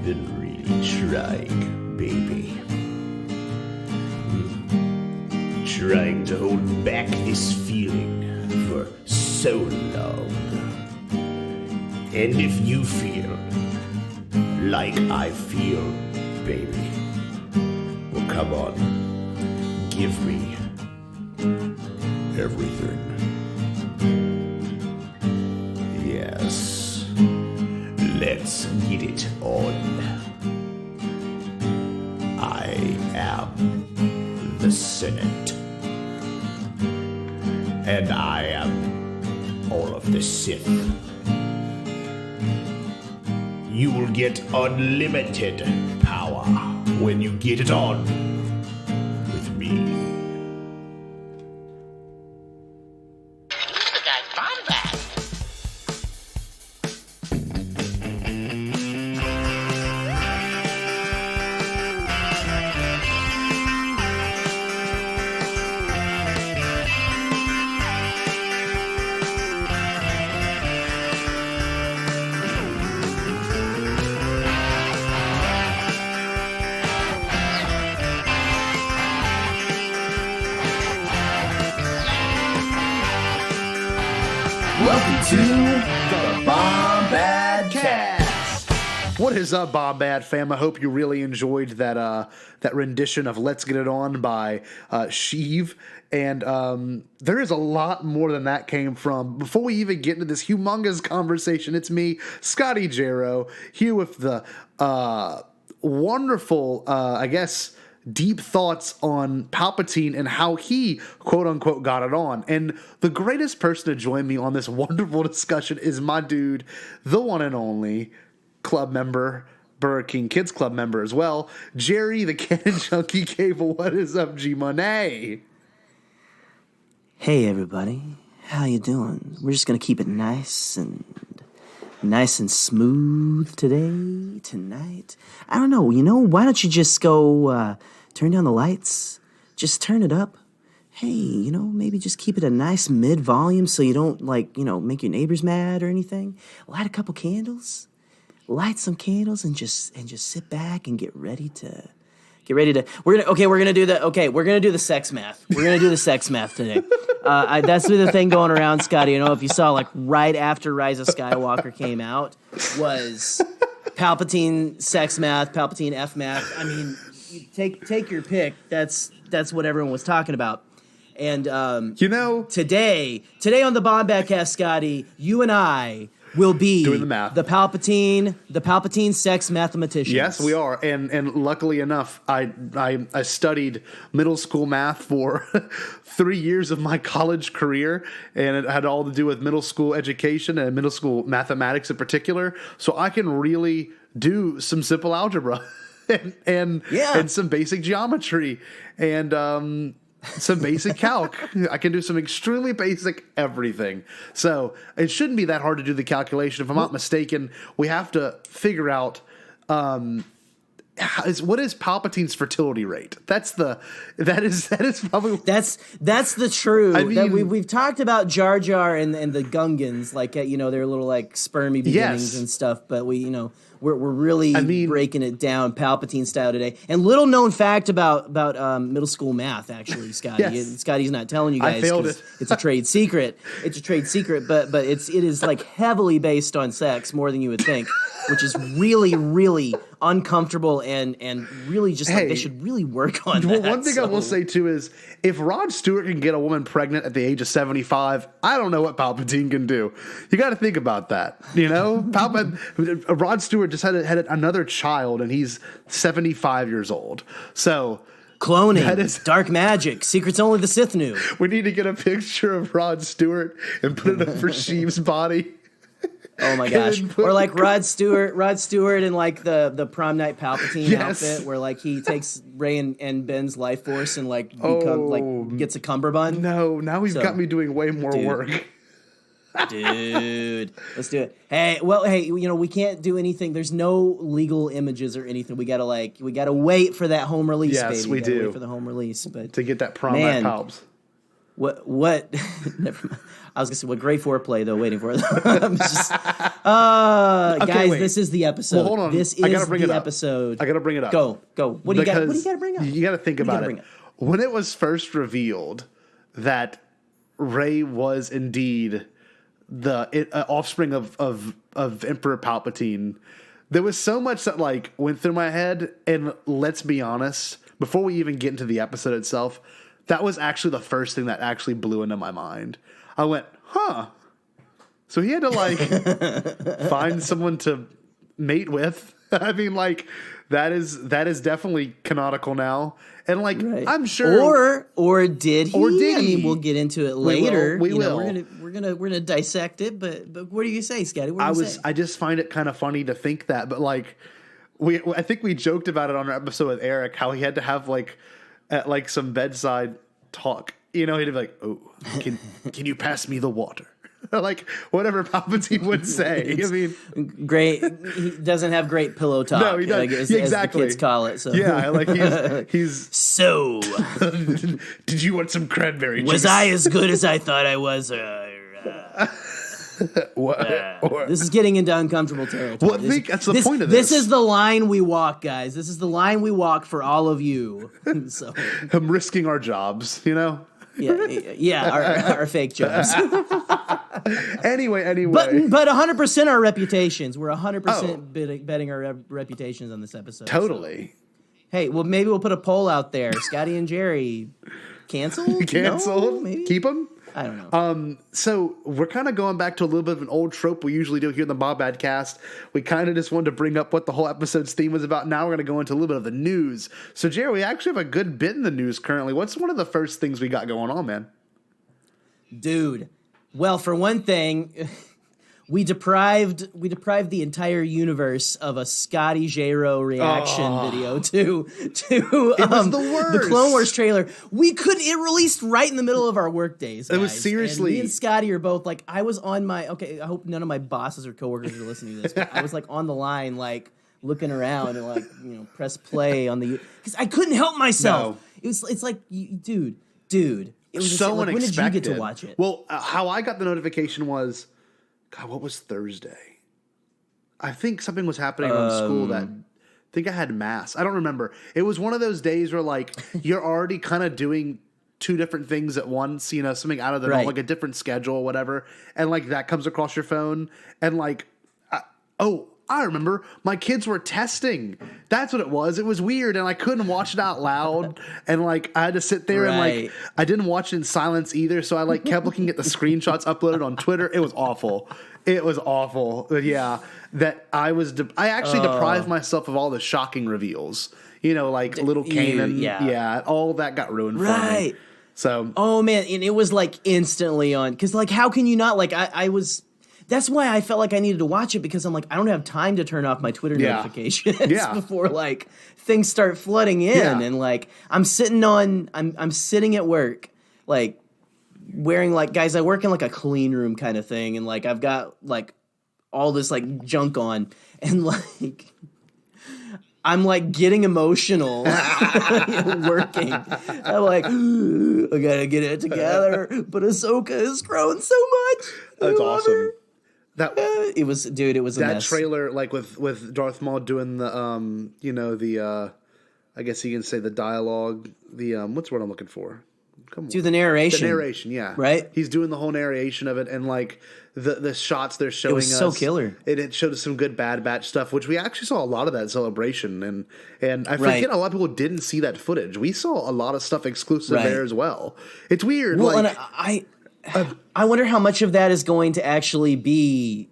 been really trying, baby. Trying to hold back this feeling for so long. And if you feel like I feel, baby, well, come on, give me everything. Yes, let's get it on. I am the Senate, and I am all of the Sith. You will get unlimited power when you get it on with me. He's the guy Bombad. Welcome to the Bombadcast. What is up, Bombad fam? I hope you really enjoyed that rendition of "Let's Get It On" by Sheev. And there is a lot more than that came from. Before we even get into this humongous conversation, it's me, Scotty Jarrow, here with the wonderful, deep thoughts on Palpatine and how he, quote unquote, got it on. And the greatest person to join me on this wonderful discussion is my dude, the one and only club member, Burger King Kids Club member as well, Jerry the Cannon Junkie Cable. What is up, G Money? Hey everybody, how you doing? We're just gonna keep it nice and smooth tonight. I don't know, why don't you just go turn down the lights, just turn it up. Hey, maybe just keep it a nice mid-volume so you don't make your neighbors mad or anything. Light a couple candles, light some candles and just sit back and get ready to. We're gonna do the sex math. We're gonna do the sex math today. That's the thing going around, Scotty. If you saw right after Rise of Skywalker came out was Palpatine Sex Math, Palpatine F Math. I mean, you take your pick. That's what everyone was talking about. And today on the Bombadcast, Scotty, you and I will be doing the math. The Palpatine sex mathematicians. Yes, we are, and luckily enough, I studied middle school math for 3 years of my college career, and it had all to do with middle school education and middle school mathematics in particular. So I can really do some simple algebra and some basic geometry and some basic calc. I can do some extremely basic everything. So it shouldn't be that hard to do the calculation. If I'm not mistaken, we have to figure out what is Palpatine's fertility rate. That is probably that's the true. I mean, we've talked about Jar Jar and the Gungans, their little spermy beginnings and stuff. But we're really breaking it down Palpatine style today. And little known fact about middle school math, actually, Scotty. Yes. Scotty's not telling you guys. I failed it. It's a trade secret. It's a trade secret, but it is heavily based on sex more than you would think, which is really, really uncomfortable and really just they should really work on that. One thing I will say too is if Rod Stewart can get a woman pregnant at the age of 75, I don't know what Palpatine can do. You got to think about that. Rod Stewart just had another child and he's 75 years old. So cloning, dark magic, secrets only the Sith knew. We need to get a picture of Rod Stewart and put it up for Sheev's body. Oh my gosh! Or Rod Stewart in the prom night Palpatine outfit, where he takes Rey and Ben's life force and gets a cummerbund. No, now he's got me doing way more work. Dude, let's do it. Hey, we can't do anything. There's no legal images or anything. We gotta wait for that home release. Yes, baby. We do. Wait for the home release, but to get that prom night Palps. What? Never mind. I was gonna say what great foreplay though. Waiting for it. I'm just, guys, wait. this is the episode. Well, hold on. This is the episode. I gotta bring it up. Go. What do you got? What do you got to bring up? You got to think about it. When it was first revealed that Rey was indeed the offspring of Emperor Palpatine, there was so much that like went through my head. And let's be honest, before we even get into the episode itself, that was actually the first thing that actually blew into my mind. I went, huh. So he had to like find someone to mate with. I mean, like that is definitely canonical now. And like I'm sure, or did he? Or did I he? mean, we'll get into it later. We will. We're gonna dissect it. But what do you say, Scotty? What do you say? I just find it kind of funny to think that, but like I think we joked about it on our episode with Eric, how he had to have like at like some bedside talk. You know, he'd be like, "Oh, can you pass me the water?" Like whatever Palpatine would say. I mean, great. He doesn't have great pillow talk. No, he doesn't. As Exactly. the kids call it. So yeah, like he's so. Did you want some cranberry juice? Was I as good as I thought I was? This is getting into uncomfortable territory. Well, I think that's the point of this. This is the line we walk, guys. This is the line we walk for all of you. So I'm risking our jobs, you know? Yeah, our fake jobs. Anyway. But 100% our reputations. We're 100% betting our reputations on this episode. Totally. So. Hey, well, maybe we'll put a poll out there. Scotty and Jerry, canceled? Canceled? No, maybe? Keep them? I don't know. So we're kind of going back to a little bit of an old trope we usually do here in the Bombadcast. We kind of just wanted to bring up what the whole episode's theme was about. Now we're going to go into a little bit of the news. So, Jerry, we actually have a good bit in the news currently. What's one of the first things we got going on, man? Dude, well, for one thing, we deprived the entire universe of a Scotty Jero reaction video to it was the worst. The Clone Wars trailer. It released right in the middle of our work days. Guys. It was seriously. And me and Scotty are both like, I was on my I hope none of my bosses or coworkers are listening to this. But I was like on the line, like looking around and like press play on the because I couldn't help myself. No. It's like dude. It was so like, unexpected. When did you get to watch it? Well, how I got the notification was. God, what was Thursday? I think something was happening on school that I think I had mass. I don't remember. It was one of those days where like you're already kind of doing two different things at once, something out of the norm, like a different schedule or whatever. And like that comes across your phone and like, I remember my kids were testing. That's what it was. It was weird. And I couldn't watch it out loud. And like, I had to sit there and like, I didn't watch it in silence either. So I like kept looking at the screenshots uploaded on Twitter. It was awful. But yeah, that I actually deprived myself of all the shocking reveals, like little Kanan. Yeah. All that got ruined for me. So, oh man. And it was like instantly on. Cause like, how can you not like, that's why I felt like I needed to watch it because I'm like, I don't have time to turn off my Twitter notifications before like things start flooding in. And like, I'm sitting at work, like wearing like, guys, I work in like a clean room kind of thing. And like, I've got like all this like junk on and like, I'm like getting emotional working. I'm like, I gotta get it together. But Ahsoka is growing so much. That's awesome. It was a mess. That trailer, like with Darth Maul doing the, I guess you can say the dialogue, what's the word I'm looking for? Come on. Do the narration. The narration, yeah. Right? He's doing the whole narration of it, and like the shots they're showing us. It was so killer. It showed us some good Bad Batch stuff, which we actually saw a lot of that Celebration, and I forget a lot of people didn't see that footage. We saw a lot of stuff exclusive there as well. It's weird. Well, and I wonder how much of that is going to actually be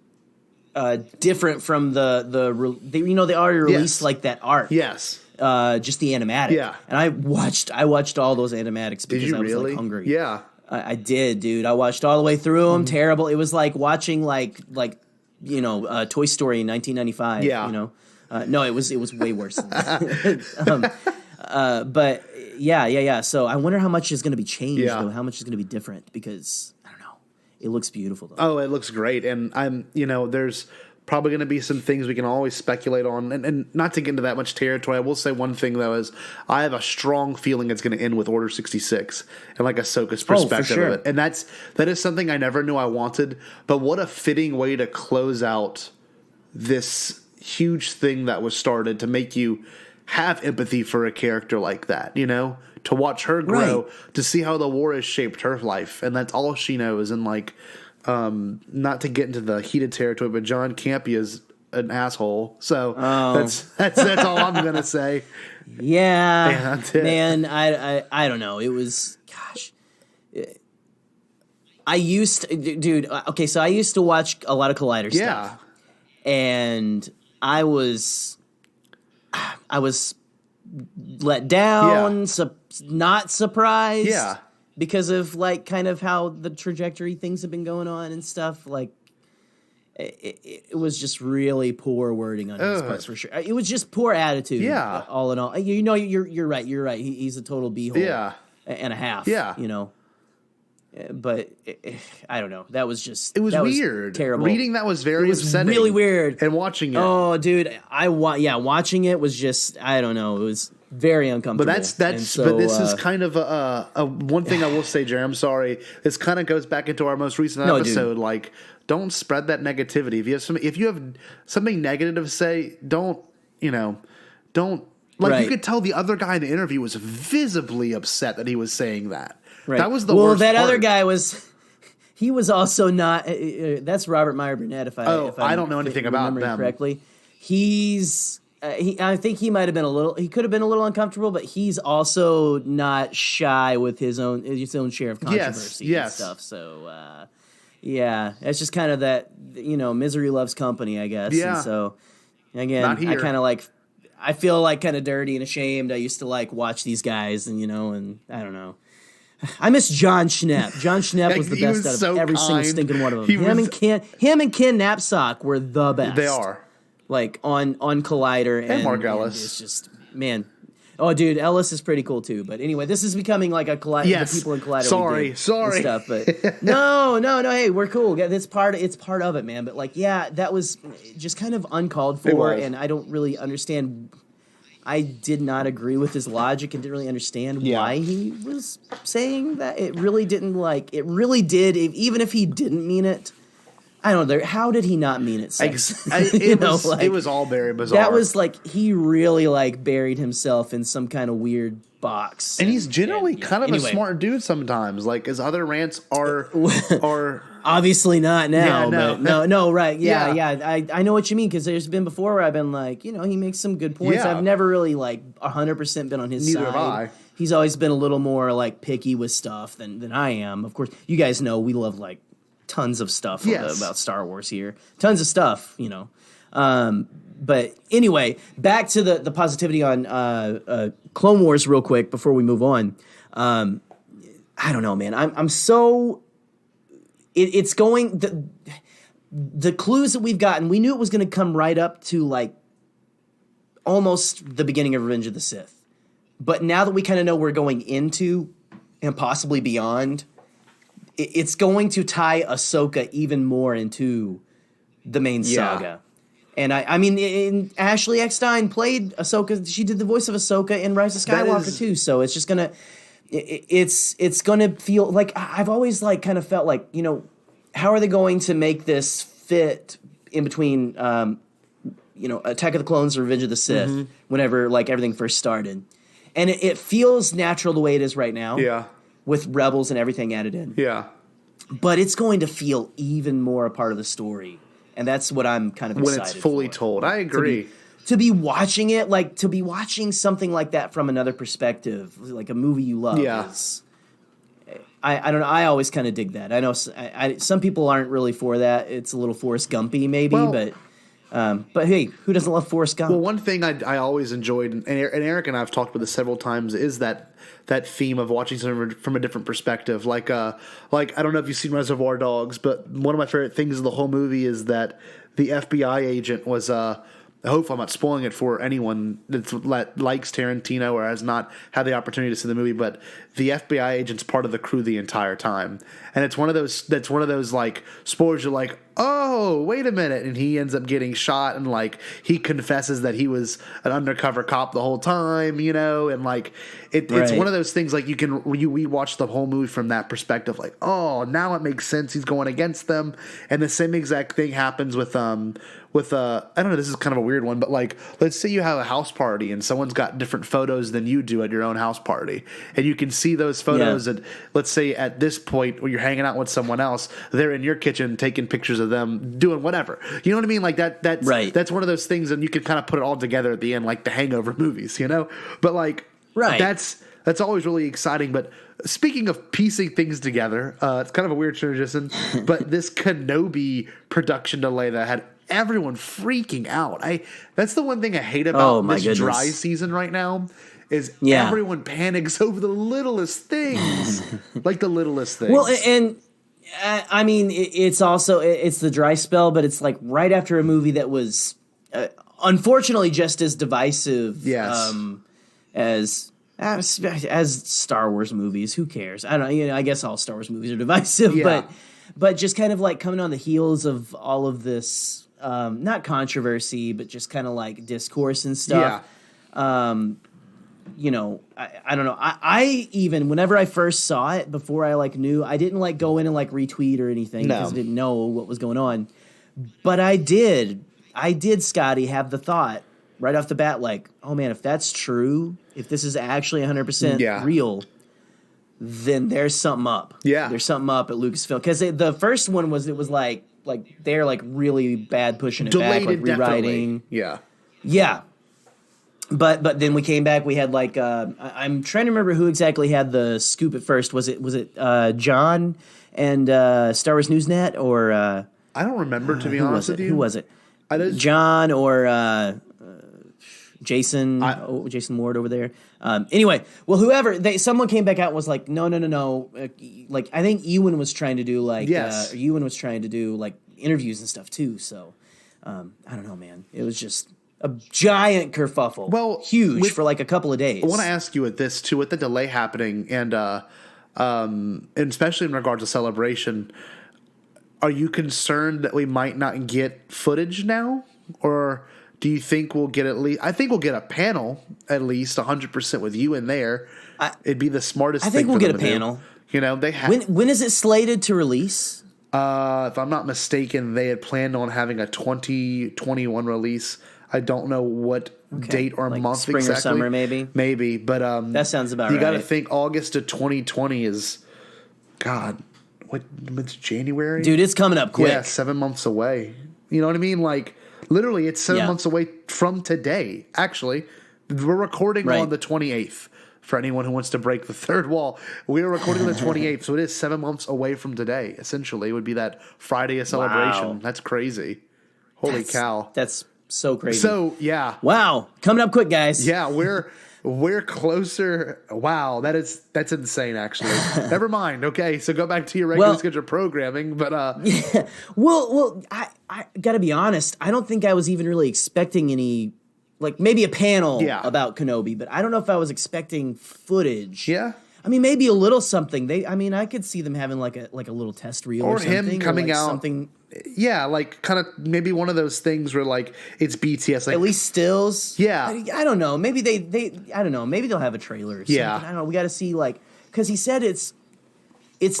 different from they already released like that art. Yes. Just the animatic. Yeah. And I watched all those animatics because I was like hungry. Yeah. I did, dude. I watched all the way through them. Terrible. It was like watching like Toy Story in 1995. Yeah. No, it was way worse than that. But yeah. So I wonder how much is going to be changed though. How much is going to be different because I don't know. It looks beautiful though. Oh, it looks great. And there's Probably going to be some things we can always speculate on, and not to get into that much territory. I will say one thing though is I have a strong feeling it's going to end with Order 66 and like Ahsoka's perspective of it, and that is something I never knew I wanted. But what a fitting way to close out this huge thing that was started to make you have empathy for a character like that, to watch her grow, to see how the war has shaped her life, and that's all she knows. And like. Not to get into the heated territory, but John Campea is an asshole. So that's all I'm gonna say. Yeah, man. I don't know. It was I used to, dude. Okay, so I used to watch a lot of Collider stuff, and I was let down, not surprised, because of like kind of how the trajectory things have been going on and stuff. Like it was just really poor wording on his parts for sure. It was just poor attitude. Yeah, all in all, you're right. You're right. He's a total b-hole. And a half. Yeah, But I don't know. That was just it was weird. Was terrible. Reading that was very upsetting. Really weird. And watching it. Oh, dude, watching it was just I don't know. It was very uncomfortable. But but this is kind of a one thing I will say, Jerry. I'm sorry. This kind of goes back into our most recent episode. Dude. Like, don't spread that negativity. If you have something negative to say, don't. Like you could tell the other guy in the interview was visibly upset that he was saying that. Right. That was the worst part. Other guy was. He was also not. That's Robert Meyer Burnett. If I don't know anything about them correctly, he's. I think he might have been a little. He could have been a little uncomfortable, but he's also not shy with his own share of controversy and stuff. So, it's just kind of that misery loves company, I guess. Yeah. And so, again, I kind of like. I feel like kind of dirty and ashamed. I used to like watch these guys, and and I don't know. I miss John Schnepp. John Schnepp was the best out of every single stinking one of them. Him and Ken Knapsack were the best. They are. Like on Collider and Mark Ellis. And it's just man. Oh, dude, Ellis is pretty cool too. But anyway, this is becoming like a Collider. Yes. The people in Collider. Sorry. Stuff, but no. Hey, we're cool. It's part of it, man. But like, that was just kind of uncalled for, and I don't really understand. I did not agree with his logic and didn't really understand why he was saying that. It really didn't even if he didn't mean it. I don't know. How did he not mean it? It was all very bizarre. That was like he really like buried himself in some kind of weird box. And he's generally kind of a smart dude sometimes. Like his other rants are obviously not now. Yeah, no, right. Yeah. I know what you mean, because there's been before where I've been like, he makes some good points. Yeah. I've never really like 100% been on his side. Neither have I. He's always been a little more like picky with stuff than I am. Of course, you guys know we love like tons of stuff about Star Wars here. Tons of stuff, But anyway, back to the positivity on Clone Wars real quick before we move on. I don't know, man. I'm so... It's going... The clues that we've gotten, we knew it was going to come right up to like almost the beginning of Revenge of the Sith. But now that we kind of know we're going into and possibly beyond, it's going to tie Ahsoka even more into the main saga. And I mean, Ashley Eckstein played Ahsoka. She did the voice of Ahsoka in Rise of Skywalker too. So it's just gonna, it's gonna feel like I've always like kind of felt like how are they going to make this fit in between Attack of the Clones or Revenge of the Sith whenever like everything first started, and it feels natural the way it is right now. Yeah. With Rebels and everything added in. Yeah. But it's going to feel even more a part of the story. And that's what I'm kind of excited for. When it's fully told. I agree. To be watching it, like to be watching something like that from another perspective, like a movie you love. Yeah. I don't know. I always kind of dig that. I know some people aren't really for that. It's a little Forrest Gumpy maybe, but hey, who doesn't love Forrest Gump? Well, one thing I always enjoyed, and Eric and I have talked about this several times, is that theme of watching something from a different perspective. Like I don't know if you've seen Reservoir Dogs, but one of my favorite things of the whole movie is that the FBI agent was I hope I'm not spoiling it for anyone that likes Tarantino or has not had the opportunity to see the movie, but the FBI agent's part of the crew the entire time, and it's one of those like spoilers. You're like, oh, wait a minute. And he ends up getting shot, and like he confesses that he was an undercover cop the whole time, you know, and like it's one of those things like we watch the whole movie from that perspective, like, oh, now it makes sense he's going against them. And the same exact thing happens with I don't know, this is kind of a weird one, but like, let's say you have a house party and someone's got different photos than you do at your own house party. And you can see those photos and let's say at this point where you're hanging out with someone else, they're in your kitchen taking pictures of them doing whatever. You know what I mean? Like that's one of those things, and you can kind of put it all together at the end, like the Hangover movies, you know? But like, that's always really exciting. But speaking of piecing things together, it's kind of a weird transition, but this Kenobi production delay that had everyone freaking out. That's the one thing I hate about this dry season right now is everyone panics over the littlest things. Like the littlest things. Well, and I mean, it's also it's the dry spell, but it's like right after a movie that was unfortunately just as divisive as Star Wars movies. Who cares? I don't. You know, I guess all Star Wars movies are divisive, but just kind of like coming on the heels of all of this. Not controversy, but just kind of like discourse and stuff. You know, I don't know. I even, whenever I first saw it, before I like knew, I didn't like go in and like retweet or anything because I didn't know what was going on. But I did, Scotty, have the thought right off the bat, like, oh man, if that's true, if this is actually 100% real, then there's something up. Yeah. There's something up at Lucasfilm. Because the first one was, it was like they're like really bad pushing it delayed back, like rewriting. Yeah. But then we came back. We had like I'm trying to remember who exactly had the scoop at first. Was it John and Star Wars Newsnet or I don't remember, to be honest with you. Who was it? John or Jason Jason Ward over there. Anyway, well, someone came back out and was like, no. Like, I think Ewan was trying to do like, interviews and stuff too. So, I don't know, man. It was just a giant kerfuffle. Well, huge for like a couple of days. I want to ask you with this too, with the delay happening and especially in regards to Celebration, are you concerned that we might not get footage now, or do you think we'll get at least? I think we'll get a panel at least 100% with you in there. It'd be the smartest. I think we'll get a panel. You know, they have. When is it slated to release? If I'm not mistaken, they had planned on having a 2021 release. I don't know what date or like month spring exactly. Spring or summer, maybe. Maybe, but that sounds about right. You got to think August of 2020 is, God, what's January? Dude, it's coming up quick. Yeah, 7 months away. You know what I mean? Like, literally, it's 7 months away from today. Actually, we're recording on the 28th. For anyone who wants to break the third wall, we are recording on the 28th, so it is 7 months away from today. Essentially, it would be that Friday of Celebration. Wow. That's crazy. Holy cow! That's so crazy. So yeah, wow, coming up quick, guys. Yeah, we're closer. Wow, that's insane. Actually, never mind. Okay, so go back to your regular scheduled programming. But yeah, well, I gotta be honest. I don't think I was even really expecting any. Like maybe a panel about Kenobi, but I don't know if I was expecting footage. Yeah, I mean maybe a little something. I could see them having like a little test reel or something, him coming or like out something. Yeah, like kind of maybe one of those things where like it's BTS, like at least stills. Yeah, I don't know. Maybe they I don't know. Maybe they'll have a trailer. Or something. Yeah, I don't know. We got to see because he said it's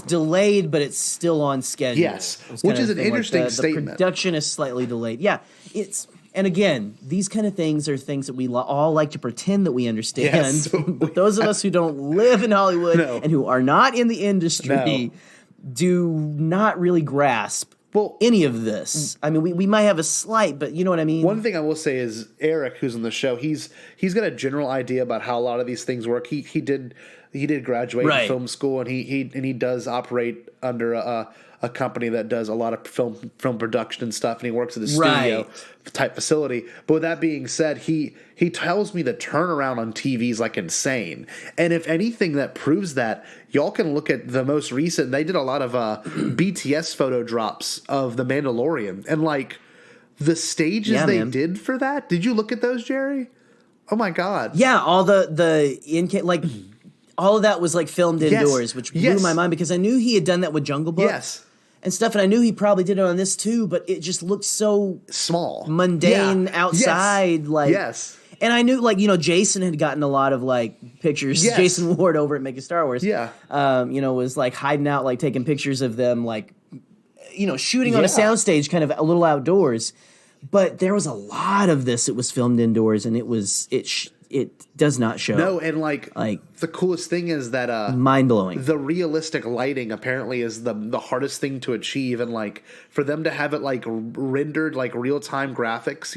delayed, but it's still on schedule. Yes, which is an interesting statement. The production is slightly delayed. Yeah, it's. And again, these kind of things are things that we all like to pretend that we understand. Yes. But those of us who don't live in Hollywood and who are not in the industry do not really grasp any of this. I mean, we might have a slight, but you know what I mean? One thing I will say is Eric, who's on the show, he's got a general idea about how a lot of these things work. He did graduate in film school, and he does operate under a company that does a lot of film production and stuff, and he works at a studio type facility. But with that being said, he tells me the turnaround on TV is like insane. And if anything that proves that, y'all can look at the most recent. They did a lot of BTS photo drops of The Mandalorian, and like the stages they did for that. Did you look at those, Jerry? Oh my God! Yeah, all all of that was like filmed indoors, which blew my mind because I knew he had done that with Jungle Book. Yes. and stuff. And I knew he probably did it on this too, but it just looked so Small. mundane Yeah. outside. Yes. Like, Yes. and I knew, like, Jason had gotten a lot of, like, pictures. Yes. Jason Ward over at Making Star Wars. Yeah. Was, like, hiding out, like, taking pictures of them, like, shooting on a Yeah. soundstage kind of a little outdoors. But there was a lot of this that was filmed indoors, and it does not show. No, and like the coolest thing is that mind-blowing. the realistic lighting apparently is the hardest thing to achieve, and like for them to have it like rendered like real-time graphics,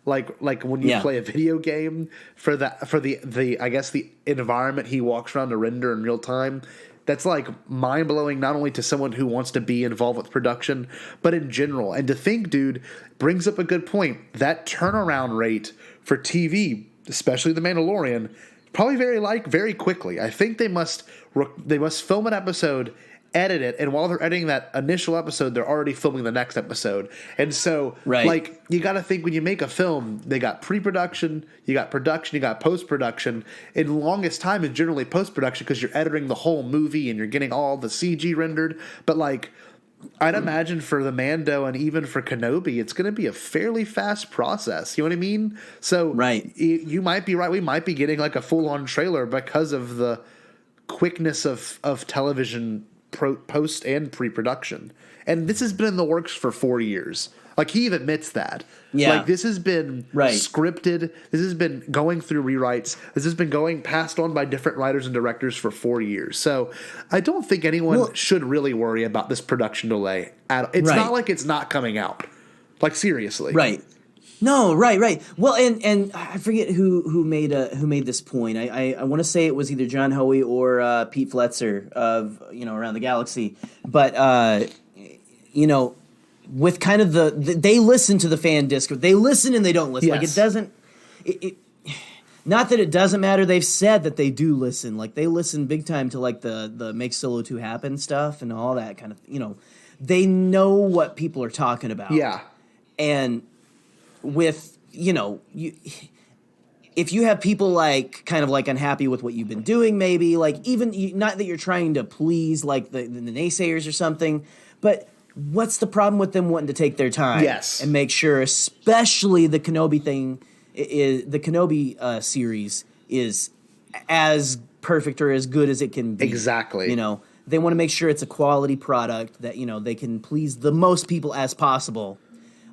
like when you play a video game for the I guess the environment he walks around to render in real time. That's like mind-blowing, not only to someone who wants to be involved with production, but in general. And to think, dude, brings up a good point. That turnaround rate for TV, especially The Mandalorian, probably very quickly. I think they must film an episode, edit it, and while they're editing that initial episode, they're already filming the next episode. And so, like, you got to think when you make a film, they got pre-production, you got production, you got post-production. In the longest time is generally post-production because you're editing the whole movie and you're getting all the CG rendered. But, like, I'd imagine for the Mando and even for Kenobi, it's going to be a fairly fast process. You know what I mean? So you might be right. We might be getting, like, a full-on trailer because of the quickness of television post and pre-production. And this has been in the works for 4 years. Like, he even admits that. Yeah. Like, this has been scripted. This has been going through rewrites. This has been passed on by different writers and directors for 4 years. So I don't think anyone should really worry about this production delay. It's not like it's not coming out. Like, seriously. Right. No, right. Well, and I forget who made this point. I want to say it was either John Hoey or Pete Fletzer of Around the Galaxy. But with kind of they listen to the fan discourse. They listen and they don't listen. Yes. Like, it doesn't. Not that it doesn't matter. They've said that they do listen. Like, they listen big time to like the Make Solo 2 Happen stuff and all that kind of. They know what people are talking about. Yeah. And with if you have people like kind of like unhappy with what you've been doing, maybe like even not that you're trying to please like the naysayers or something, but what's the problem with them wanting to take their time and make sure, especially the Kenobi thing, the Kenobi series is as perfect or as good as it can be. Exactly. They want to make sure it's a quality product that they can please the most people as possible.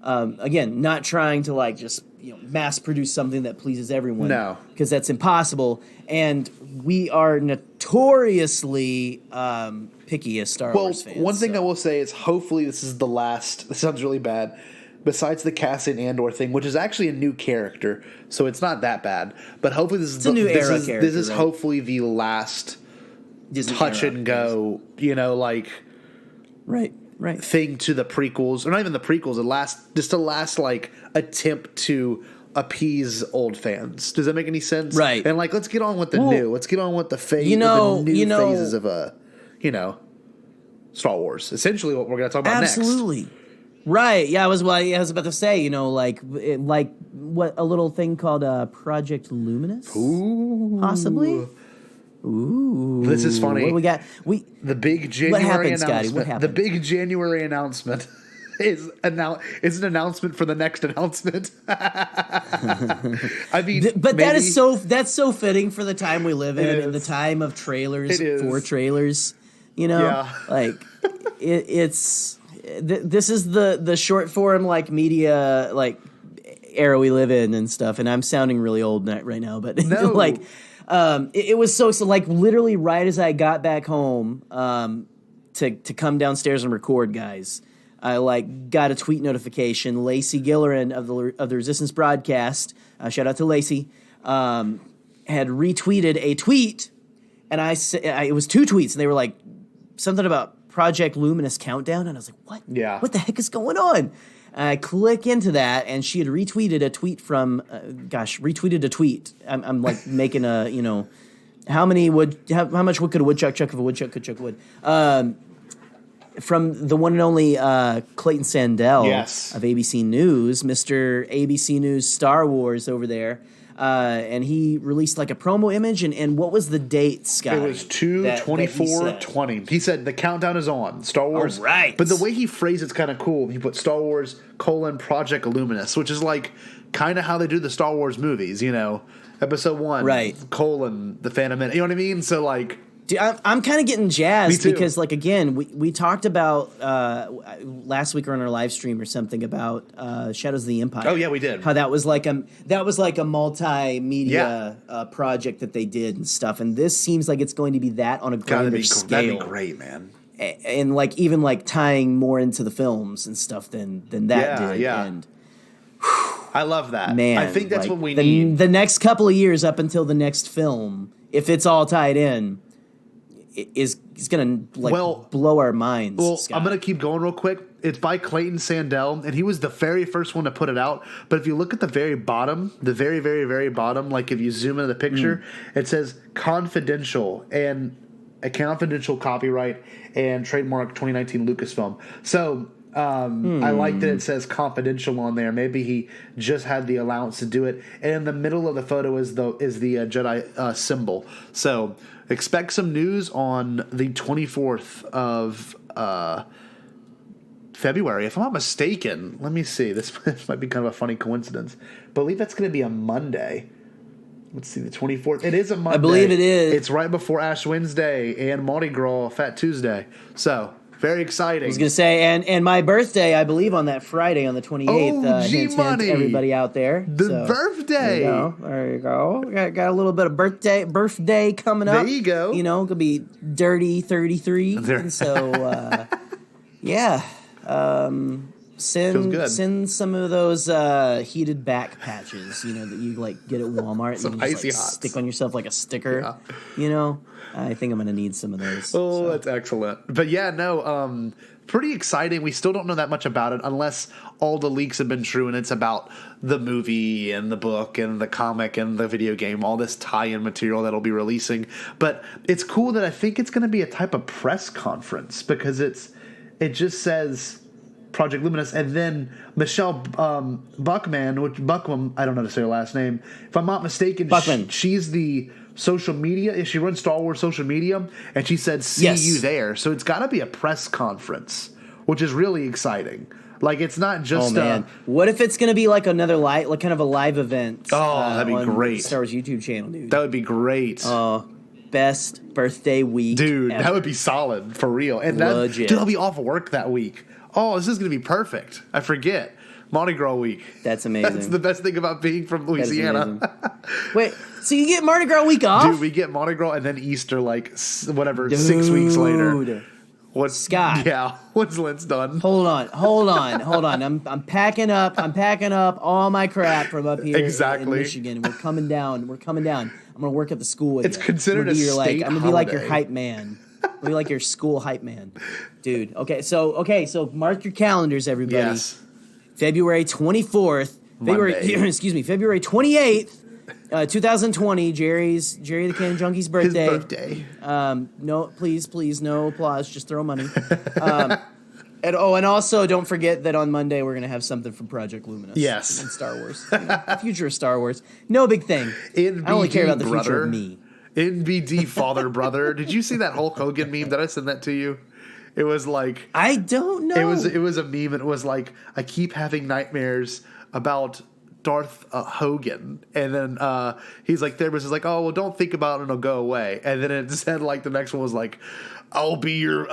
Again, not trying to like just mass produce something that pleases everyone. No, because that's impossible. And we are notoriously picky as Star Wars fans. One thing I will say is hopefully this is the last. This sounds really bad. Besides the Cassian Andor thing, which is actually a new character, so it's not that bad. But hopefully this is a new era character. This is hopefully the last Disney touch and go. Right. Thing to the prequels, or not even the prequels, the last like attempt to appease old fans. Does that make any sense? Right. And like, let's get on with the new. Let's get on with the phases of Star Wars. Essentially, what we're going to talk about next. Absolutely. Right. Yeah, I was about to say, like what a little thing called Project Luminous. Ooh. Possibly. Ooh, this is funny. What do we got? The big January announcement. Scotty? What happened? The big January announcement is an announcement for the next announcement. I mean, but that's so fitting for the time we live in the time of trailers for trailers. Like it's this is the short form like media like era we live in and stuff. And I'm sounding really old right now, but no. like. It was so like literally right as I got back home to come downstairs and record, guys. I like got a tweet notification. Lacey Gillerin of the Resistance Broadcast, shout out to Lacey, had retweeted a tweet, and it was 2 tweets, and they were like something about Project Luminous Countdown, and I was like, what? Yeah. What the heck is going on? I click into that, and she had retweeted a tweet from, retweeted a tweet. I'm like making a, how much wood could a woodchuck chuck if a woodchuck could chuck wood? From the one and only Clayton Sandell of ABC News, Mr. ABC News Star Wars over there. and he released like a promo image. And what was the date, Scott? It was 2/24/20. He said the countdown is on. Star Wars. All right. But the way he phrased it's kind of cool. He put Star Wars Project Illuminous, which is like kind of how they do the Star Wars movies, Episode 1, the Phantom Menace. You know what I mean? So like, dude, I'm kind of getting jazzed Me too. because, like, again, we talked about last week or on our live stream or something about Shadows of the Empire. Oh yeah, we did. How that was like a multimedia project that they did and stuff, and this seems like it's going to be that on a grander scale. That'd be great, man. And like even like tying more into the films and stuff than that did. Yeah. And I love that. man, I think that's like, what we need. The next couple of years up until the next film, if it's all tied in, is going to blow our minds. Well, Scott. I'm going to keep going real quick. It's by Clayton Sandell, and he was the very first one to put it out. But if you look at the very bottom, the very, very, very bottom, like if you zoom into the picture, it says confidential and a confidential copyright and trademark 2019 Lucasfilm. So I like that it says confidential on there. Maybe he just had the allowance to do it. And in the middle of the photo is the Jedi symbol. So expect some news on the 24th of February. If I'm not mistaken, let me see. This might be kind of a funny coincidence. I believe that's going to be a Monday. Let's see, the 24th. It is a Monday. I believe it is. It's right before Ash Wednesday and Mardi Gras Fat Tuesday. So, very exciting. I was going to say, and my birthday, I believe, on that Friday on the 28th. Hint, hint, everybody out there. Birthday. There you go. Got a little bit of birthday coming up. There you go. Going to be dirty 33. And so, yeah. Send some of those heated back patches, that you like get at Walmart and you just like stick on yourself like a sticker. Yeah. I think I'm gonna need some of those. That's excellent. But yeah, no, pretty exciting. We still don't know that much about it unless all the leaks have been true and it's about the movie and the book and the comic and the video game, all this tie-in material that'll be releasing. But it's cool that I think it's gonna be a type of press conference because it just says Project Luminous, and then Michelle Buckman, I don't know how to say her last name. If I'm not mistaken, she's the social media. She runs Star Wars social media, and she said, "See you there." So it's got to be a press conference, which is really exciting. Like it's not just. Oh man, what if it's going to be like another like kind of a live event? Oh, that'd be great. Star Wars YouTube channel, dude. That would be great. Best birthday week, dude. Ever. That would be solid for real. And legit. Dude, I'll be off work that week. Oh, this is going to be perfect. I forget. Mardi Gras week. That's amazing. That's the best thing about being from Louisiana. Wait, so you get Mardi Gras week off? Dude, we get Mardi Gras and then Easter, 6 weeks later. Scott. Yeah, what's Lent's done? Hold on. I'm packing up all my crap from up here in Michigan. We're coming down. I'm going to work at the school with you. It's considered a state holiday. I'm going to be like your hype man. I'm be like your school hype man, dude. Okay, so mark your calendars, everybody. Yes. February 24th, February 28th, 2020. Jerry the Cannon Junkie's birthday. His birthday. No, please, no applause. Just throw money. And also don't forget that on Monday we're gonna have something from Project Luminous. Yes. And Star Wars. The future of Star Wars. No big thing. I only care about the future of me. NBD father brother. Did you see that Hulk Hogan meme? Did I send that to you? It was like I don't know. It was a meme. And it was like I keep having nightmares about Darth Hogan, and then he's like, therapist is like, oh well, don't think about it, and it'll go away. And then it said like the next one was like, I'll be your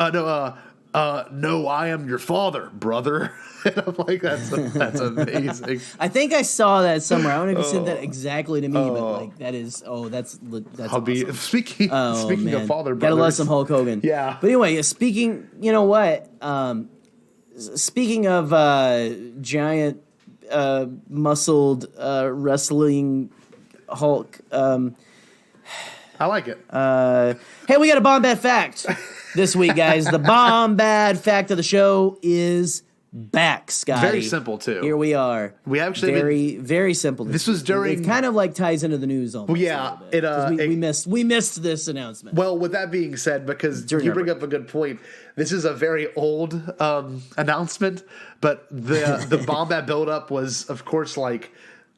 no, I am your father, brother. And I'm like, that's amazing. I think I saw that somewhere. I don't know if you sent that exactly to me, but like that is that's I'll be awesome. Speaking of father brothers. Gotta love some Hulk Hogan. Yeah. But anyway, speaking, you know what? Speaking of giant muscled wrestling Hulk. I like it. Hey, we got a Bombad fact this week, guys. The Bombad fact of the show is back, Scotty. Very simple too. Here we are. We actually very simple. This was during. It kind of like ties into the news almost. Well, yeah, we missed this announcement. Well, with that being said, because you bring up a good point, this is a very old announcement, but the Bombad buildup was, of course, like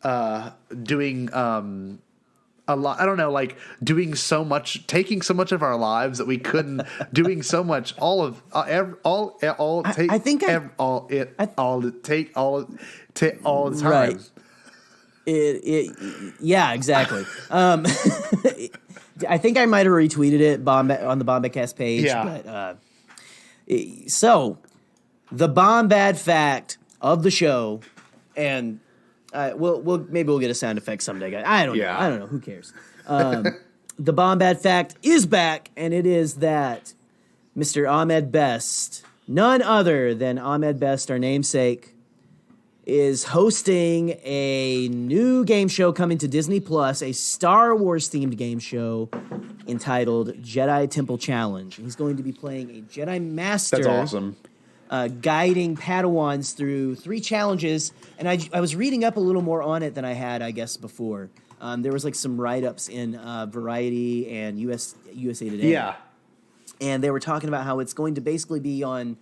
doing a lot. I don't know, like doing so much, taking so much of our lives that we couldn't, doing so much, all of all the time. Right. Yeah, exactly. I think I might have retweeted it on the Bombadcast page. Yeah. But so the Bombad fact of the show, and maybe we'll get a sound effect someday, guys. I don't know. Who cares? The Bombad fact is back, and it is that Mr. Ahmed Best, none other than Ahmed Best, our namesake, is hosting a new game show coming to Disney Plus, a Star Wars themed game show entitled Jedi Temple Challenge. He's going to be playing a Jedi Master. That's awesome. Guiding Padawans through 3 challenges, and I was reading up a little more on it than I had, I guess, before. There was like some write-ups in Variety and USA Today. Yeah. And they were talking about how it's going to basically be on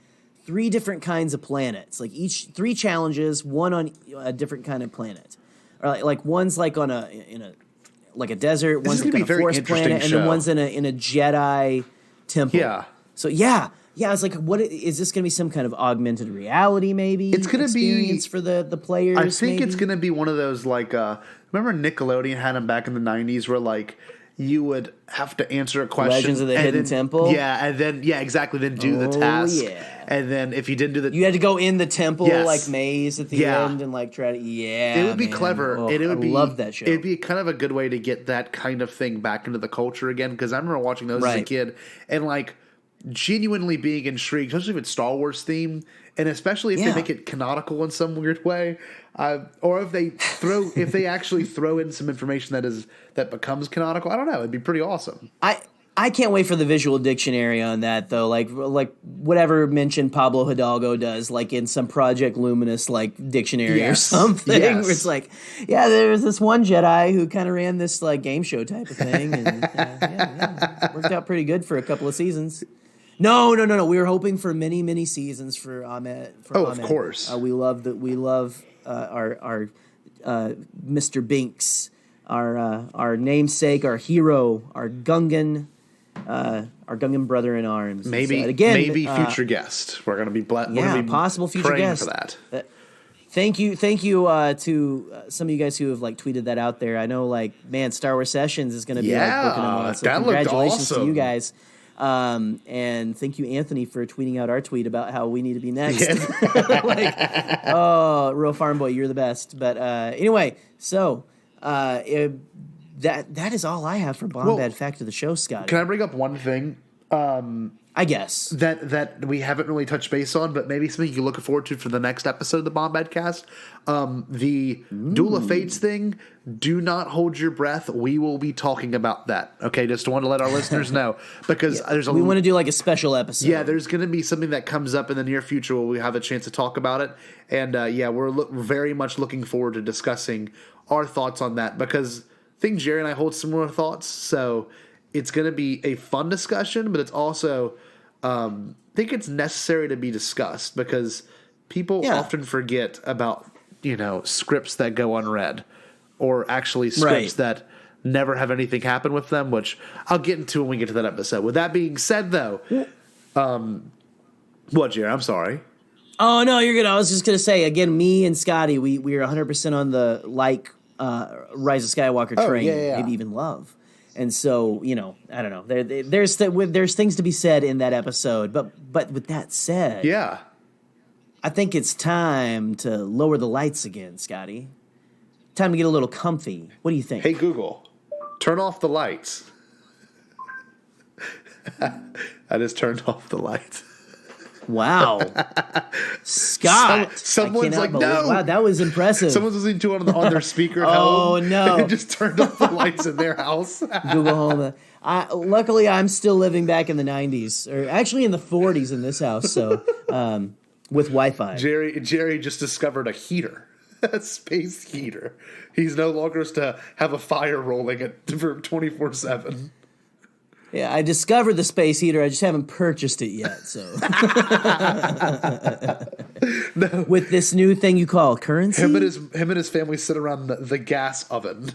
3 different kinds of planets. Like 3 challenges, one on a different kind of planet. Or like one's like on a desert, one's like on a forest planet, and then one's in a Jedi temple. Yeah. So yeah, it's like, what is this going to be? Some kind of augmented reality, maybe? It's going to be for the players. I think maybe? it's going to be one of those like remember Nickelodeon had them back in the 90s where like you would have to answer a question. Legends of the Hidden Temple? Yeah, and then exactly. Then do the task. Yeah. And then if you didn't do you had to go in the temple like maze at the Yeah. end and like try to it would be clever. Oh, and it would be love that show. It'd be kind of a good way to get that kind of thing back into the culture again, because I remember watching those as a kid and like genuinely being intrigued, especially if it's Star Wars theme, and especially if they make it canonical in some weird way, or if they actually throw in some information that becomes canonical. I don't know. It'd be pretty awesome. I can't wait for the visual dictionary on that, though. Like whatever mention Pablo Hidalgo does, like in some Project Luminous like dictionary or something, where it's like, yeah, there's this one Jedi who kind of ran this like game show type of thing, and it worked out pretty good for a couple of seasons. No. We were hoping for many seasons for Ahmed. Of course. We love our Mr. Binks, our namesake, our hero, our Gungan brother in arms. Maybe so, again, future guest. We're going to be possible future guest for that. Thank you to some of you guys who have like tweeted that out there. I know, like, man, Star Wars Sessions is going to be like booking them on. So that congratulations looked awesome. to you guys. And thank you, Anthony, for tweeting out our tweet about how we need to be next. Real farm boy, you're the best. But anyway, so that is all I have for Bombad Fact of the Show, Scott. Can I bring up one thing? I guess that we haven't really touched base on, but maybe something you can look forward to for the next episode of the Bombadcast. The Duel of Fates thing. Do not hold your breath. We will be talking about that. Okay, just want to let our listeners know, because we want to do like a special episode. Yeah, there's going to be something that comes up in the near future where we have a chance to talk about it, and we're very much looking forward to discussing our thoughts on that, because I think Jerry and I hold similar thoughts. So it's going to be a fun discussion, but it's also I think it's necessary to be discussed, because people often forget about scripts that go unread, or actually scripts that never have anything happen with them, which I'll get into when we get to that episode. With that being said, though, what, Jerry? I'm sorry. Oh, no, you're good. I was just going to say, again, me and Scotty, we are 100% on the Rise of Skywalker train, maybe even love. And so, I don't know. There's things to be said in that episode. But with that said, I think it's time to lower the lights again, Scotty. Time to get a little comfy. What do you think? Hey, Google, turn off the lights. I just turned off the lights. Wow. Scott. Someone's like, no. Wow, that was impressive. Someone's listening to it on their speaker at home. Oh, no. And just turned off the lights in their house. Google Home. Luckily, I'm still living back in the 90s, or actually in the 40s in this house, so with Wi-Fi. Jerry just discovered a heater. A space heater. He's no longer to have a fire rolling for 24/7. Yeah, I discovered the space heater. I just haven't purchased it yet. So, with this new thing you call currency. Him and his family sit around the gas oven.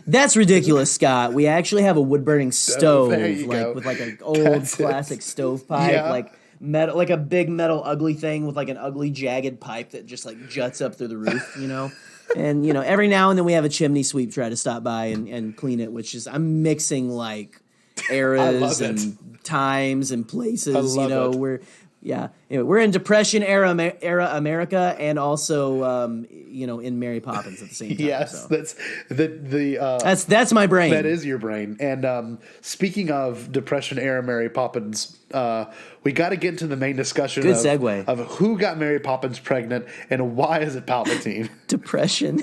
That's ridiculous, Scott. We actually have a wood-burning stove, with like an old classic stovepipe, like metal, like a big metal ugly thing with like an ugly jagged pipe that just like juts up through the roof, And every now and then we have a chimney sweep try to stop by and clean it, which is I'm mixing like eras and times and places. We're in Depression era America, and also in Mary Poppins at the same time. Yes, so. That's my brain. That is your brain. And speaking of Depression era Mary Poppins, we got to get into the main discussion. Good segue. Of who got Mary Poppins pregnant and why is it Palpatine? Depression.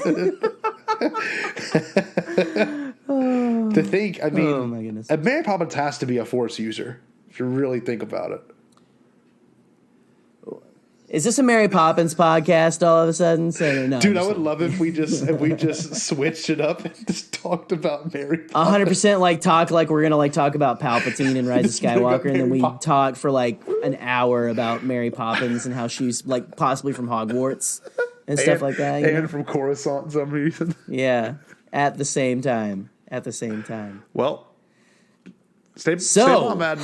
To think, I mean, oh my goodness. Mary Poppins has to be a Force user if you really think about it. Is this a Mary Poppins podcast all of a sudden? No, dude, I would love if we just switched it up and just talked about Mary Poppins. 100% talk like we're gonna talk about Palpatine and Rise of Skywalker, and then we talk for like an hour about Mary Poppins and how she's like possibly from Hogwarts and stuff like that. And from Coruscant for some reason. Yeah, at the same time. Well, stay Bombad.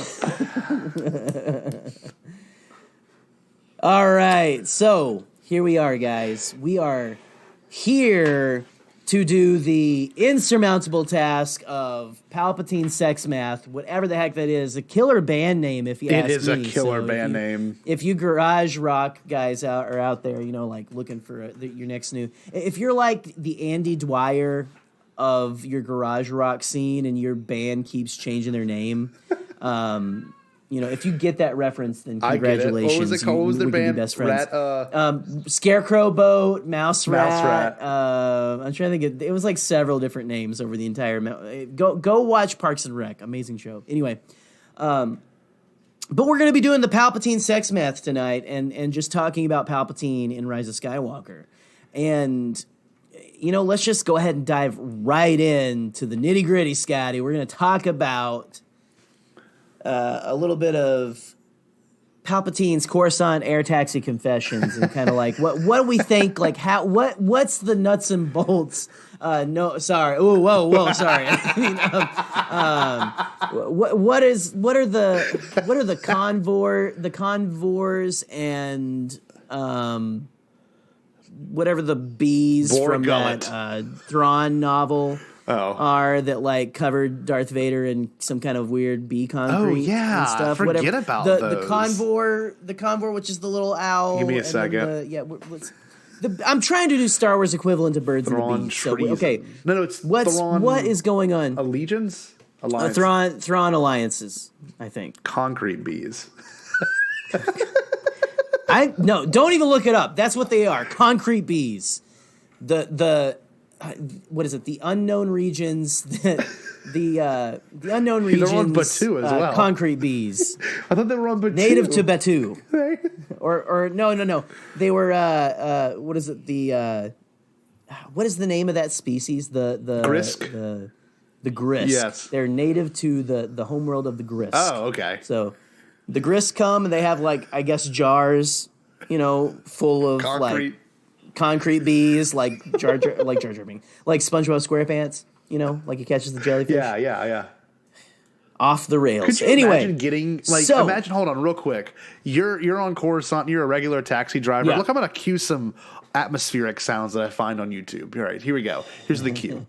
All right, so here we are, guys. We are here to do the insurmountable task of Palpatine Sex Math, whatever the heck that is. A killer band name, if you ask me. It is a killer band name. If you garage rock guys are out there, looking for your next new... If you're like the Andy Dwyer of your garage rock scene and your band keeps changing their name... if you get that reference, then congratulations. What was it called? What was their band? Best friends. Rat, Scarecrow Boat, Mouse Rat. Rat. I'm trying to think. It was like several different names over the entire. Go watch Parks and Rec. Amazing show. Anyway, but we're going to be doing the Palpatine Sex Math tonight, and just talking about Palpatine in Rise of Skywalker, and let's just go ahead and dive right into the nitty gritty, Scotty. We're going to talk about. A little bit of Palpatine's Coruscant air taxi confessions and kind of like what do we think, like what's the nuts and bolts? No, sorry. Oh, whoa, sorry. What are the convors and whatever the bees from that Thrawn novel. Are that like covered Darth Vader in some kind of weird bee concrete and stuff. Forget about the convor, which is the little owl. Give me a second. I'm trying to do Star Wars equivalent to birds and the bees. So, okay, it's Thrawn, what is going on? Allegiance, alliance, Thrawn alliances. I think concrete bees. No, don't even look it up. That's what they are. Concrete bees. What is it? The unknown regions. The unknown regions. They're on Batuu as well. Concrete bees. I thought they were on Batuu. Native to Batuu. or no. They were. What is it? What is the name of that species? The Grisk. The Grisk. Yes. They're native to the homeworld of the Grisk. Oh, okay. So the Grisk come and they have I guess jars, full of concrete bees, like Jar Jar Binks, like SpongeBob SquarePants, like he catches the jellyfish. Yeah. Off the rails. Could you imagine getting imagine? Hold on, real quick. You're on Coruscant. You're a regular taxi driver. Yeah. Look, I'm gonna cue some atmospheric sounds that I find on YouTube. All right, here we go. Here's the cue.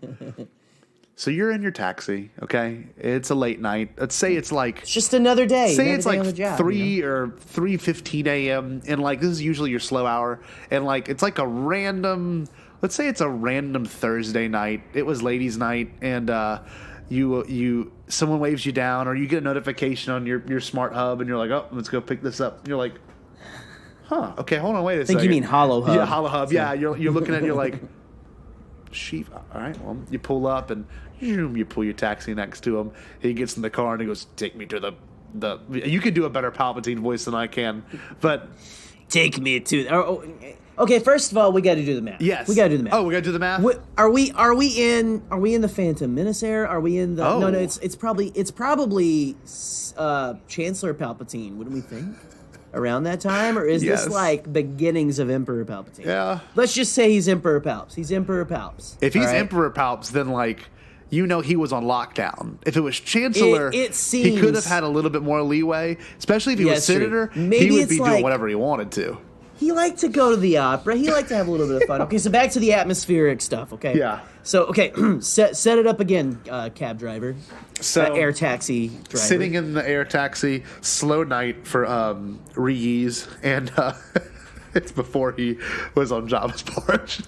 So you're in your taxi, okay? It's a late night. Let's say it's it's just another day. Say it's like 3 or 3:15 a.m. and this is usually your slow hour, and it's like a random. Let's say it's a random Thursday night. It was ladies' night, and someone waves you down, or you get a notification on your smart hub, and you're like, oh, let's go pick this up. And you're like, huh? Okay, hold on, wait a second. I think you mean Hollow Hub. Yeah, Hollow Hub. So. Yeah, you're looking at it, you're like. Sheev. All right, well, you pull up and you pull your taxi next to him. He gets in the car and he goes, take me to the you can do a better Palpatine voice than I can, but take me to okay, first of all, we got to do the math. Yes. We got to do the math. Oh, we got to do the math? Are we in the Phantom Menace era? Are we in the No, it's probably Chancellor Palpatine, wouldn't we think? around that time, or is Yes. this like beginnings of Emperor Palpatine? Yeah. Let's just say he's Emperor Palps. He's Emperor Palps. If he's all right? Emperor Palps, then like he was on lockdown. If it was Chancellor, It he could have seems- had a little bit more leeway. Especially if he was it's true. Senator, Maybe he would it's be doing like- whatever he wanted to. He liked to go to the opera. He liked to have a little bit of fun. Okay, so back to the atmospheric stuff. Okay. Yeah. So okay, set it up again, cab driver, So air taxi driver. sitting in the air taxi, slow night for Rees, and it's before he was on Jabba's porch.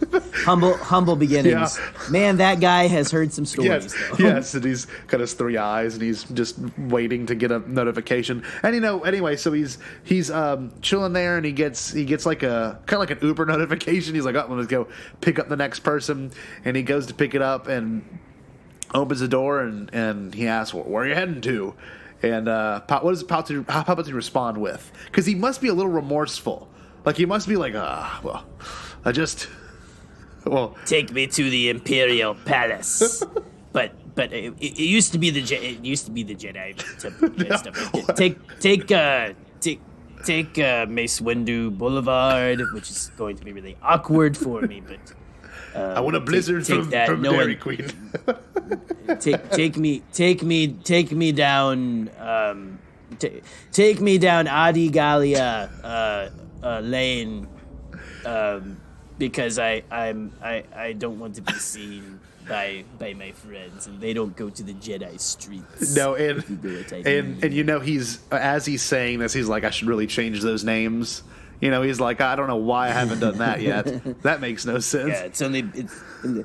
humble beginnings. Yeah. Man, that guy has heard some stories. Yes, Though. yes, and he's got his three eyes, and he's just waiting to get a notification. And anyway, so he's chilling there, and he gets like a kind of like an Uber notification. He's like, "Oh, let's go pick up the next person," and he goes to pick it up and opens the door, and he asks, "Where are you heading to?" And what does Palpatine respond with? Because he must be a little remorseful. Like he must be like, well, well. Take me to the Imperial Palace. but it used to be the Jedi Temple and stuff. Take Mace Windu Boulevard, which is going to be really awkward for me. But I want a blizzard take from that, Dairy Queen. take me down. Take me down Adi Gallia Lane. Because I don't want to be seen by my friends, and they don't go to the Jedi streets. No, if you do what I mean. and he's as he's saying this, he's like, I should really change those names. He's like, I don't know why I haven't done that yet. That makes no sense. Yeah,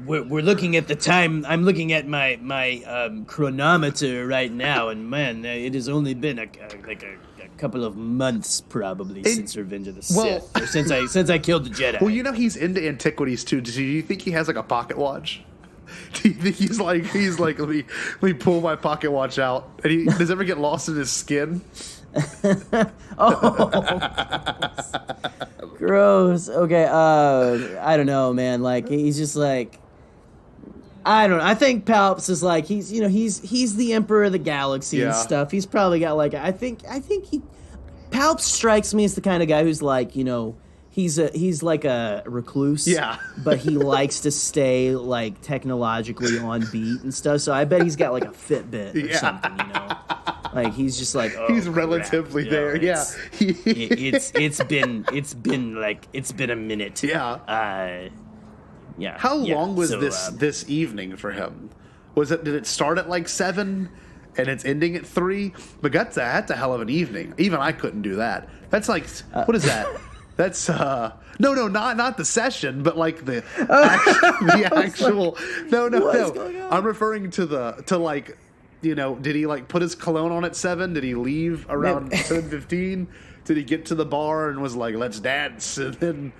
we're looking at the time. I'm looking at my chronometer right now, and man, it has only been a couple of months probably since Revenge of the Sith, or since I killed the Jedi. Well, he's into antiquities too. Do you think he has like a pocket watch? Do you think he's like let me pull my pocket watch out, and does it ever get lost in his skin? Gross. Okay. I don't know, man. Like he's just like, I don't know. I think Palps is like he's the emperor of the galaxy and Yeah. stuff. He's probably got like I think Palps strikes me as the kind of guy who's like he's like a recluse. Yeah. But he likes to stay like technologically on beat and stuff. So I bet he's got like a Fitbit or Yeah. something. Like he's just like, oh, He's relatively crap, there. Yeah. It's been a minute. Yeah. Yeah. How yeah. long was So, this evening for him? Did it start at like 7 and it's ending at 3? But that's a hell of an evening. Even I couldn't do that. That's like what is that? That's no, not the session, but like the actual no. going on? I'm referring to like did he like put his cologne on at 7? Did he leave around 7:15? Did he get to the bar and was like, let's dance? And then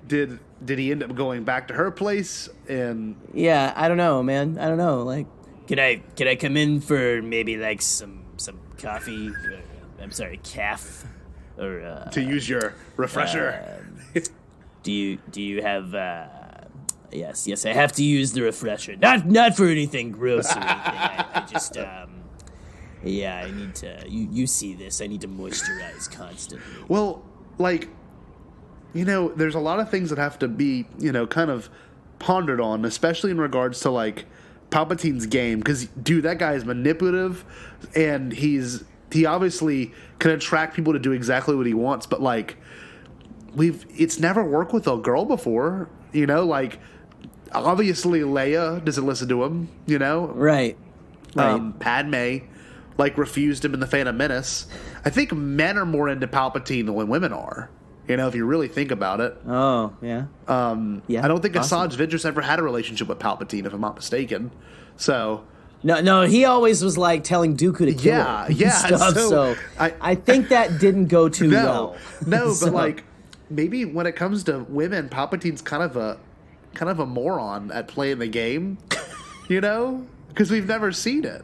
did he end up going back to her place? And yeah, I don't know, man. I don't know. Like, Can I come in for maybe like some coffee? I'm sorry, calf. Or to use your refresher. do you have? Yes, I have to use the refresher. Not for anything gross or anything. I just yeah, I need to. You see this? I need to moisturize constantly. Well, like, there's a lot of things that have to be, kind of pondered on, especially in regards to, like, Palpatine's game. Because, dude, that guy is manipulative, and he obviously can attract people to do exactly what he wants, but, like, it's never worked with a girl before, like, obviously Leia doesn't listen to him, right. Padme, like, refused him in The Phantom Menace. I think men are more into Palpatine than women are, if you really think about it. Oh, yeah. Yeah. I don't think awesome. Asajj Ventress ever had a relationship with Palpatine, if I'm not mistaken. So, No, he always was like telling Dooku to kill Yeah, her and yeah, stuff. so So I think that didn't go too well. No, So- but like maybe when it comes to women, Palpatine's kind of a moron at playing the game, because we've never seen it.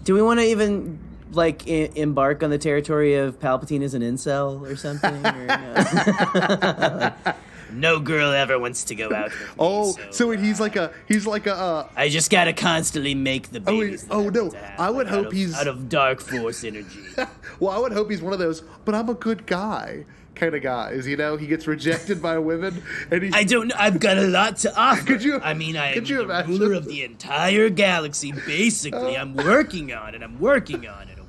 Do we want to even like embark on the territory of Palpatine as an incel or something? No girl ever wants to go out with me. Oh, so he's like a I just gotta constantly make the babies. no, I would hope he's out of dark force energy. well, I would hope he's one of those, but I'm a good guy kind of guys. You know, he gets rejected by women, and I don't know. I've got a lot to offer. Could you? I mean, I am could you the imagine? ruler of the entire galaxy. Basically, I'm working on it.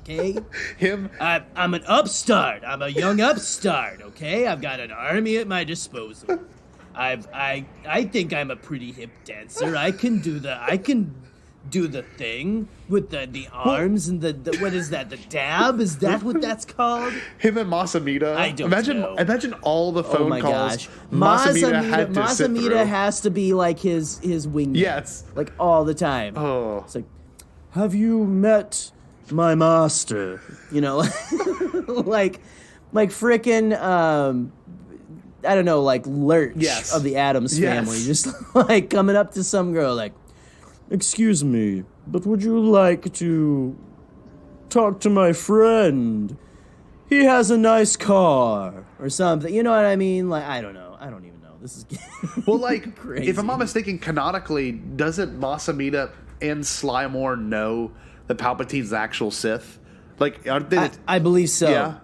Okay. Him. I'm an upstart. I'm a young upstart. Okay. I've got an army at my disposal. I think I'm a pretty hip dancer. I can do the thing with the arms and the what is that? The dab? Is that what that's called? Him and Masamita. I don't know. Imagine all the phone Oh my calls. gosh. Masamita had to sit through. Masamita has to be like his wingman. Yes. Like all the time. Oh. It's like, have you met my master? You know, like frickin' I don't know, like Lurch Yes. of the Addams Yes. family, just like coming up to some girl like, excuse me, but would you like to talk to my friend? He has a nice car or something. You know what I mean? Like, I don't know. I don't even know. This is Well, like, crazy. if I'm not mistaken, canonically, doesn't Masamita and Slymore know that Palpatine's the actual Sith? Like, aren't they? I believe so. Yeah.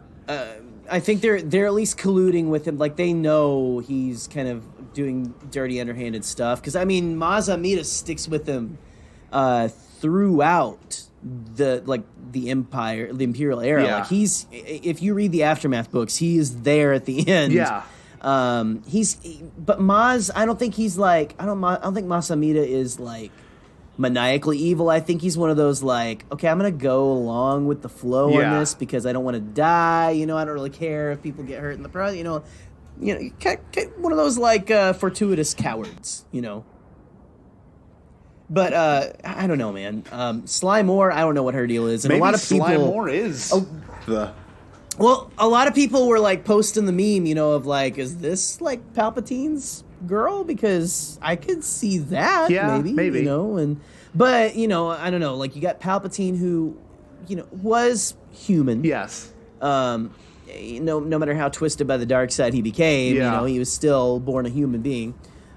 I think they're at least colluding with him. Like, they know he's kind of doing dirty, underhanded stuff. Because, I mean, Masamita sticks with him throughout the Empire, the Imperial era. Yeah. Like, if you read the Aftermath books, he is there at the end. Yeah. But Maz, I don't think he's like, I don't think Masamita is like maniacally evil. I think he's one of those like, okay, I'm gonna go along with the flow on Yeah. this because I don't want to die. You know, I don't really care if people get hurt in the process. You know, one of those like fortuitous cowards. You know. But I don't know, man. Slymore, I don't know what her deal is, and Maybe a lot of people. Slymore is the. Well, a lot of people were like posting the meme, you know, of like, is this like Palpatine's girl? Because I could see that, Yeah, maybe. you know, but you know, I don't know. Like, you got Palpatine, who, you know, was human. Yes. You know, no matter how twisted by the dark side he became, Yeah. you know, he was still born a human being.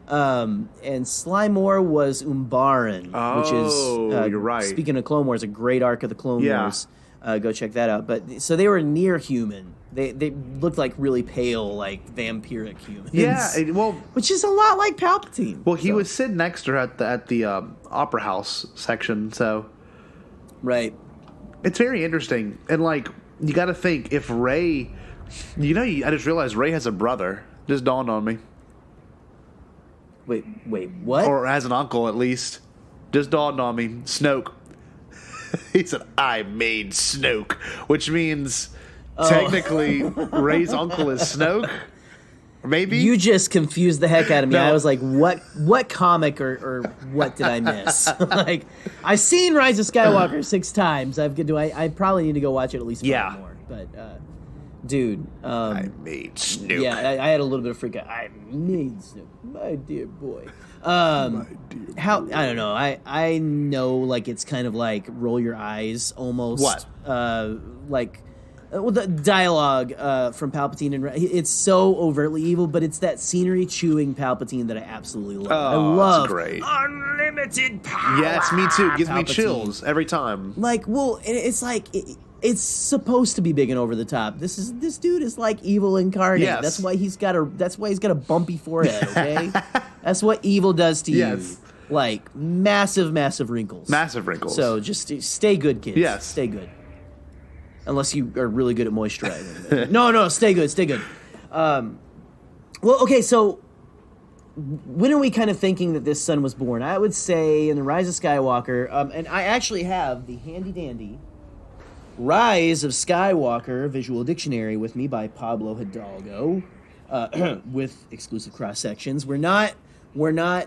And Slymore was Umbaran, which is you're right. Speaking of Clone Wars, a great arc of the Clone Yeah. Wars. Go check that out. But so they were near human. They looked like really pale, like vampiric humans. Yeah. which is a lot like Palpatine. Well, he was sitting next to her at the opera house section, so right. it's very interesting. And like, you got to think if Rey, you know, I just realized Rey has a brother. Just dawned on me, Wait, what? or has an uncle at least. Just dawned on me. Snoke. He said, "I made Snoke," which means technically Rey's uncle is Snoke. Maybe You just confused the heck out of me. No. I was like, what comic or what did I miss? Like, I've seen Rise of Skywalker 6 times. I probably need to go watch it at least 5 more. But, dude. I made Snoke. Yeah, I had a little bit of freak out. I made Snoke, my dear boy. How I don't know. I know, like, it's kind of like roll your eyes almost. What? Well, the dialogue from Palpatine and it's so overtly evil, but it's that scenery chewing Palpatine that I absolutely love. I love that's great. unlimited power. Yes, me too. Gives me Palpatine. chills every time. Like, well, it's like it's supposed to be big and over the top. This dude is like evil incarnate. Yes. That's why he's got a bumpy forehead. Okay, that's what evil does to Yes. you. Like massive wrinkles. Massive wrinkles. So just stay good, kids. Yes. Stay good. Unless you are really good at moisturizing. No, stay good. Well, okay, so when are we kind of thinking that this son was born? I would say in the Rise of Skywalker, and I actually have the handy-dandy Rise of Skywalker Visual Dictionary with me by Pablo Hidalgo, with exclusive cross-sections. We're not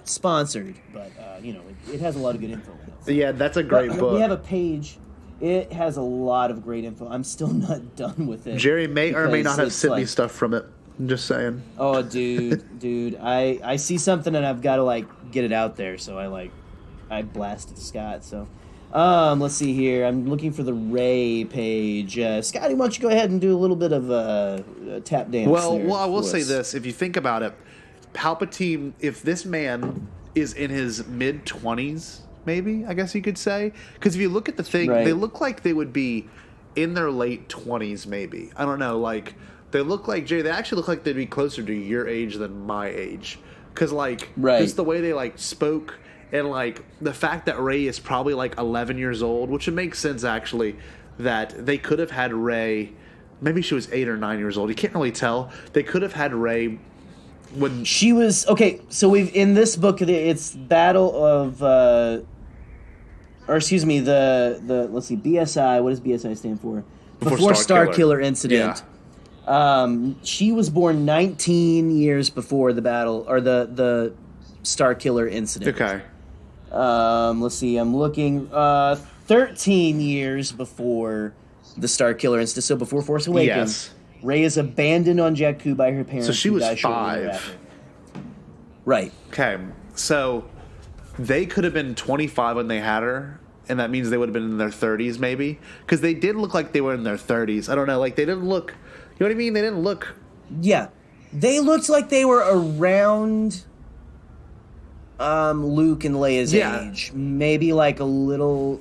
sponsored, but, you know, it has a lot of good info in it. Yeah, that's a great book. We have a page. It has a lot of great info. I'm still not done with it. Jerry may or may because not have it's sent me like, stuff from it. I'm just saying. Oh, dude, I see something and I've got to like get it out there. So I blasted Scott. So, let's see here. I'm looking for the Ray page. Scotty, why don't you go ahead and do a little bit of a tap dance? Well, there I will for say us. this: if you think about it, Palpatine, if this man is in his mid-20s, maybe, I guess you could say. Because if you look at the thing, Right. they look like they would be in their late 20s, maybe. I don't know, like, they look like, Jay, they actually look like they'd be closer to your age than my age. Because, like, Right. just the way they, like, spoke, and, like, the fact that Rey is probably, like, 11 years old, which it makes sense, actually, that they could have had Rey, maybe she was 8 or 9 years old. You can't really tell. They could have had Rey when... She was okay. So we've in this book, it's Battle of, or excuse me, the let's see, BSI. What does BSI stand for? Before Star Killer Incident. She was born 19 years before the battle or the Star Killer Incident. Okay. Let's see. I'm looking. 13 years before the Star Killer Incident. So before Force Awakens. Yes. Rey is abandoned on Jakku by her parents. So she who was die shortly 5. thereafter. Right. Okay, so they could have been 25 when they had her, and that means they would have been in their 30s, maybe, because they did look like they were in their 30s. I don't know, like they didn't look. You know what I mean? They didn't look. Yeah. They looked like they were around Luke and Leia's age. Maybe like a little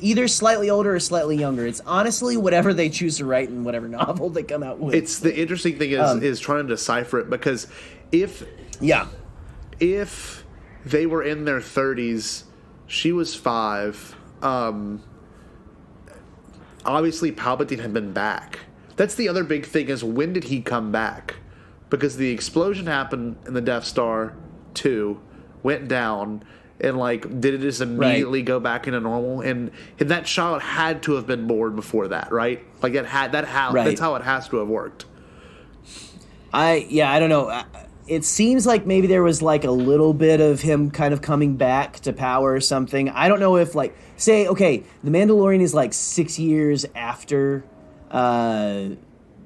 either slightly older or slightly younger. It's honestly whatever they choose to write in whatever novel they come out with. It's the interesting thing is trying to decipher it, because if they were in their 30s, she was 5. Obviously, Palpatine had been back. That's the other big thing, is when did he come back? Because the explosion happened in the Death Star 2, went down, and like, did it just immediately go back into normal? And that child had to have been born before that, right? Like that's how it has to have worked. I don't know. It seems like maybe there was like a little bit of him kind of coming back to power or something. I don't know if like, say, okay, The Mandalorian is like 6 years after Return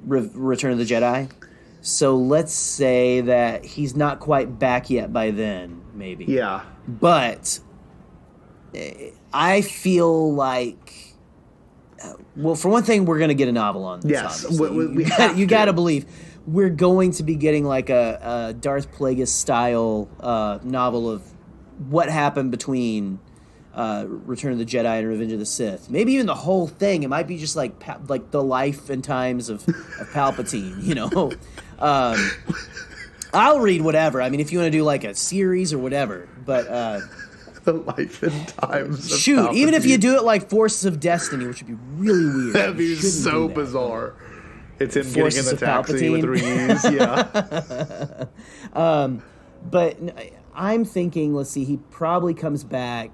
of the Jedi. So let's say that he's not quite back yet by then, maybe. Yeah. But I feel like, well, for one thing, we're going to get a novel on this. Yes, you got to believe we're going to be getting like a Darth Plagueis style novel of what happened between Return of the Jedi and Revenge of the Sith. Maybe even the whole thing. It might be just like the life and times of Palpatine. You know, I'll read whatever. I mean, if you want to do like a series or whatever, but The life and times. shoot, of even if you Palpatine. do it like Forces of Destiny, which would be really weird. That'd be You shouldn't so do that. bizarre. It's him Forces getting in the of taxi with Palpatine. Reeves, yeah. But I'm thinking, let's see, he probably comes back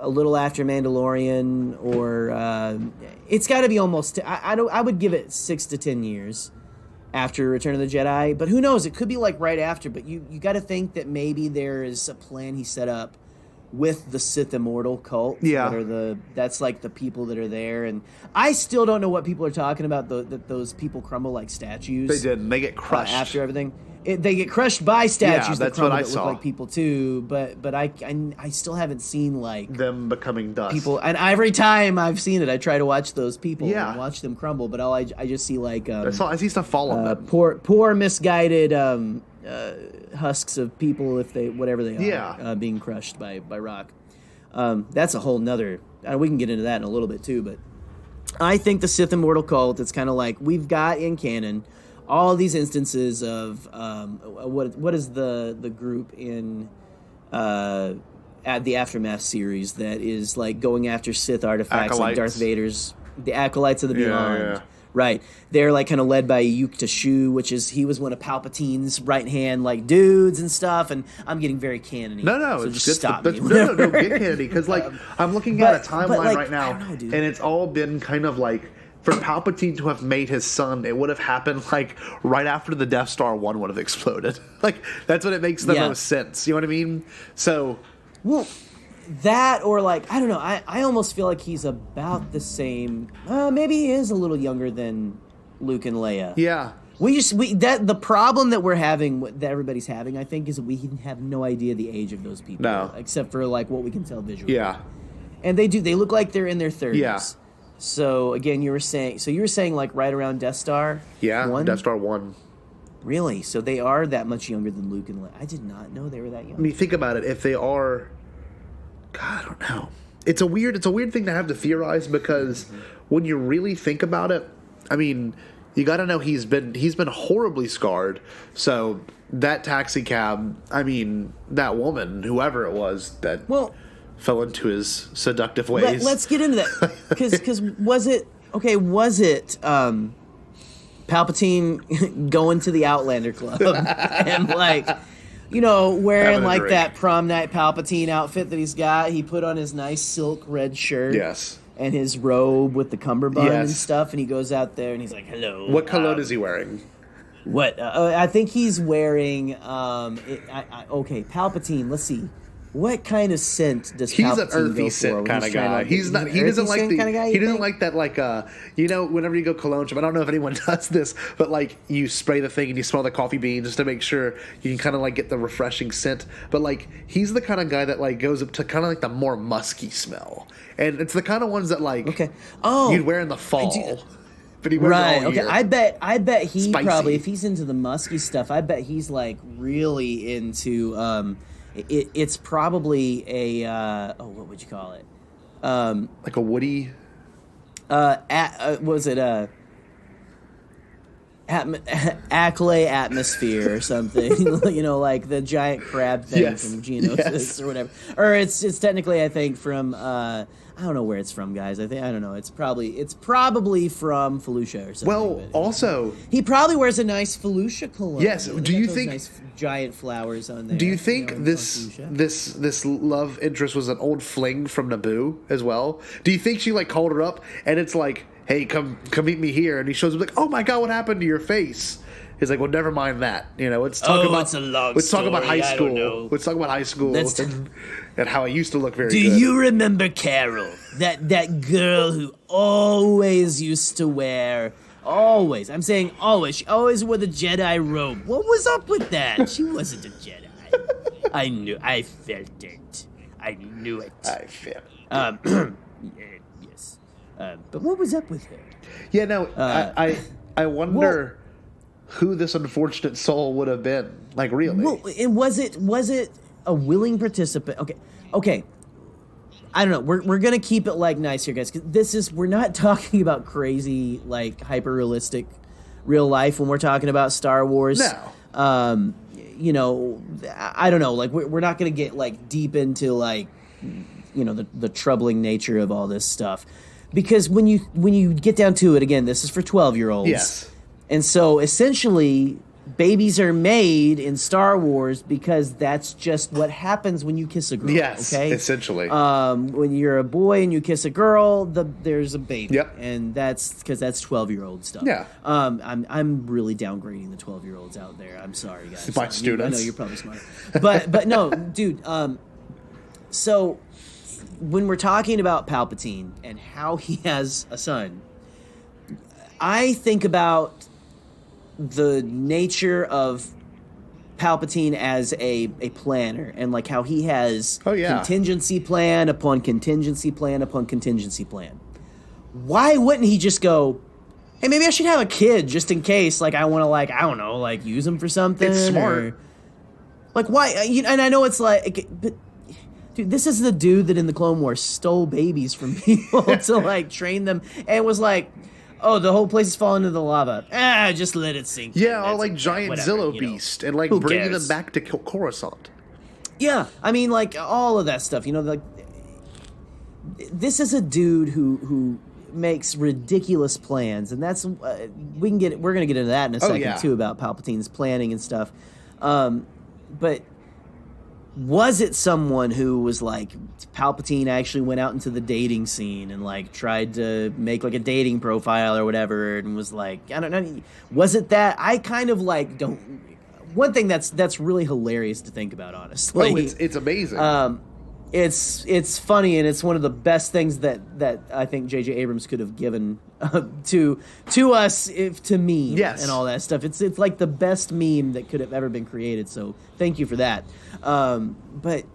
a little after Mandalorian, or it's got to be almost. I would give it 6 to 10 years after Return of the Jedi, but who knows? It could be like right after. But you got to think that maybe there is a plan he set up with the Sith Immortal cult. Yeah. That's like the people that are there, and I still don't know what people are talking about. That those people crumble like statues. They did. And they get crushed. After everything. They get crushed by statues that that's crumble what I that saw. look like people too, but I still haven't seen like Them becoming dust. people. And every time I've seen it, I try to watch those people Yeah. and watch them crumble. But I just see like I see stuff fall on them. poor misguided husks of people, if they whatever they are, Yeah. being crushed by rock. That's a whole nother. We can get into that in a little bit too, but I think the Sith Immortal cult. It's kind of like we've got in canon all these instances of what is the group in at the Aftermath series that is like going after Sith artifacts, like Darth Vader's, the Acolytes of the Beyond. Yeah. Right. They're like kind of led by Yuk Tashu, which is he was one of Palpatine's right hand like dudes and stuff. And I'm getting very canon-y. No, so it's just good. stop me. No, get Kennedy, because like I'm looking at a timeline like, right now, I don't know, dude. and it's all been kind of like, for Palpatine to have made his son, it would have happened like right after the Death Star 1 would have exploded. Like that's what it makes the most sense. You know what I mean? So, Well, that or like I don't know. I almost feel like he's about the same. Maybe he is a little younger than Luke and Leia. yeah. The problem that we're having, that everybody's having, I think, is that we have no idea the age of those people. No. Except for like what we can tell visually. Yeah. And they look like they're in their 30s. Yeah. So again, you were saying like right around Death Star. Yeah. 1? Death Star 1. Really? So they are that much younger than Luke and Leia. I did not know they were that young. I mean, think about it. If they are, God, I don't know. It's a weird thing to have to theorize because when you really think about it, I mean, you got to know he's been horribly scarred. So that taxi cab, I mean, that woman, whoever it was that fell into his seductive ways. Let's get into that because was it Palpatine going to the Outlander Club and like, you know, wearing like drink. that prom night Palpatine outfit that he's got. He put on his nice silk red shirt. Yes. And his robe with the cummerbund and stuff. And he goes out there and he's like, hello. What cologne is he wearing? What? I think he's wearing, okay, Palpatine, let's see. What kind of scent does Palpatine He's an earthy go scent for kind of guy. He doesn't like that, like, you know, whenever you go cologne shop, I don't know if anyone does this, but like you spray the thing and you smell the coffee bean just to make sure you can kind of like get the refreshing scent. But like he's the kind of guy that like goes up to kind of like the more musky smell, and it's the kind of ones that like you'd wear in the fall. But he wears it all year. I bet he Spicy. Probably, if he's into the musky stuff, I bet he's like really into it's probably a what would you call it? Like a woody. Was it Acklay atmosphere or something? You know, like the giant crab thing from Geonosis or whatever. Or it's technically, I think, from I don't know where it's from, guys. I don't know. It's probably from Felucia or something. Well, also he probably wears a nice Felucia cologne. Yes. Do you think nice giant flowers on there? Do you think this love interest was an old fling from Naboo as well? Do you think she like called her up and it's like, hey, come meet me here, and he shows up like, oh my God, what happened to your face? He's like, well, never mind that. You know, let's talk about it's a long let's talk about story. high I don't school. know. Let's talk about high school and how I used to look very Do good. you remember Carol? That girl who always used to wear... Always. I'm saying always. She always wore the Jedi robe. What was up with that? She wasn't a Jedi. I felt it. I knew it. I felt it. Yes. But what was up with her? Yeah, no, I wonder who this unfortunate soul would have been. Like, really? Well, and was it a willing participant? Okay. I don't know. We're gonna keep it like nice here, guys. 'Cause we're not talking about crazy like hyper realistic real life when we're talking about Star Wars. No. You know, I don't know. Like we're not gonna get like deep into like you know the troubling nature of all this stuff, because when you get down to it, again, this is for 12-year-olds. Yes. And so essentially, babies are made in Star Wars because that's just what happens when you kiss a girl. Yes, okay? essentially. When you're a boy and you kiss a girl, there's a baby. Yep. And that's because that's 12-year-old stuff. Yeah. I'm really downgrading the 12-year-olds out there. I'm sorry, guys. My students. I know you're probably smart. But no, dude. So when we're talking about Palpatine and how he has a son, I think about the nature of Palpatine as a planner, and like how he has contingency plan upon contingency plan upon contingency plan. Why wouldn't he just go, hey, maybe I should have a kid just in case, like I want to, like, I don't know, like use him for something? It's smart. Or, like, why? And I know it's like, but dude, this is the dude that in the Clone Wars stole babies from people to like train them, and was like, oh, the whole place is falling into the lava. Just let it sink. Yeah, or like giant Zillo beast, and like bringing them back to Coruscant. Yeah, I mean, like all of that stuff. You know, like this is a dude who makes ridiculous plans, and that's we're gonna get into that in a second too, about Palpatine's planning and stuff. But was it someone who was like, Palpatine actually went out into the dating scene and like tried to make like a dating profile or whatever, and was like, I don't know, was it that? I kind of like don't. One thing that's really hilarious to think about, honestly. Oh, it's amazing. It's funny, and it's one of the best things that I think J.J. Abrams could have given to us, to meme, and all that stuff. It's like the best meme that could have ever been created. So thank you for that. But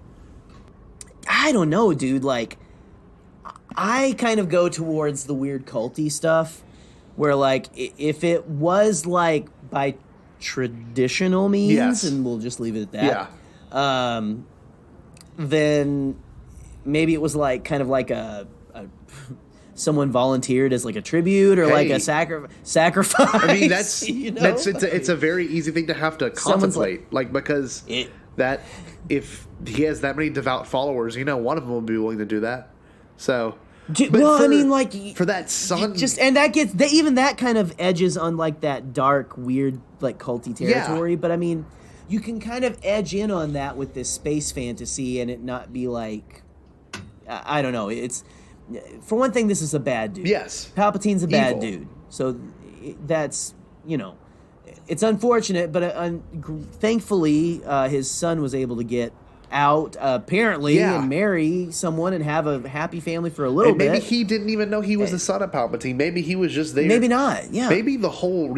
I don't know, dude. Like, I kind of go towards the weird culty stuff, where like if it was like by traditional means, Yes. and we'll just leave it at that. Yeah. Then maybe it was like kind of like a someone volunteered as like a tribute or like a sacrifice. I mean, that's it's it's a very easy thing to have to contemplate, because that if he has that many devout followers, one of them will be willing to do that. So, for that son, and that gets even that kind of edges on like that dark, weird, like culty territory. Yeah. But I mean, you can kind of edge in on that with this space fantasy and it not be like, I don't know. It's, for one thing, this is a bad dude. Yes. Palpatine's a bad Evil. dude. So that's, it's unfortunate, but thankfully his son was able to get out, apparently, and marry someone and have a happy family for a little bit. Maybe he didn't even know he was the son of Palpatine. Maybe he was just there. Maybe not, yeah. Maybe the whole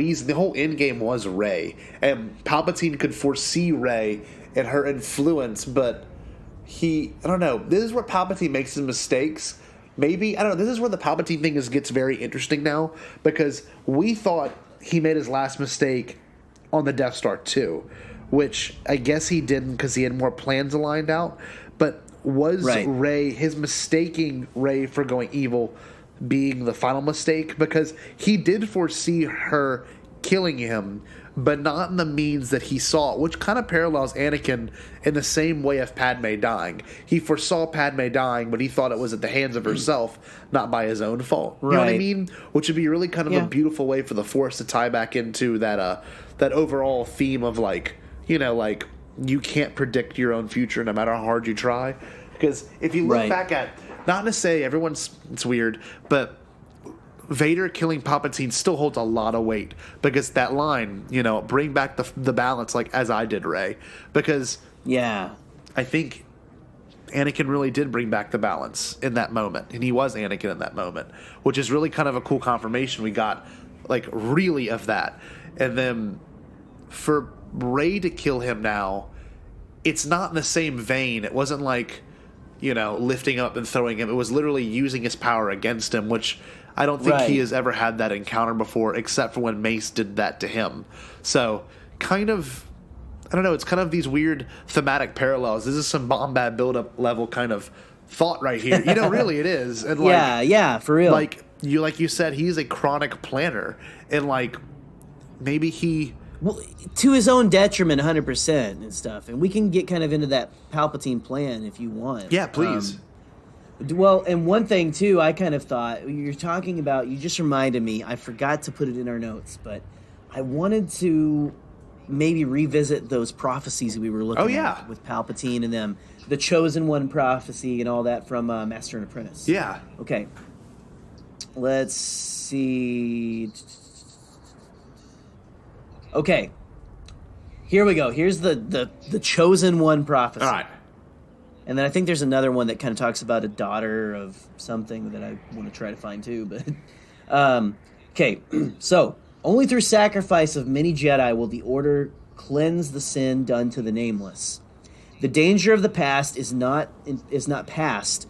end game was Rey, and Palpatine could foresee Rey and her influence, but I don't know. This is where Palpatine makes his mistakes. Maybe, I don't know, this is where the Palpatine thing gets very interesting now, because we thought he made his last mistake on the Death Star 2, which I guess he didn't because he had more plans aligned out. But was Rey, his mistaking Rey for going evil, being the final mistake? Because he did foresee her killing him, but not in the means that he saw, which kind of parallels Anakin in the same way of Padme dying. He foresaw Padme dying, but he thought it was at the hands of herself, not by his own fault. You know what I mean? Which would be really kind of a beautiful way for the Force to tie back into that overall theme of you can't predict your own future no matter how hard you try. Because if you look back at, not to say it's weird, but Vader killing Palpatine still holds a lot of weight, because that line, bring back the balance, like as I did Rey, because I think Anakin really did bring back the balance in that moment, and he was Anakin in that moment, which is really kind of a cool confirmation we got, really of that. And then for Rey to kill him now, it's not in the same vein. It wasn't like, lifting up and throwing him. It was literally using his power against him, which I don't think he has ever had that encounter before, except for when Mace did that to him. So, kind of, I don't know, it's kind of these weird thematic parallels. This is some Bombad build-up level kind of thought right here. Really it is. And for real. Like you said, he's a chronic planner. And, maybe he... Well, to his own detriment, 100% and stuff. And we can get kind of into that Palpatine plan if you want. Yeah, please. And one thing, too, I kind of thought, you're talking about, you just reminded me, I forgot to put it in our notes, but I wanted to maybe revisit those prophecies we were looking at with Palpatine and them. The Chosen One prophecy and all that from Master and Apprentice. Yeah. Okay. Let's see... Okay, here we go. Here's the Chosen One prophecy. All right. And then I think there's another one that kind of talks about a daughter of something that I want to try to find too. But okay, so only through sacrifice of many Jedi will the Order cleanse the sin done to the Nameless. The danger of the past is not past,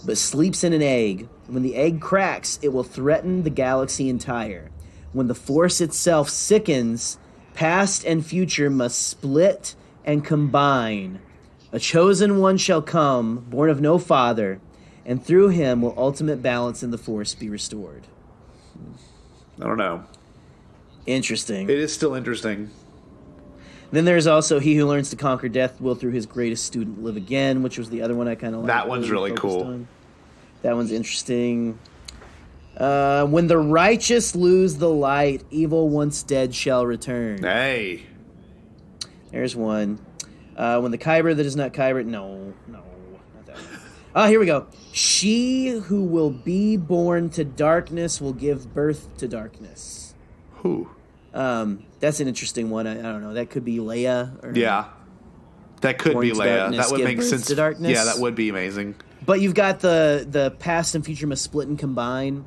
but sleeps in an egg. When the egg cracks, it will threaten the galaxy entire. When the Force itself sickens, past and future must split and combine. A chosen one shall come, born of no father, and through him will ultimate balance in the Force be restored. I don't know. Interesting. It is still interesting. Then there's also he who learns to conquer death will through his greatest student live again, which was the other one I kind of liked. That one's really cool. On. That one's interesting. When the righteous lose the light, evil once dead shall return. Hey. There's one. When the Kyber that is not Kyber... No, not that one. Here we go. She who will be born to darkness will give birth to darkness. Who? That's an interesting one. I don't know. That could be Leia. Or that could be Leia. That would make sense. To darkness. Yeah, that would be amazing. But you've got the past and future must split and combine,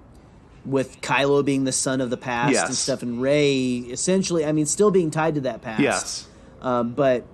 with Kylo being the son of the past and stuff, and Rey essentially, still being tied to that past. Yes. But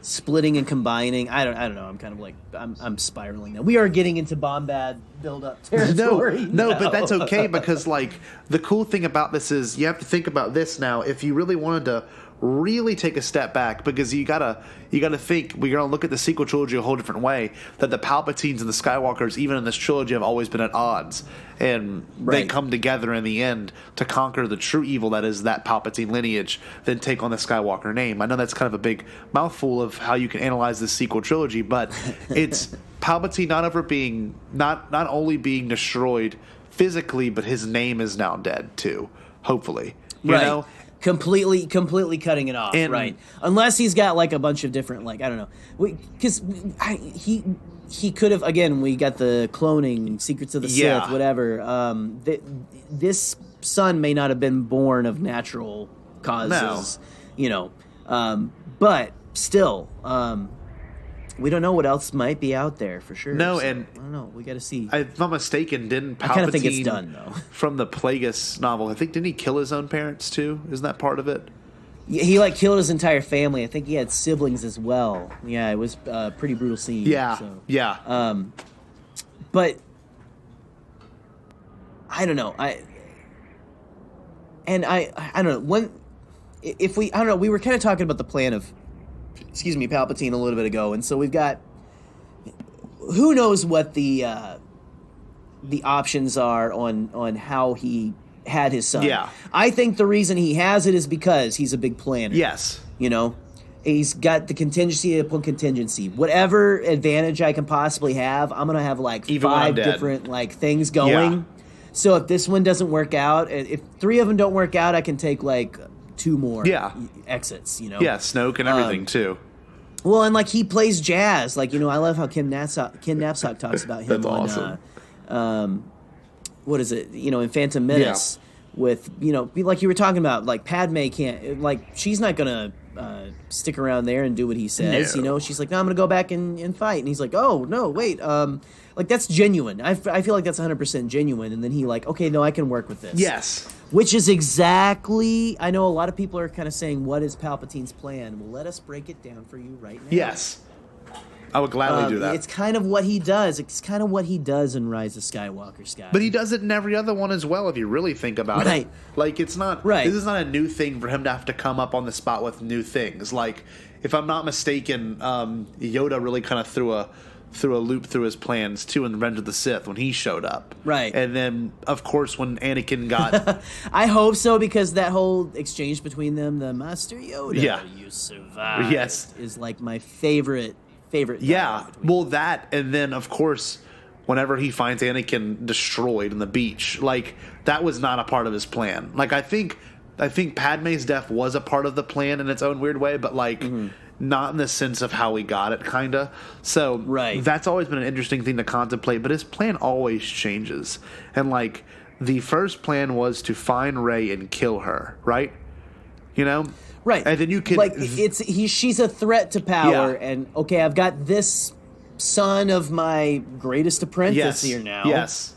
splitting and combining. I don't know. I'm kind of like I'm spiraling now. We are getting into Bombad build-up territory. No, now. but that's okay because like the cool thing about this is you have to think about this now. If you really wanted to really take a step back, because you gotta think we're gonna look at the sequel trilogy a whole different way. That the Palpatines and the Skywalkers, even in this trilogy, have always been at odds, and they come together in the end to conquer the true evil that is that Palpatine lineage, then take on the Skywalker name. I know that's kind of a big mouthful of how you can analyze this sequel trilogy, but it's Palpatine not only being destroyed physically, but his name is now dead too. Hopefully, you know. Completely cutting it off, right? Unless he's got like a bunch of different, like I don't know, because he could have. Again, we got the cloning, Secrets of the Sith, whatever. This son may not have been born of natural causes, you know, but still, we don't know what else might be out there for sure. No, so, and I don't know. We got to see. If I'm not mistaken, didn't Palpatine? I kind of think it's done though. From the Plagueis novel, didn't he kill his own parents too? Isn't that part of it? Yeah, he like killed his entire family. I think he had siblings as well. Yeah, it was a pretty brutal scene. Yeah, so. yeah. But I don't know. I don't know when I don't know. We were kind of talking about the plan of. Excuse me, Palpatine a little bit ago, and so we've got who knows what the options are on how he had his son. Yeah, I think the reason he has it is because he's a big planner. Yes, you know, he's got the contingency upon contingency. Whatever advantage I can possibly have, I'm gonna have like even 5 different like things going. Yeah. So if this one doesn't work out, if 3 of them don't work out, I can take like 2 more exits, you know? Yeah, Snoke and everything, too. Well, and, like, he plays jazz. Like, you know, I love how Ken Knapsack talks about him. That's awesome. What is it? You know, in Phantom Menace with, you know, like you were talking about, like, Padme can't, like, she's not going to stick around there and do what he says, you know? She's like, no, I'm going to go back and fight. And he's like, oh, no, wait, like, that's genuine. I feel like that's 100% genuine. And then he like, okay, no, I can work with this. Yes. Which is exactly, I know a lot of people are kind of saying, what is Palpatine's plan? Well, let us break it down for you right now. Yes. I would gladly do that. It's kind of what he does. It's kind of what he does in Rise of Skywalker, Sky. But he does it in every other one as well, if you really think about it. Like, it's not, this is not a new thing for him to have to come up on the spot with new things. Like, if I'm not mistaken, Yoda really kind of threw a loop through his plans too in Revenge of the Sith when he showed up. Right. And then, of course, when Anakin got... I hope so, because that whole exchange between them, the Master Yoda, you survived, is like my favorite. Yeah. Well, that, and then, of course, whenever he finds Anakin destroyed on the beach, like, that was not a part of his plan. Like, I think Padme's death was a part of the plan in its own weird way, but, like... Not in the sense of how he got it, kind of. So that's always been an interesting thing to contemplate. But his plan always changes. And, like, the first plan was to find Rey and kill her, right? You know? Right. And then you can... Like, she's a threat to power. Yeah. And, okay, I've got this son of my greatest apprentice here now. Yes.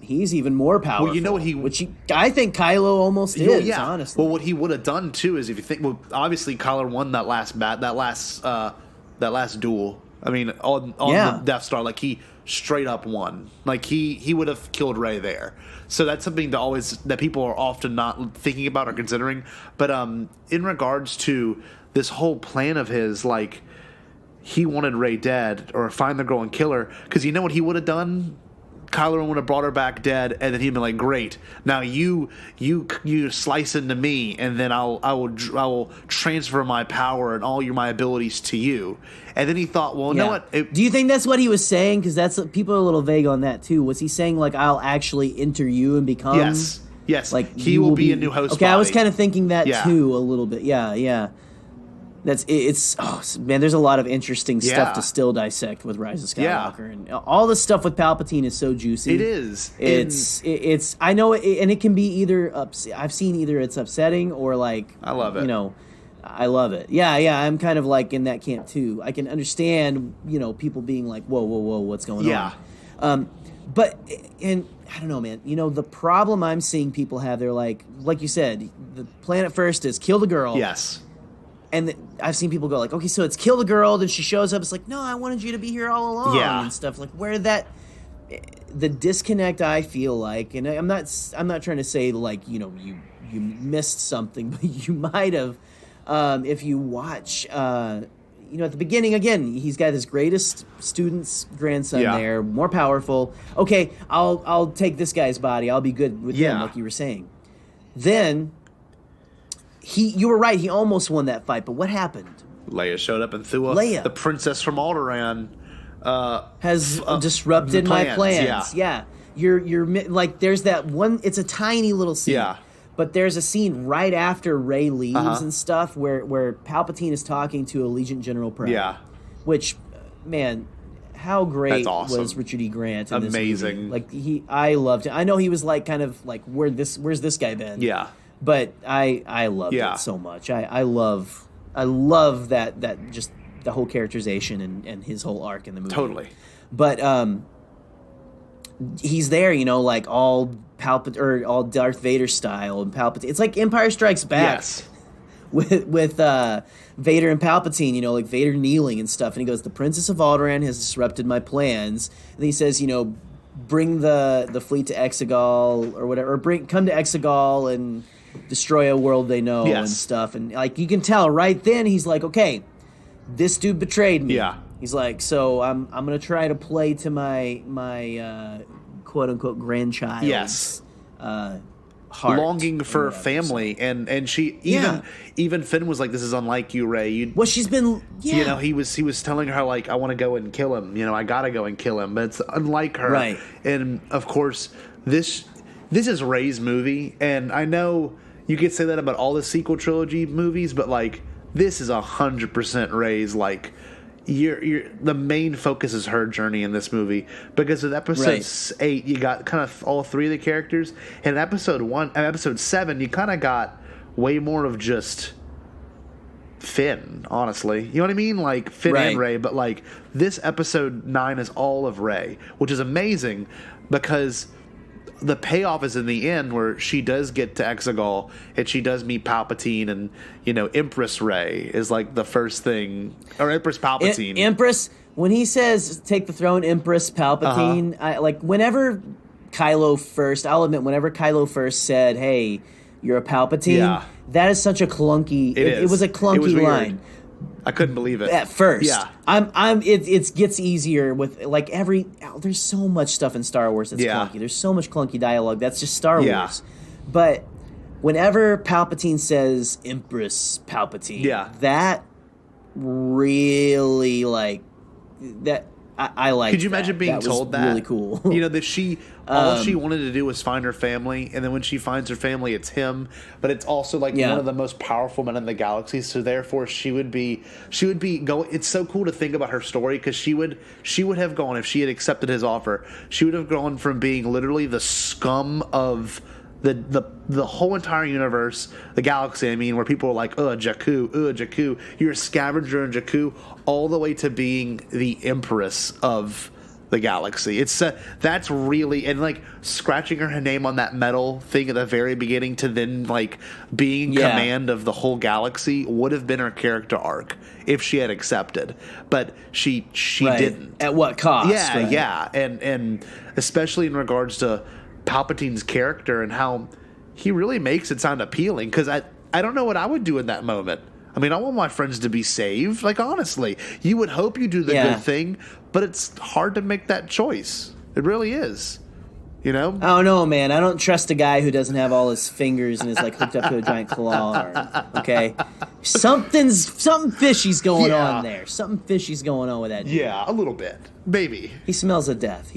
He's even more powerful. Well, you know what I think Kylo almost is. Yeah. Honestly. Well, what he would have done too is if you think, well, obviously Kylo won that last duel. I mean, on the Death Star, like he straight up won. Like he would have killed Rey there. So that's something that people are often not thinking about or considering. But in regards to this whole plan of his, like he wanted Rey dead or find the girl and kill her, because you know what he would have done. Kylo Ren would have brought her back dead, and then he'd been like, "Great, now you slice into me, and then I will transfer my power and all my abilities to you." And then he thought, "Well, you know what? Do you think that's what he was saying? Because people are a little vague on that too. Was he saying like, "I'll actually enter you and become"? Yes. Like he will be a new host. Okay, body. I was kind of thinking that too a little bit. Yeah. It's man, there's a lot of interesting stuff to still dissect with Rise of Skywalker, and all the stuff with Palpatine is so juicy. It is. It's I know it, and it can be either I've seen either it's upsetting or like I love it. You know, I love it. Yeah. I'm kind of like in that camp too. I can understand people being like, whoa, what's going on? But and I don't know, man. The problem I'm seeing people have, they're like you said, the plan at first is kill the girl. Yes. And I've seen people go like, okay, so it's kill the girl, then she shows up. It's like, no, I wanted you to be here all along and stuff. Like where the disconnect I feel like, and I'm not trying to say like, you missed something, but you might have, if you watch, at the beginning, again, he's got his greatest student's grandson there, more powerful. Okay, I'll take this guy's body. I'll be good with him, like you were saying. Then you were right. He almost won that fight, but what happened? Leia showed up and threw the princess from Alderaan. Has disrupted my plans. Yeah. You're like, there's that one. It's a tiny little scene. Yeah. But there's a scene right after Rey leaves and stuff where Palpatine is talking to Allegiant General Prime. Yeah. Which, man, how great was Richard E. Grant in this movie? Like I loved it. I know he was like kind of like where's this guy been? Yeah. But I loved it so much. I love that just the whole characterization and his whole arc in the movie. Totally. But he's there, like all all Darth Vader style and Palpatine. It's like Empire Strikes Back. Yes. With Vader and Palpatine, like Vader kneeling and stuff, and he goes, "The Princess of Alderaan has disrupted my plans." And he says, bring the fleet to Exegol or whatever, or come to Exegol and destroy a world they know and stuff. And like you can tell right then, he's like, okay, this dude betrayed me. Yeah. He's like, so I'm gonna try to play to my quote unquote grandchild. Yes. Heart longing for family, and she even Finn was like, "This is unlike you, Rey." She's been. Yeah. He was telling her like, "I want to go and kill him. I gotta go and kill him." But it's unlike her, right? And of course, this is Rey's movie, and I know you could say that about all the sequel trilogy movies, but like this is 100% Rey's. Like, the main focus is her journey in this movie, because with episode 8 you got kind of all three of the characters, and in episode 7 you kind of got way more of just Finn, honestly. You know what I mean? Like Finn and Rey, but like this episode 9 is all of Rey, which is amazing because the payoff is in the end where she does get to Exegol and she does meet Palpatine, and Empress Rey is like the first thing, or Empress Palpatine. Empress, when he says take the throne, Empress Palpatine, whenever Kylo first said, "Hey, you're a Palpatine," that is such a clunky. It was a clunky line. I couldn't believe it at first. Yeah, it gets easier with like there's so much stuff in Star Wars that's clunky. There's so much clunky dialogue that's just Star Wars. But whenever Palpatine says Empress Palpatine, that really like that. I like. Could you imagine being told that? Really cool. That she all she wanted to do was find her family, and then when she finds her family, it's him. But it's also like one of the most powerful men in the galaxy. So therefore, she would be going. It's so cool to think about her story, because she would have gone, if she had accepted his offer. She would have gone from being literally the scum of the whole entire universe, the galaxy, I mean, where people are like, Jakku, you're a scavenger in Jakku, all the way to being the empress of the galaxy. It's that's really, and like scratching her name on that metal thing at the very beginning to then like being in command of the whole galaxy would have been her character arc if she had accepted, but she didn't. At what cost? Yeah, and especially in regards to Palpatine's character and how he really makes it sound appealing, because I don't know what I would do in that moment. I mean, I want my friends to be saved. Like, honestly, you would hope you do the good thing, but it's hard to make that choice. It really is. I don't know, man. I don't trust a guy who doesn't have all his fingers and is like hooked up to a giant claw arm. Okay, something fishy's going on there. Something fishy's going on with that dude. Yeah, a little bit, maybe. He smells of death.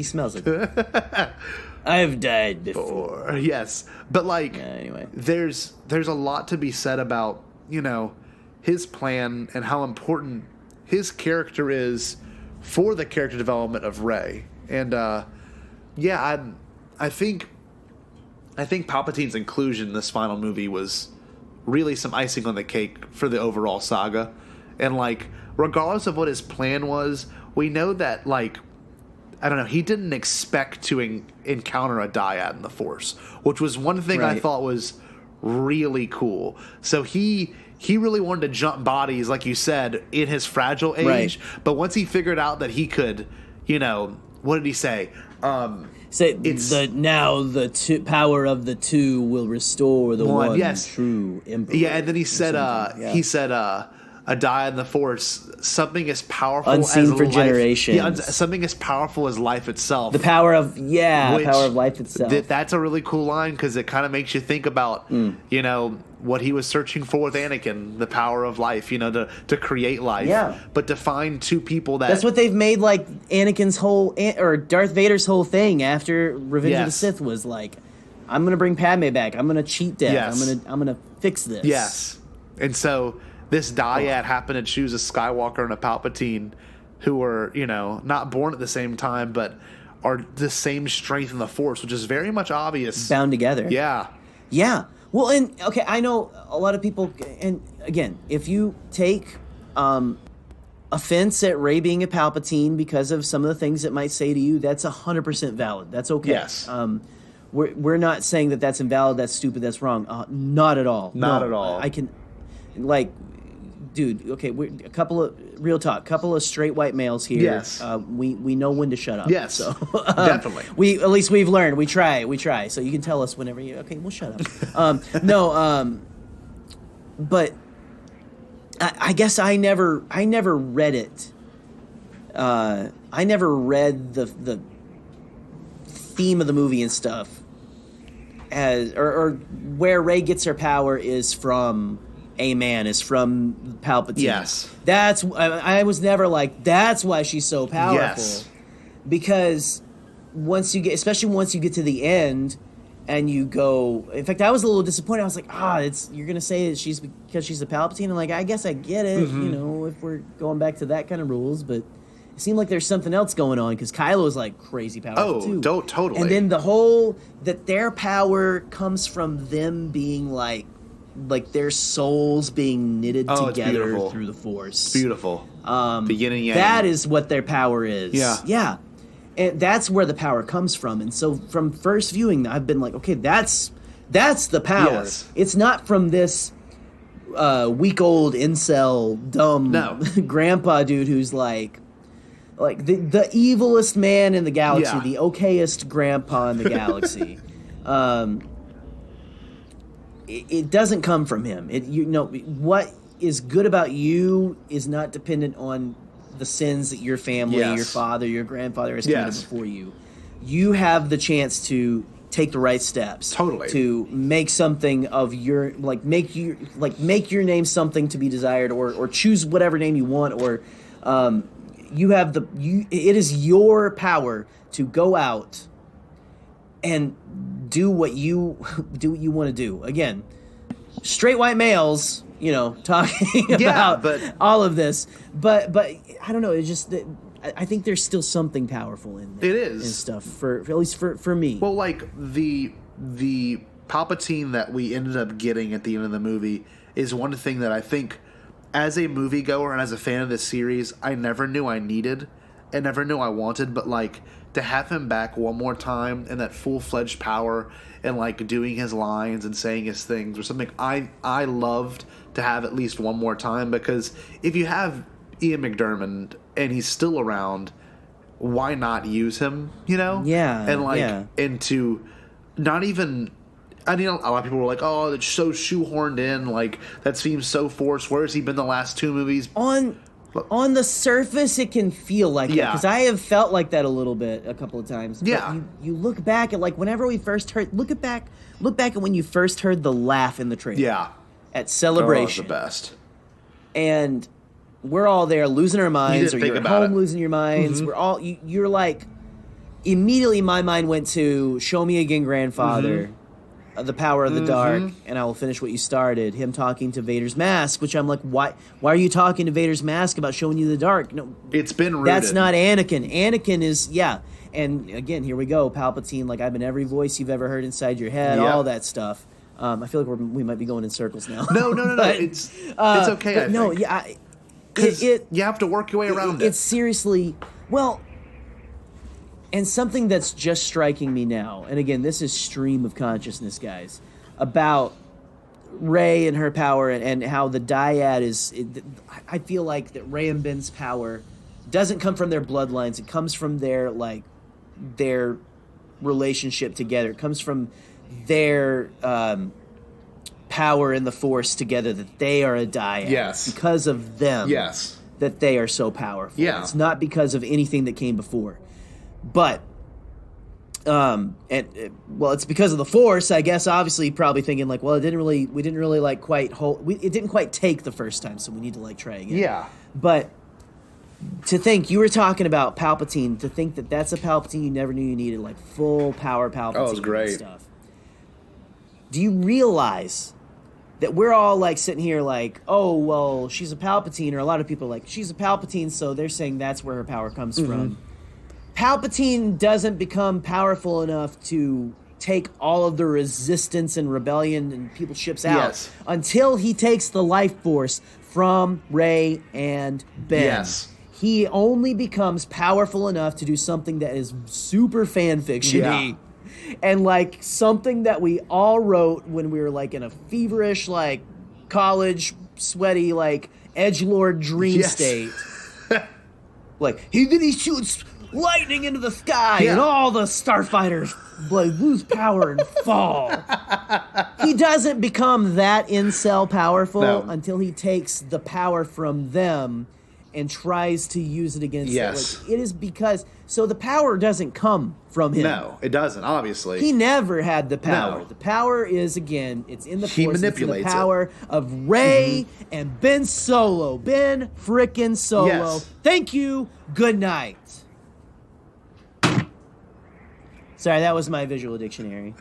I've died before. Yes, but like, anyway, there's a lot to be said about his plan and how important his character is for the character development of Rey. And I think Palpatine's inclusion in this final movie was really some icing on the cake for the overall saga. And like, regardless of what his plan was, we know that like, I don't know, he didn't expect to encounter a dyad in the Force, which was one thing I thought was really cool. So he really wanted to jump bodies, like you said, in his fragile age. Right. But once he figured out that he could, what did he say? Say It's- the power of the two will restore the one yes. true emperor. Yeah, and then he said, a die in the Force, something as powerful Unseen as for life. generations. Yeah, something as powerful as life itself. The power of Which- power of life itself. That's a really cool line because it kind of makes you think about, what he was searching for with Anakin, the power of life, to create life. Yeah. But to find two people that... That's what they've made like Anakin's whole or Darth Vader's whole thing after Revenge of the Yes. Sith was like, I'm gonna bring Padme back. I'm gonna cheat death. Yes. I'm gonna fix this. Yes. And so this dyad happened to choose a Skywalker and a Palpatine who were, not born at the same time, but are the same strength in the Force, which is very much obvious. Bound together. Yeah. Yeah. Well, and okay, I know a lot of people, and again, if you take offense at Rey being a Palpatine because of some of the things it might say to you, that's 100% valid. That's okay. Yes. We're not saying that that's invalid, that's stupid, that's wrong. Not at all. Not No, at all. I can, dude. Okay, we're a couple of straight white males here. Yes. We know when to shut up. Yes. So Definitely. we've learned. We try. So you can tell us whenever you. Okay, we'll shut up. But I guess I never read it. I never read the theme of the movie and stuff as or where Rey gets her power is from from Palpatine. Yes. That's I was never like that's why she's so powerful. Yes. Because especially once you get to the end and you go, in fact, I was a little disappointed. I was like, you're gonna say that she's because she's a Palpatine. I'm like, I guess I get it, if we're going back to that kind of rules, but it seemed like there's something else going on because Kylo's like crazy powerful too. Totally. And then the whole that their power comes from them being like their souls being knitted it's together beautiful. through the Force. Beautiful. Beginning yang. That is what their power is. Yeah. Yeah. And that's where the power comes from. And so from first viewing, I've been like, okay, that's the power. Yes. It's not from this week-old incel dumb grandpa dude who's like the evilest man in the galaxy, Yeah. the okayest grandpa in the galaxy. It doesn't come from him. What is good about you is not dependent on the sins that your family, Yes. your father, your grandfather has committed Yes. before you. You have the chance to take the right steps. Totally. To make something of your make your name something to be desired, or choose whatever name you want, or it is your power to go out and do what you want to do. Again, straight white males, talking about but- all of this, but I don't know. It's just that I think there's still something powerful in there. It is. and stuff for at least for me. Well, like the Palpatine that we ended up getting at the end of the movie is one thing that I think, as a moviegoer and as a fan of this series, I never knew I needed and never knew I wanted. But like to have him back one more time and that full-fledged power and like doing his lines and saying his things or something, I loved to have at least one more time, because if you have Ian McDiarmid and he's still around, why not use him, Yeah, and like yeah. and to not even, I mean, a lot of people were like, oh, it's so shoehorned in, like that seems so forced. Where has he been the last two movies? On the surface, it can feel like that, Yeah. because I have felt like that a little bit a couple of times. But Yeah. you look back at whenever we first heard, look back at when you first heard the laugh in the trailer. Yeah, At Celebration. Oh, the best. And we're all there losing our minds, or didn't think you're at about home it. losing your minds. We're all you're like, immediately my mind went to "Show Me Again, Grandfather," The Power of the Dark, and I will finish what you started. Him talking to Vader's mask, which I'm like, why are you talking to Vader's mask about showing you the dark? No, It's been rooted. that's not Anakin. Anakin is and again, here we go. Palpatine, like I've been every voice you've ever heard inside your head, Yep. all that stuff. I feel like we might be going in circles now. No. But, It's okay. but I no, think. yeah. 'Cause It you have to work your way around it. it's seriously and something that's just striking me now, and again, this is stream of consciousness, guys, about Rey and her power and how the dyad is. I feel like that Rey and Ben's power doesn't come from their bloodlines. It comes from their relationship together. It comes from their power in the Force together. That they are a dyad. Yes. Because of them. Yes. That they are so powerful. Yeah. It's not because of anything that came before, but. It's because of the Force, I guess. Obviously, probably thinking like, well, we didn't really like quite it didn't quite take the first time, so we need to like try again. Yeah. But to think you were talking about Palpatine, to think that that's a Palpatine you never knew you needed, like full power Palpatine. Oh, it was great. And stuff. Do you realize that we're all like sitting here like, oh, well, she's a Palpatine, or a lot of people are like, she's a Palpatine, so they're saying that's where her power comes from. Palpatine doesn't become powerful enough to take all of the resistance and rebellion and people ships out until he takes the life force from Rey and Ben. Yes. He only becomes powerful enough to do something that is super fan fiction-y. And like something that we all wrote when we were like in a feverish, like college, sweaty, like edgelord dream state. Like he shoots lightning into the sky and all the starfighters lose power and fall. He doesn't become that incel powerful until he takes the power from them and tries to use it against them. Like, it is because the power doesn't come from him. No, it doesn't, obviously. He never had the power. No. The power is, again, it's in the He Force. manipulates it's in the power of Rey and Ben Solo. Ben frickin' Solo. Yes. Thank you. Good night. Sorry, that was my visual dictionary.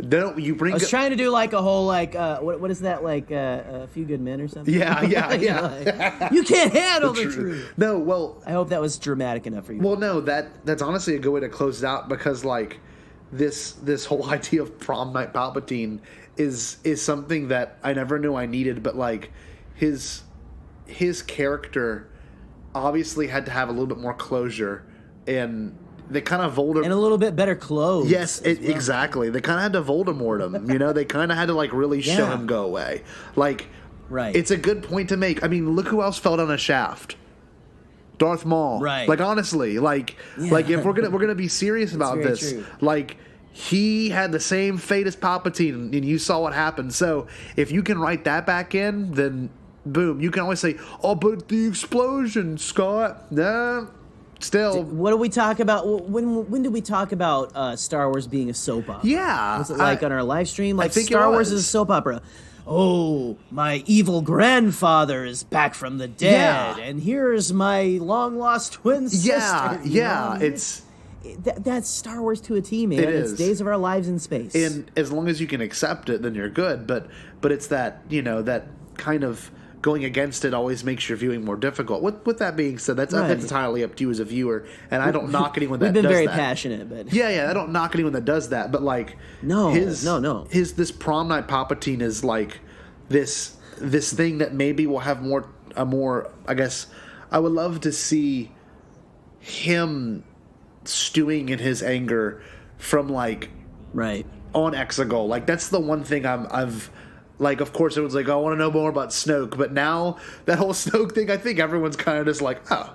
No, you bring. I was trying to do like a whole like what is that like a Few Good Men or something? Yeah. Like, you can't handle the truth. No, well, I hope that was dramatic enough for you. well, no, that's honestly a good way to close it out because like this whole idea of prom night Palpatine is something that I never knew I needed, but like his character obviously had to have a little bit more closure and. They kind of Voldemort and a little bit better clothes. Yes, exactly. They kind of had to Voldemort him. You know, they kind of had to like really show him go away. Like, it's a good point to make. I mean, look who else fell down a shaft. Darth Maul. Right. Like honestly, like if we're gonna be serious about this, true. like he had the same fate as Palpatine, and you saw what happened. So if you can write that back in, then boom, you can always say, "Oh, but the explosion, Scott." Nah. Still, what do we talk about? When did we talk about Star Wars being a soap opera? Yeah, was it like on our live stream? Like I think Star Wars is a soap opera. Oh, my evil grandfather is back from the dead, and here's my long lost twin sister. Yeah, it's that's Star Wars to a T, man. It's Days of Our Lives in space, and as long as you can accept it, then you're good. But it's that that kind of. Going against it always makes your viewing more difficult. With that being said, that's entirely up to you as a viewer, and I don't knock anyone that does that. We've been very passionate, but I don't knock anyone that does that. But like, this prom night Palpatine is like this thing that maybe will have more. I guess I would love to see him stewing in his anger from like on Exegol. Like that's the one thing I've. Like, of course, everyone's like, I want to know more about Snoke. But now, that whole Snoke thing, I think everyone's kind of just like, oh.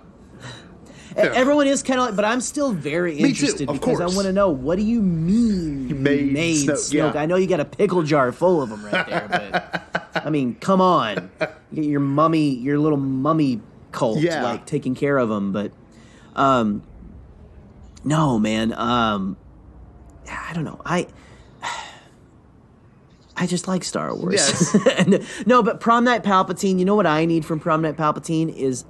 Yeah. Everyone is kind of like, but I'm still very interested because I want to know, what do you mean you made Snoke? I know you got a pickle jar full of them right there, but, I mean, come on. You get your little mummy cult, like, taking care of them. But, no, man. I don't know. I just like Star Wars. Yes. No, but Prom Night Palpatine, you know what I need from Prom Night Palpatine is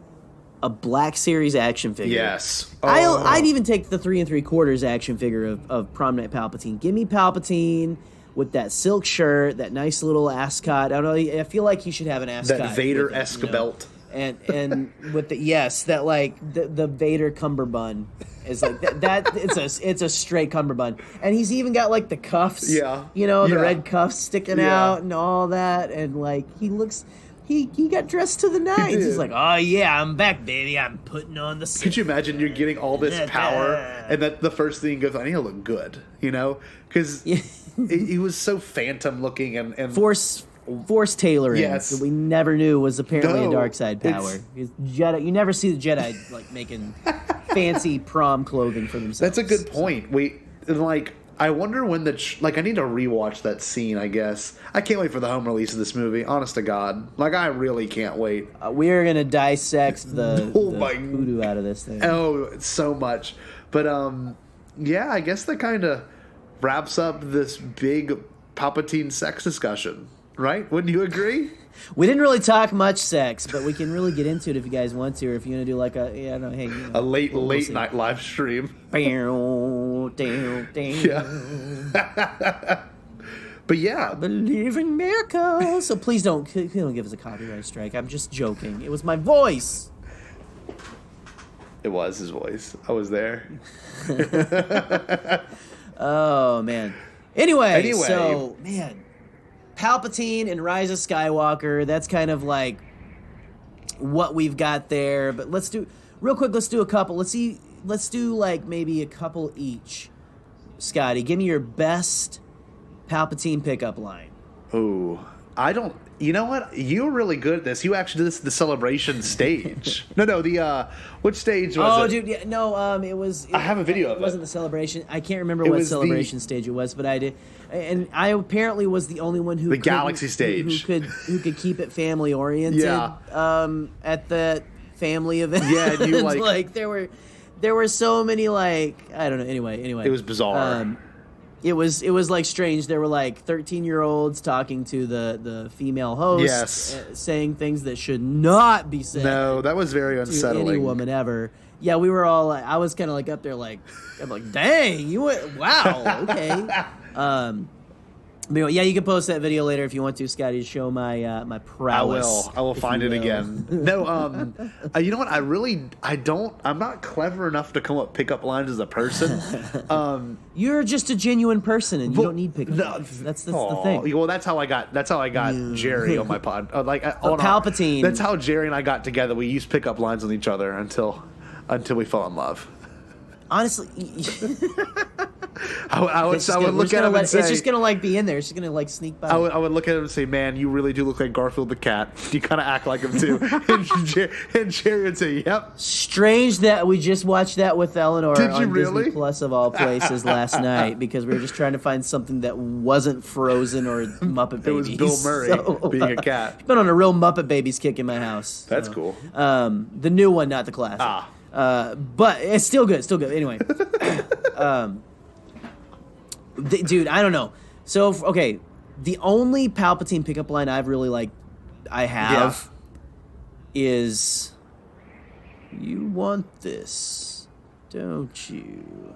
a Black Series action figure. Yes. I'd even take the 3 3/4 action figure of Prom Night Palpatine. Give me Palpatine with that silk shirt, that nice little ascot. I don't know. I feel like he should have an ascot. That Vader-esque belt. And with that like the Vader cummerbund is like that it's a straight cummerbund, and he's even got like the cuffs, the red cuffs sticking out and all that, and like he looks he got dressed to the nines. did. He's like, oh yeah, I'm back, baby. I'm putting on the suit. Could you imagine you're getting all this power, and that the first thing he goes, I need to look good, you know? Because he was so phantom looking and Force tailoring Yes. that we never knew was apparently No, a dark side power. it's- Jedi, you never see the Jedi like making fancy prom clothing for themselves. That's a good point. I wonder when I need to rewatch that scene, I guess. I can't wait for the home release of this movie, honest to God. I really can't wait. We're gonna dissect the my hoodoo out of this thing. Oh, so much. But, yeah, I guess that kind of wraps up this big Palpatine sex discussion, right? Wouldn't you agree? We didn't really talk much sex, but we can really get into it if you guys want to, or if you want to do like a A late we'll see. night live stream. Yeah. But yeah, Believe in miracles. So please don't give us a copyright strike. I'm just joking. It was my voice. it was his voice. I was there. Oh man. Anyway, Anyway. so man, Palpatine and Rise of Skywalker. That's kind of like what we've got there. But let's do a couple. Let's do like maybe a couple each. Scotty, give me your best Palpatine pickup line. Ooh, I don't. You know what? You were really good at this. You actually did this at the celebration stage. No, the which stage was it? Oh, dude, yeah, no, it was. I have a video of it. it. It wasn't the celebration. I can't remember It what was celebration stage it was, but I did, and I apparently was the only one who The couldn't- Galaxy stage. who could keep it family oriented. Yeah. At the family event. Yeah, and you, like- like there were so many like I don't know. Anyway, It was bizarre. It was like strange. There were like 13-year-olds talking to the female host, Yes. saying things that should not be said. No, that was very To unsettling. any woman ever. Yeah, we were all. I was kind of like up there, like I'm like, dang, you went. Wow, okay. But yeah, you can post that video later if you want to, Scotty, to show my my prowess. I will if find you it will. again. No, you know what? I'm not clever enough to come up with pickup lines as a person. You're just a genuine person, and you But- don't need pickup no, lines. That's the Aw, thing. Well, that's how I got Jerry on my pod. Palpatine. That's how Jerry and I got together. We used pickup lines on each other until we fell in love. Honestly, I would look at him and say, it's just gonna like be in there. It's just gonna like sneak by. I would look at him and say, "Man, you really do look like Garfield the cat. You kind of act like him too." and Jerry would say, "Yep." Strange that we just watched that with Eleanor Did you on really? Disney Plus of all places last night because we were just trying to find something that wasn't Frozen or Muppet Babies. It was Bill Murray being a cat. Been on a real Muppet Babies kick in my house. That's so. cool. The new one, not the classic. But it's still good. Still good. Anyway, dude, I don't know. So okay, the only Palpatine pickup line I've really I have is, "You want this, don't you?"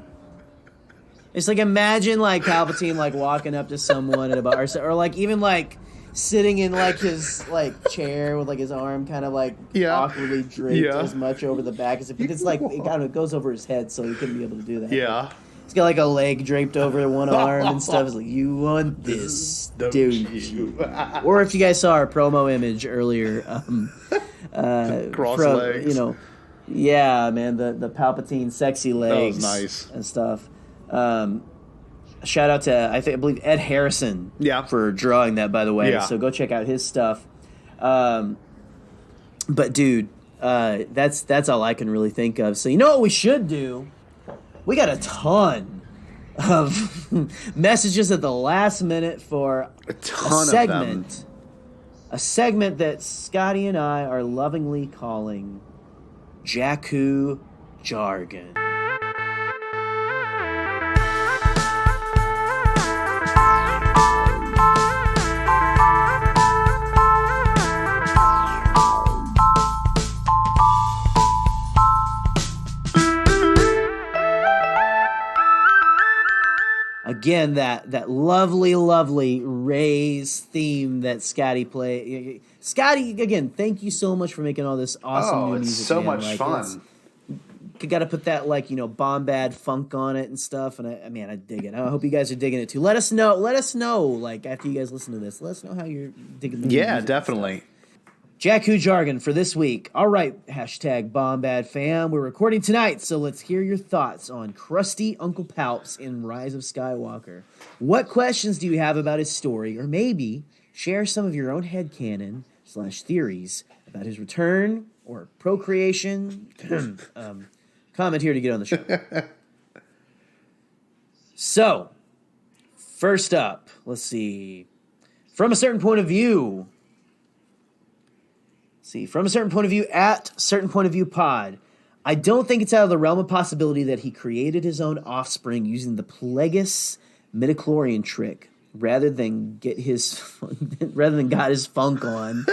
It's like imagine like Palpatine like walking up to someone at a bar or like even like sitting in like his like chair with like his arm kind of like awkwardly draped as much over the back as if it's like it goes over his head, so he couldn't be able to do that. Yeah. He's got like a leg draped over one arm and stuff. It's like, "You want this, don't you?" Or if you guys saw our promo image earlier, Cross from, legs. Yeah, man, the Palpatine sexy legs, nice. and stuff. Shout out to I believe Ed Harrison, for drawing that, by the way. Yeah. So go check out his stuff. But dude, that's all I can really think of. So you know what we should do? We got a ton of messages at the last minute for A ton of segment. them. A segment that Scotty and I are lovingly calling Jakku Jargon. Again, that lovely Ray's theme that Scotty played. Scotty, again, thank you so much for making all this awesome new it's music. so man. much fun. You got to put that Bombad funk on it and stuff. And I dig it. I hope you guys are digging it too. Let us know. Like after you guys listen to this, let us know how you're digging the Yeah, music. definitely. Jakku jargon for this week. All right, hashtag Bombad fam. We're recording tonight, so let's hear your thoughts on crusty Uncle Palps in Rise of Skywalker. What questions do you have about his story, or maybe share some of your own headcanon / theories about his return or procreation? Comment here to get on the show. So, first up, let's see. From a certain point of view... From a certain point of view, at certain point of view pod, I don't think it's out of the realm of possibility that he created his own offspring using the Plagueis midichlorian trick rather than got his funk on.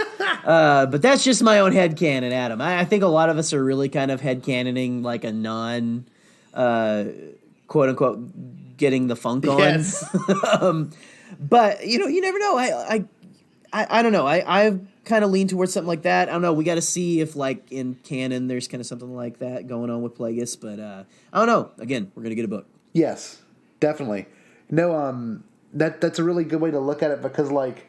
But that's just my own headcanon, Adam. I think a lot of us are really kind of headcanoning like a non, quote unquote, getting the funk on. Yes. But you never know. I don't know. I've kind of lean towards something like that. I don't know. We got to see if, like, in canon, there's kind of something like that going on with Plagueis. But I don't know. Again, we're gonna get a book. Yes, definitely. No, that's a really good way to look at it because, like,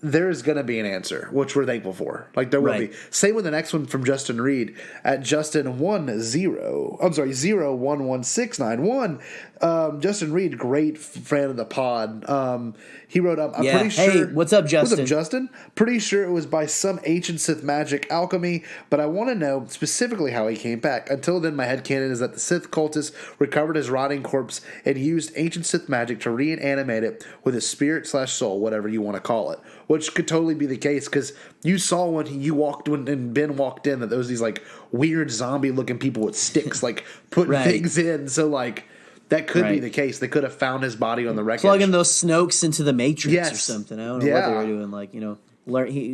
there is going to be an answer, which we're thankful for. Like, there will be. Same with the next one from Justin Reed at Justin1011691. Justin Reed, great fan of the pod. He wrote up, I'm pretty sure. Hey, what's up, Justin? What's up, Justin? Pretty sure it was by some ancient Sith magic alchemy, but I want to know specifically how he came back. Until then, my headcanon is that the Sith cultist recovered his rotting corpse and used ancient Sith magic to reanimate it with his spirit / soul, whatever you want to call it. Which could totally be the case, because you saw when Ben walked in that there was these, like, weird zombie-looking people with sticks, like, putting things in. So, like, that could be the case. They could have found his body on the wreckage. Plugging those Snokes into the Matrix or something. I don't know what they were doing. Like,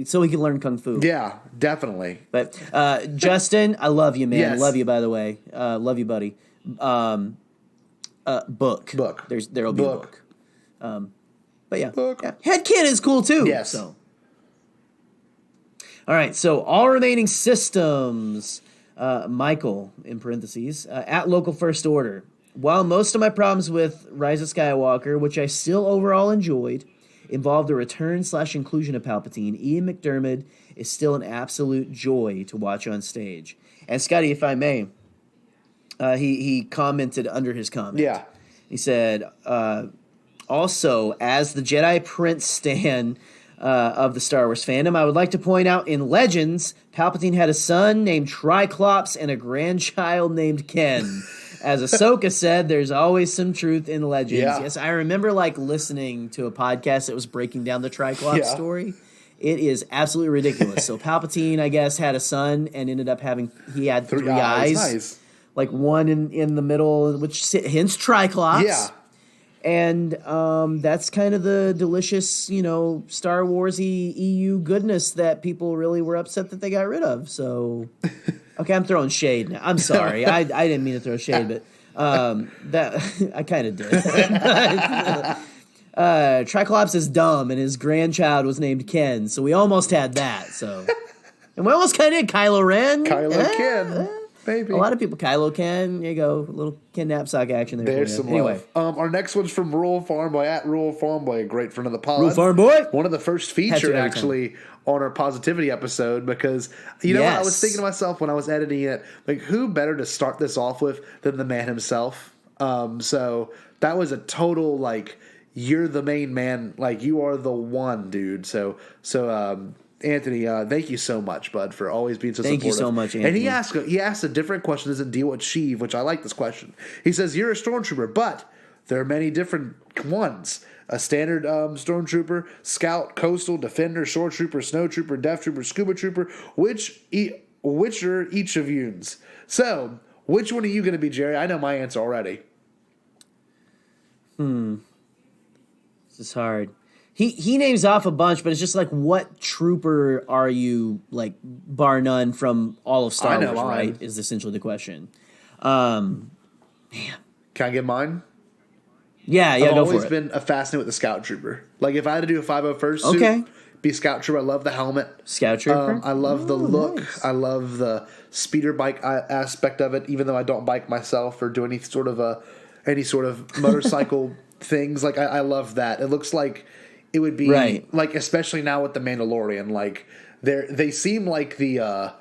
so he could learn Kung Fu. Yeah, definitely. But, Justin, I love you, man. Yes. Love you, by the way. Love you, buddy. Book. There'll be a book. But yeah. Headcanon is cool too. Yes. So. All right. So all remaining systems, Michael in parentheses at local first order. While most of my problems with Rise of Skywalker, which I still overall enjoyed, involved the return / inclusion of Palpatine, Ian McDiarmid is still an absolute joy to watch on stage. And Scotty, if I may, he commented under his comment. Yeah. He said. Also, as the Jedi Prince stan of the Star Wars fandom, I would like to point out in Legends, Palpatine had a son named Triclops and a grandchild named Ken. As Ahsoka said, there's always some truth in Legends. Yeah. Yes, I remember listening to a podcast that was breaking down the Triclops story. It is absolutely ridiculous. So Palpatine, I guess, had a son and ended up he had three eyes. Nice. Like one in the middle, which hints Triclops. Yeah. And that's kind of the delicious, Star Wars-y EU goodness that people really were upset that they got rid of. So, okay, I'm throwing shade now. I'm sorry. I didn't mean to throw shade, but that I kind of did. Triclops is dumb, and his grandchild was named Ken, so we almost had that. So, and we almost kind of did Kylo Ren. Ken. Baby. A lot of people, Kylo Ken, there you go, a little Ken knapsack action there. There's some anyway. Love. Our next one's from Rural Farm Boy at Rural Farm Boy, a great friend of the pod. Rural Farm Boy, one of the first featured actually on our positivity episode because what I was thinking to myself when I was editing it, like who better to start this off with than the man himself. So that was a total like you're the main man, like you are the one dude. So. Anthony, thank you so much, bud, for always being so supportive. Thank you so much, Anthony. And he asked a different question. Doesn't deal with Sheev, which I like this question. He says, "You're a stormtrooper, but there are many different ones: a standard stormtrooper, scout, coastal, defender, shore trooper, snow trooper, death trooper, scuba trooper. Which are each of yours? So, which one are you going to be, Jerry? I know my answer already. This is hard. He names off a bunch, but it's just like, what trooper are you, like, bar none from all of Star Wars, right? Is essentially the question. Man. Can I get mine? Yeah, I've go for it. I've always been fascinated with the Scout Trooper. Like, if I had to do a 501st suit, be Scout Trooper. I love the helmet. Scout Trooper? I love the look. Nice. I love the speeder bike aspect of it, even though I don't bike myself or do any sort of motorcycle things. Like, I love that. It looks like it would be, like, especially now with The Mandalorian, like, they seem like the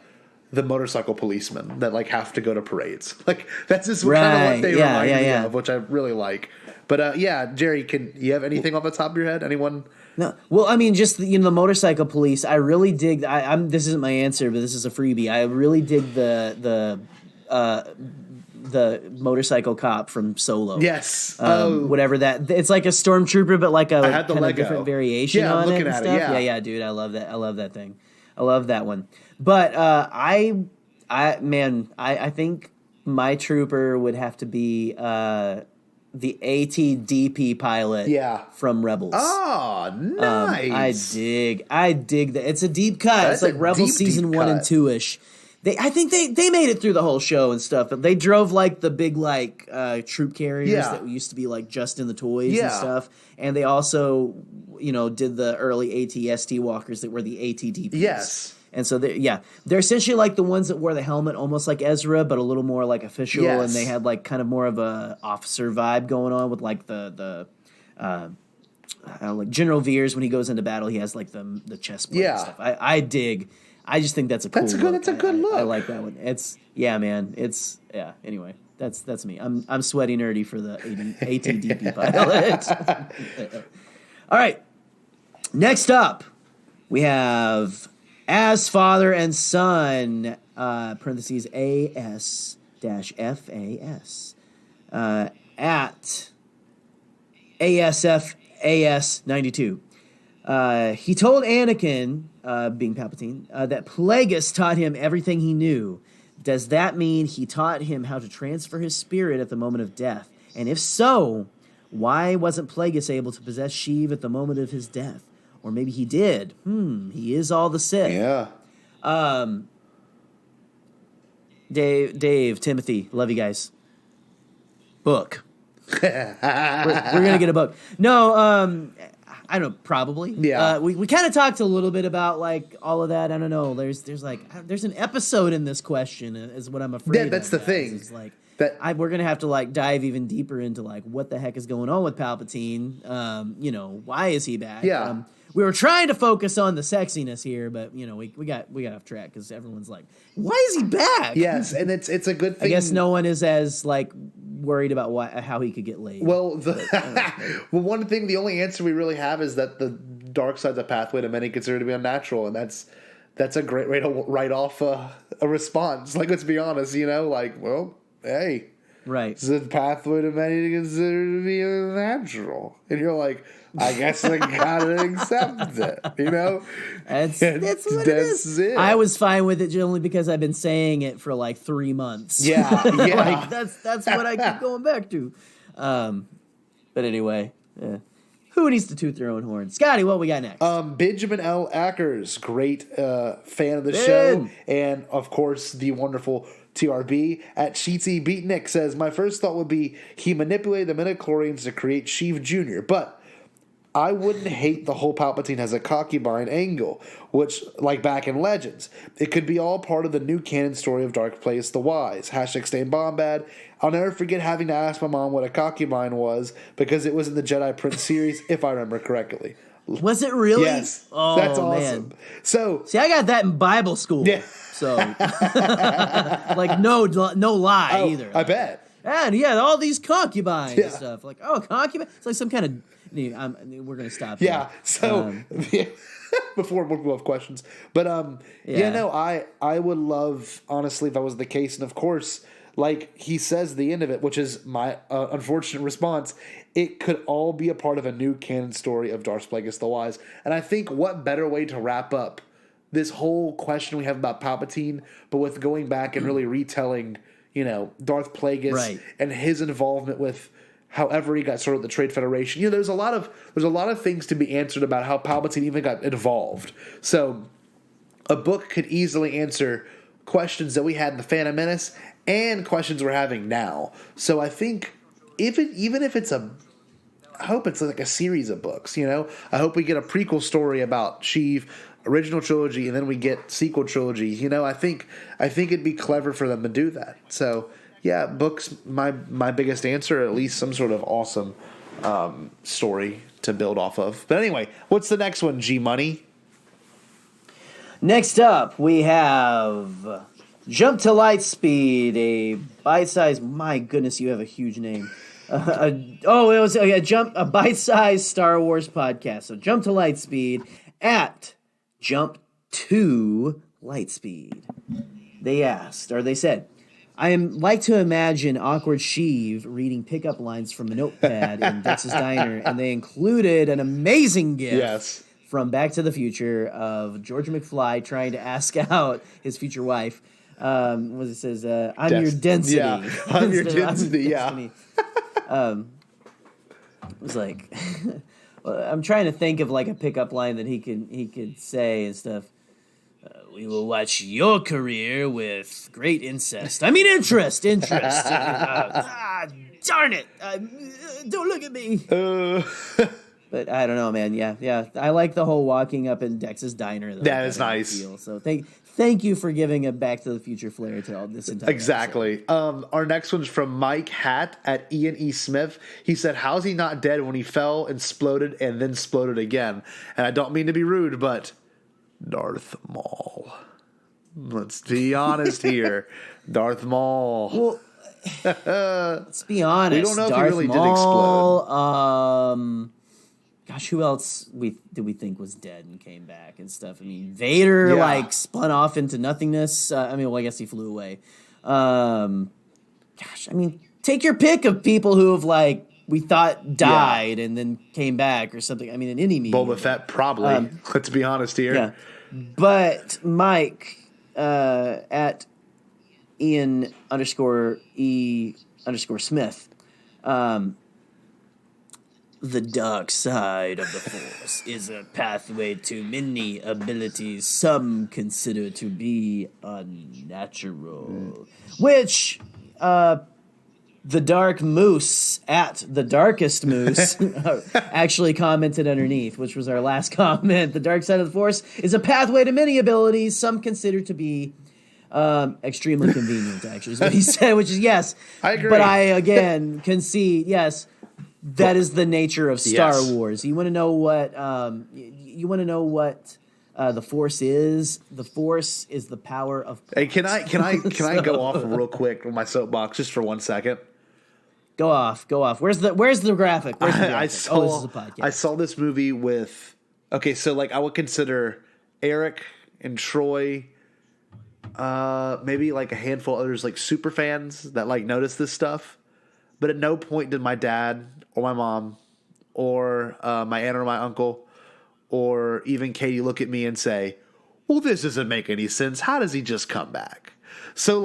motorcycle policemen that like have to go to parades. Like that's just kind of what they remind me of, which I really like. But Jerry, can you have anything off the top of your head? Anyone? No. Well, I mean, just the motorcycle police. I really dig. This isn't my answer, but this is a freebie. I really dig the motorcycle cop from Solo. Yes. Whatever that. It's like a stormtrooper, but like a kind of different variation on looking it and at stuff. it, Yeah, dude. I love that. I love that thing. I love that one. But I think my trooper would have to be the ATDP pilot from Rebels. Oh, nice. I dig that. It's a deep cut. It's like Rebels season 1 and 2-ish. I think they made it through the whole show and stuff, but they drove like the big like troop carriers that used to be like just in the toys and stuff. And they also, did the early AT-ST walkers that were the ATDPs. Yes. And so they're essentially like the ones that wore the helmet, almost like Ezra, but a little more like official. Yes. And they had like kind of more of a officer vibe going on with like like General Veers when he goes into battle, he has like the chest plate and stuff. I dig. I just think that's a cool look. That's a good look. I like that one. Man. Anyway, that's me. I'm sweaty nerdy for the ATDP pilot. All right. Next up, we have As Father and Son, parentheses AS-FAS, at ASFAS92. He told Anakin, being Palpatine, that Plagueis taught him everything he knew. Does that mean he taught him how to transfer his spirit at the moment of death? And if so, why wasn't Plagueis able to possess Sheev at the moment of his death? Or maybe he did. He is all the Sith. Yeah. Dave, Timothy, love you guys. Book. we're gonna get a book. No, I don't know, probably. Yeah. We kind of talked a little bit about like all of that. I don't know. There's an episode in this question is what I'm afraid of. That's the thing. It's like That we're gonna have to like dive even deeper into like what the heck is going on with Palpatine. Why is he back? Yeah. We were trying to focus on the sexiness here, but we got off track because everyone's like, "Why is he back?" Yes, and it's a good thing. I guess no one is as like worried about how he could get laid. Well, one thing, the only answer we really have is that the dark side's a pathway to many consider to be unnatural, and that's a great way to write off a response. Like, let's be honest, well, hey, right, it's a pathway to many to consider to be unnatural, and you're like, I guess I gotta accept it, That's what it is. It. I was fine with it only because I've been saying it for like 3 months. Yeah. Like that's what I keep going back to. But anyway, who needs to toot their own horn? Scotty, what we got next? Benjamin L. Ackers, great fan of the show, and of course the wonderful TRB at Sheetsy Beatnik says, my first thought would be he manipulated the midichlorians to create Sheev Jr., but I wouldn't hate the whole Palpatine has a concubine angle, which, like back in Legends, it could be all part of the new canon story of Dark Plagueis the Wise. # Stay Bombad. I'll never forget having to ask my mom what a concubine was because it was in the Jedi Prince series, if I remember correctly. Was it really? Yes. Oh, that's awesome. Man. So, see, I got that in Bible school. Yeah. So, like, no lie either. I bet. And he had all these concubines and stuff. Like, concubine? It's like some kind of... we're going to stop here. Yeah, so... before we move off questions. But, I would love, honestly, if that was the case. And, of course, like he says the end of it, which is my unfortunate response, it could all be a part of a new canon story of Darth Plagueis the Wise. And I think what better way to wrap up this whole question we have about Palpatine, but with going back and really retelling... Darth Plagueis and his involvement with however he got sort of the Trade Federation. There's a lot of things to be answered about how Palpatine even got involved. So a book could easily answer questions that we had in The Phantom Menace and questions we're having now. So I think I hope it's like a series of books, I hope we get a prequel story about Sheev, original trilogy, and then we get sequel trilogy. I think it'd be clever for them to do that. So yeah, books, my biggest answer, at least some sort of awesome story to build off of. But anyway, what's the next one, G Money? Next up, we have Jump to Light Speed, a bite-sized. My goodness, you have a huge name. It was a bite-sized Star Wars podcast. So Jump to Light Speed at Jump to Lightspeed. They asked, or they said, I am like to imagine awkward Sheev reading pickup lines from a notepad in Dex's Diner, and they included an amazing gift from Back to the Future of George McFly trying to ask out his future wife. It says, I'm your density. Yeah, I'm your density, yeah. It was like, I'm trying to think of like a pickup line that he could say and stuff. We will watch your career with great interest. I mean, interest. Darn it! Don't look at me. But I don't know, man. Yeah. I like the whole walking up in Dex's Diner. Though, that is nice. So thank you for giving a Back to the Future flair to all this entire Exactly. Our next one's from Mike Hatt at Ian E. Smith. He said, how's he not dead when he fell and exploded and then exploded again? And I don't mean to be rude, but Darth Maul. Let's be honest here. Darth Maul. Well, let's be honest. We don't know Darth if he really Maul, did explode. Gosh, who else did we think was dead and came back and stuff? I mean, Vader spun off into nothingness. I guess he flew away. Gosh, I mean, take your pick of people who have we thought died and then came back or something. I mean, in any media. Boba Fett, probably. Let's be honest here. Yeah. But Mike at Ian _E_ Smith, the dark side of the Force is a pathway to many abilities some consider to be unnatural. Which, the Dark Moose at the Darkest Moose actually commented underneath, which was our last comment. The dark side of the Force is a pathway to many abilities some consider to be extremely convenient, actually, is what he said, which is yes. I agree. But I, again, concede, yes, that is the nature of Star Wars. You want to know what the Force is? The Force is the power of Hey, can I go off real quick on my soapbox just for 1 second? Go off. Where's the graphic? Where's the graphic? This is a podcast. I saw this movie with I would consider Eric and Troy, maybe a handful of others super fans that notice this stuff. But at no point did my dad or my mom or my aunt or my uncle or even Katie look at me and say, well, this doesn't make any sense. How does he just come back? So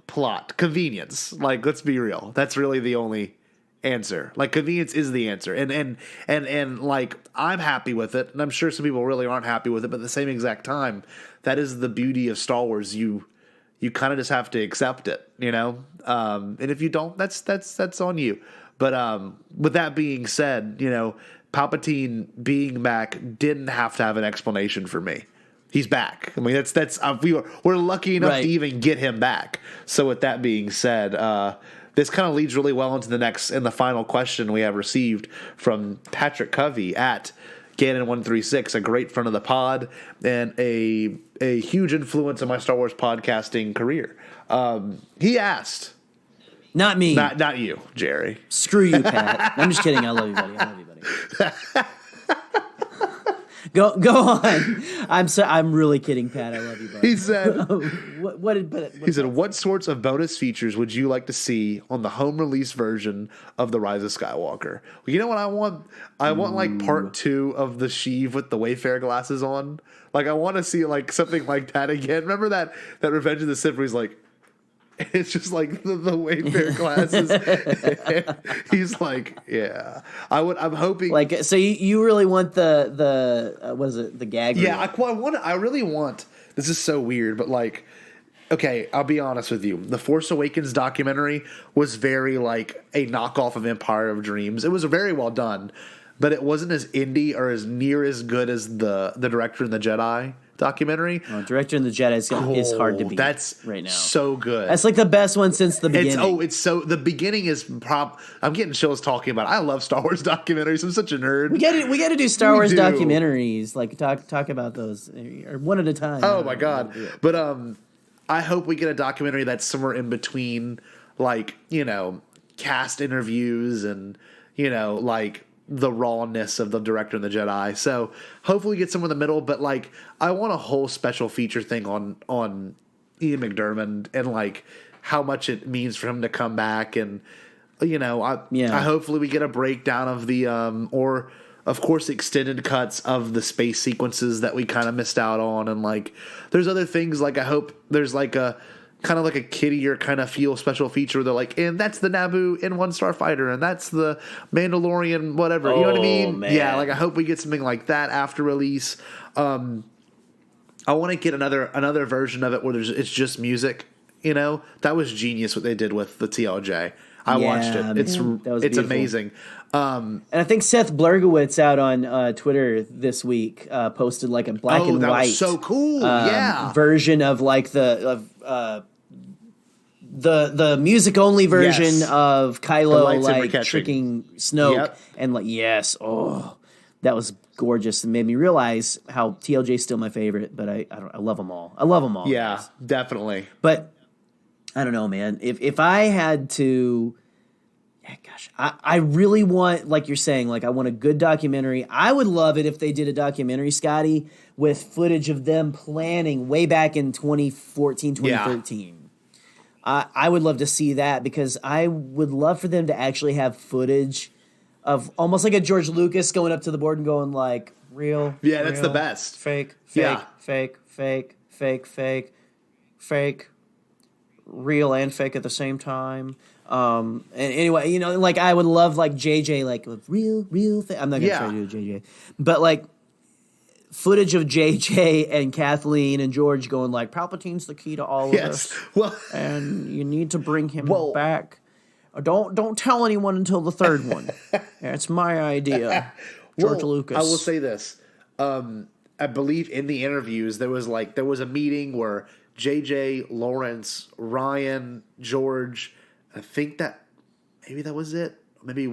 plot, convenience. Let's be real. That's really the only answer. Convenience is the answer. And I'm happy with it. And I'm sure some people really aren't happy with it. But at the same exact time, that is the beauty of Star Wars. You kind of just have to accept it, and if you don't, that's on you. But with that being said, Palpatine being back didn't have to have an explanation for me. He's back. I mean, we're lucky enough to even get him back. So with that being said, this kind of leads really well into the final question we have received from Patrick Covey at Gannon136, a great friend of the pod and a huge influence in my Star Wars podcasting career. He asked, not me, not you, Jerry. Screw you, Pat. I'm just kidding. I love you, buddy. Go on. I'm really kidding, Pat. I love you, buddy. He said, he said, what sorts of bonus features would you like to see on the home release version of The Rise of Skywalker? Well, you know what I want? I want part 2 of the Sheev with the Wayfarer glasses on. I want to see something like that again. Remember that Revenge of the Sith where he's it's just the Wayfarer glasses. He's yeah. I'm hoping so you really want the what is it, the gag reel? Yeah, I really want. This is so weird, but okay, I'll be honest with you. The Force Awakens documentary was very a knockoff of Empire of Dreams. It was very well done, but it wasn't as indie or as near as good as the Director and the Jedi documentary. Director and the Jedi is hard to beat. That's right now. So good. That's like the best one since the beginning. The beginning is I'm getting chills talking about it. I love Star Wars documentaries. I'm such a nerd. We got to do Star Wars documentaries. Like talk about those or one at a time. Oh my god! But I hope we get a documentary that's somewhere in between, like, you know, cast interviews and, you know, like the rawness of the director and the Jedi. So hopefully we get somewhere in the middle. But like, I want a whole special feature thing on Ian McDiarmid and like how much it means for him to come back. And, you know, I hopefully we get a breakdown of the or of course extended cuts of the space sequences that we kind of missed out on. And like, there's other things, like I hope there's like a kind of like a kiddier kind of feel special feature where they're like, and that's the Naboo N1 Starfighter, and that's the Mandalorian whatever. You know what I mean? Man. Yeah, like I hope we get something like that after release. I want to get another version of it where it's just music. You know, that was genius what they did with the TLJ. I watched it. It's beautiful. amazing. And I think Seth Blergowitz out on Twitter this week posted like a black and that white was so cool. version of like the music only version of Kylo like tricking Snoke and like that was gorgeous and made me realize how TLJ is still my favorite, but I love them all. I love them all. Yeah, guys. definitely. But I don't know, man. If I had to, I really want, like you're saying, like I want a good documentary. I would love it if they did a documentary, Scotty, with footage of them planning way back in 2014, 2013. I would love to see that because I would love for them to actually have footage of almost like a George Lucas going up to the board and going like, real. Yeah, that's the best. Fake, Yeah. fake, real and fake at the same time. And anyway, you know, like I would love like JJ, like real fake. I'm not gonna try to do JJ, but like footage of JJ and Kathleen and George going like, Palpatine's the key to all of this. Well, and you need to bring him back. Don't tell anyone until the third one. It's my idea, George Lucas. I will say this. I believe in the interviews there was a meeting where JJ, Lawrence, Ryan, George. I think that maybe that was it. Maybe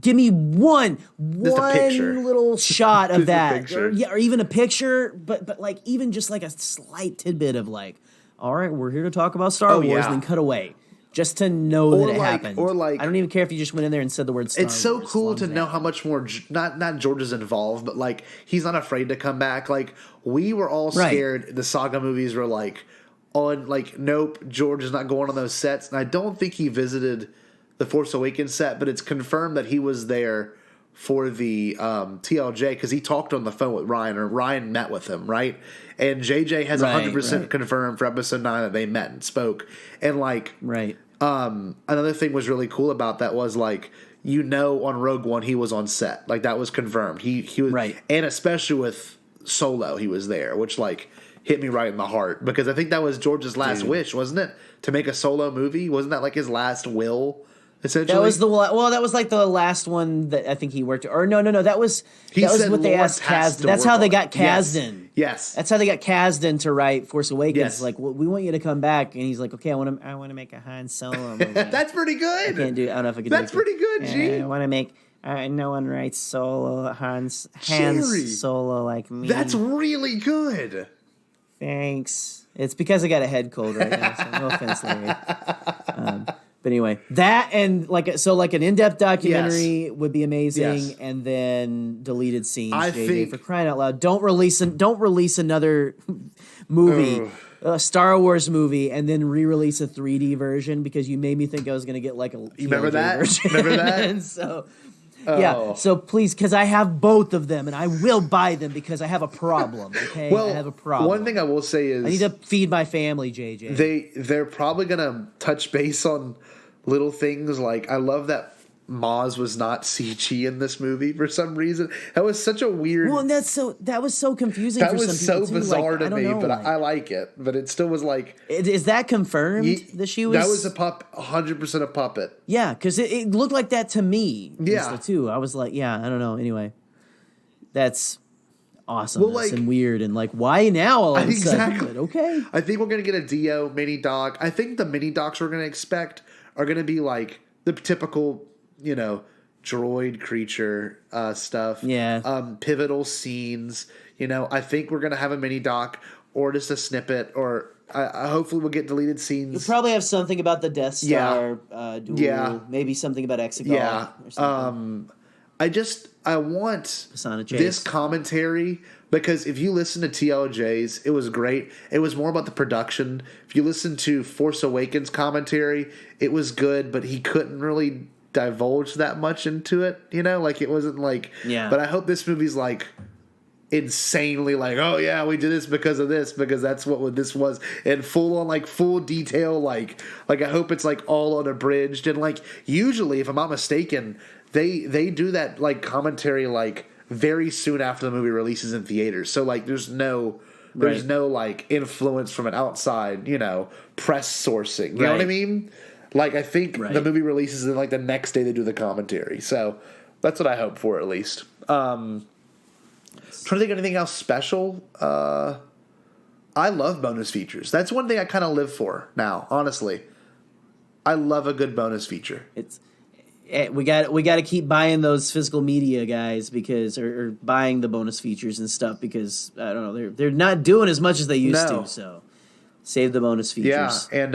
give me one picture. little shot of that, or even a picture, but like even just like a slight tidbit of like, all right, we're here to talk about Star Wars, and then cut away. Just to know that it happened. Or like, I don't even care if you just went in there and said the word Star Wars. It's so cool to know how much more, not George is involved, but like, he's not afraid to come back. Like, we were all scared. The saga movies were like, nope, George is not going on those sets. And I don't think he visited the Force Awakens set, but it's confirmed that he was there for the TLJ because he talked on the phone with Ryan, or Ryan met with him, right? And JJ has 100% confirmed for episode 9 that they met and spoke. And like, another thing was really cool about that was like, you know, on Rogue One he was on set, like that was confirmed. He was and especially with Solo he was there, which like hit me right in the heart because I think that was George's last wish, wasn't it? To make a Solo movie, wasn't that like his last will? Essentially, that was that was like the last one that I think he worked. Or no, that was what they asked Kasdan. That's how they got Kasdan. Yes, that's how they got Kasdan to write Force Awakens. Yes. Like, we want you to come back, and he's like, okay, I want to make a Han Solo movie. That's pretty good. I can't do. I don't know if I can. That's pretty good, G. I want to make. No one writes Solo Han Solo like me. That's really good. Thanks. It's because I got a head cold right now. So no offense, Larry. But anyway, that and like an in-depth documentary would be amazing, and then deleted scenes. I think for crying out loud, don't release another movie, a Star Wars movie, and then re-release a 3D version because you made me think I was going to get like a remember that version. Remember that? And so. Yeah, so please, because I have both of them, and I will buy them because I have a problem. Okay, well, I have a problem. One thing I will say is I need to feed my family, JJ. They're probably gonna touch base on little things like I love that Maz was not CG in this movie for some reason. That was such a weird. Well, that was so confusing. That for was some so people bizarre too. to me, but I like it. But it still was like. Is that confirmed that she was? That was 100% a puppet. Yeah, because it looked like that to me. Yeah, too. I was like, yeah, I don't know. Anyway, that's. awesomeness and weird and like why now all of a sudden? But okay. I think we're gonna get a Dio mini doc. I think the mini docs we're gonna expect are gonna be like the typical, droid creature stuff. Yeah. Pivotal scenes. I think we're gonna have a mini doc or just a snippet, or hopefully we'll get deleted scenes. You'll probably have something about the Death Star duel. Yeah. Maybe something about Exegol. Yeah. Or something. I want this commentary, because if you listen to TLJ's, it was great. It was more about the production. If you listen to Force Awakens commentary, it was good, but he couldn't really divulge that much into it. Like it wasn't like. Yeah. But I hope this movie's like insanely like, oh yeah, we did this because that's what this was, and full detail. Like I hope it's like all unabridged, and like usually, if I'm not mistaken, they do that like commentary like very soon after the movie releases in theaters. So like there's no like influence from an outside, press sourcing. You know what I mean? Like I think the movie releases and like the next day they do the commentary. So that's what I hope for, at least. Trying to think of anything else special. I love bonus features. That's one thing I kind of live for now, honestly. I love a good bonus feature. We got to keep buying those physical media, guys, because or buying the bonus features and stuff, because I don't know, they're not doing as much as they used to. So save the bonus features. Yeah, and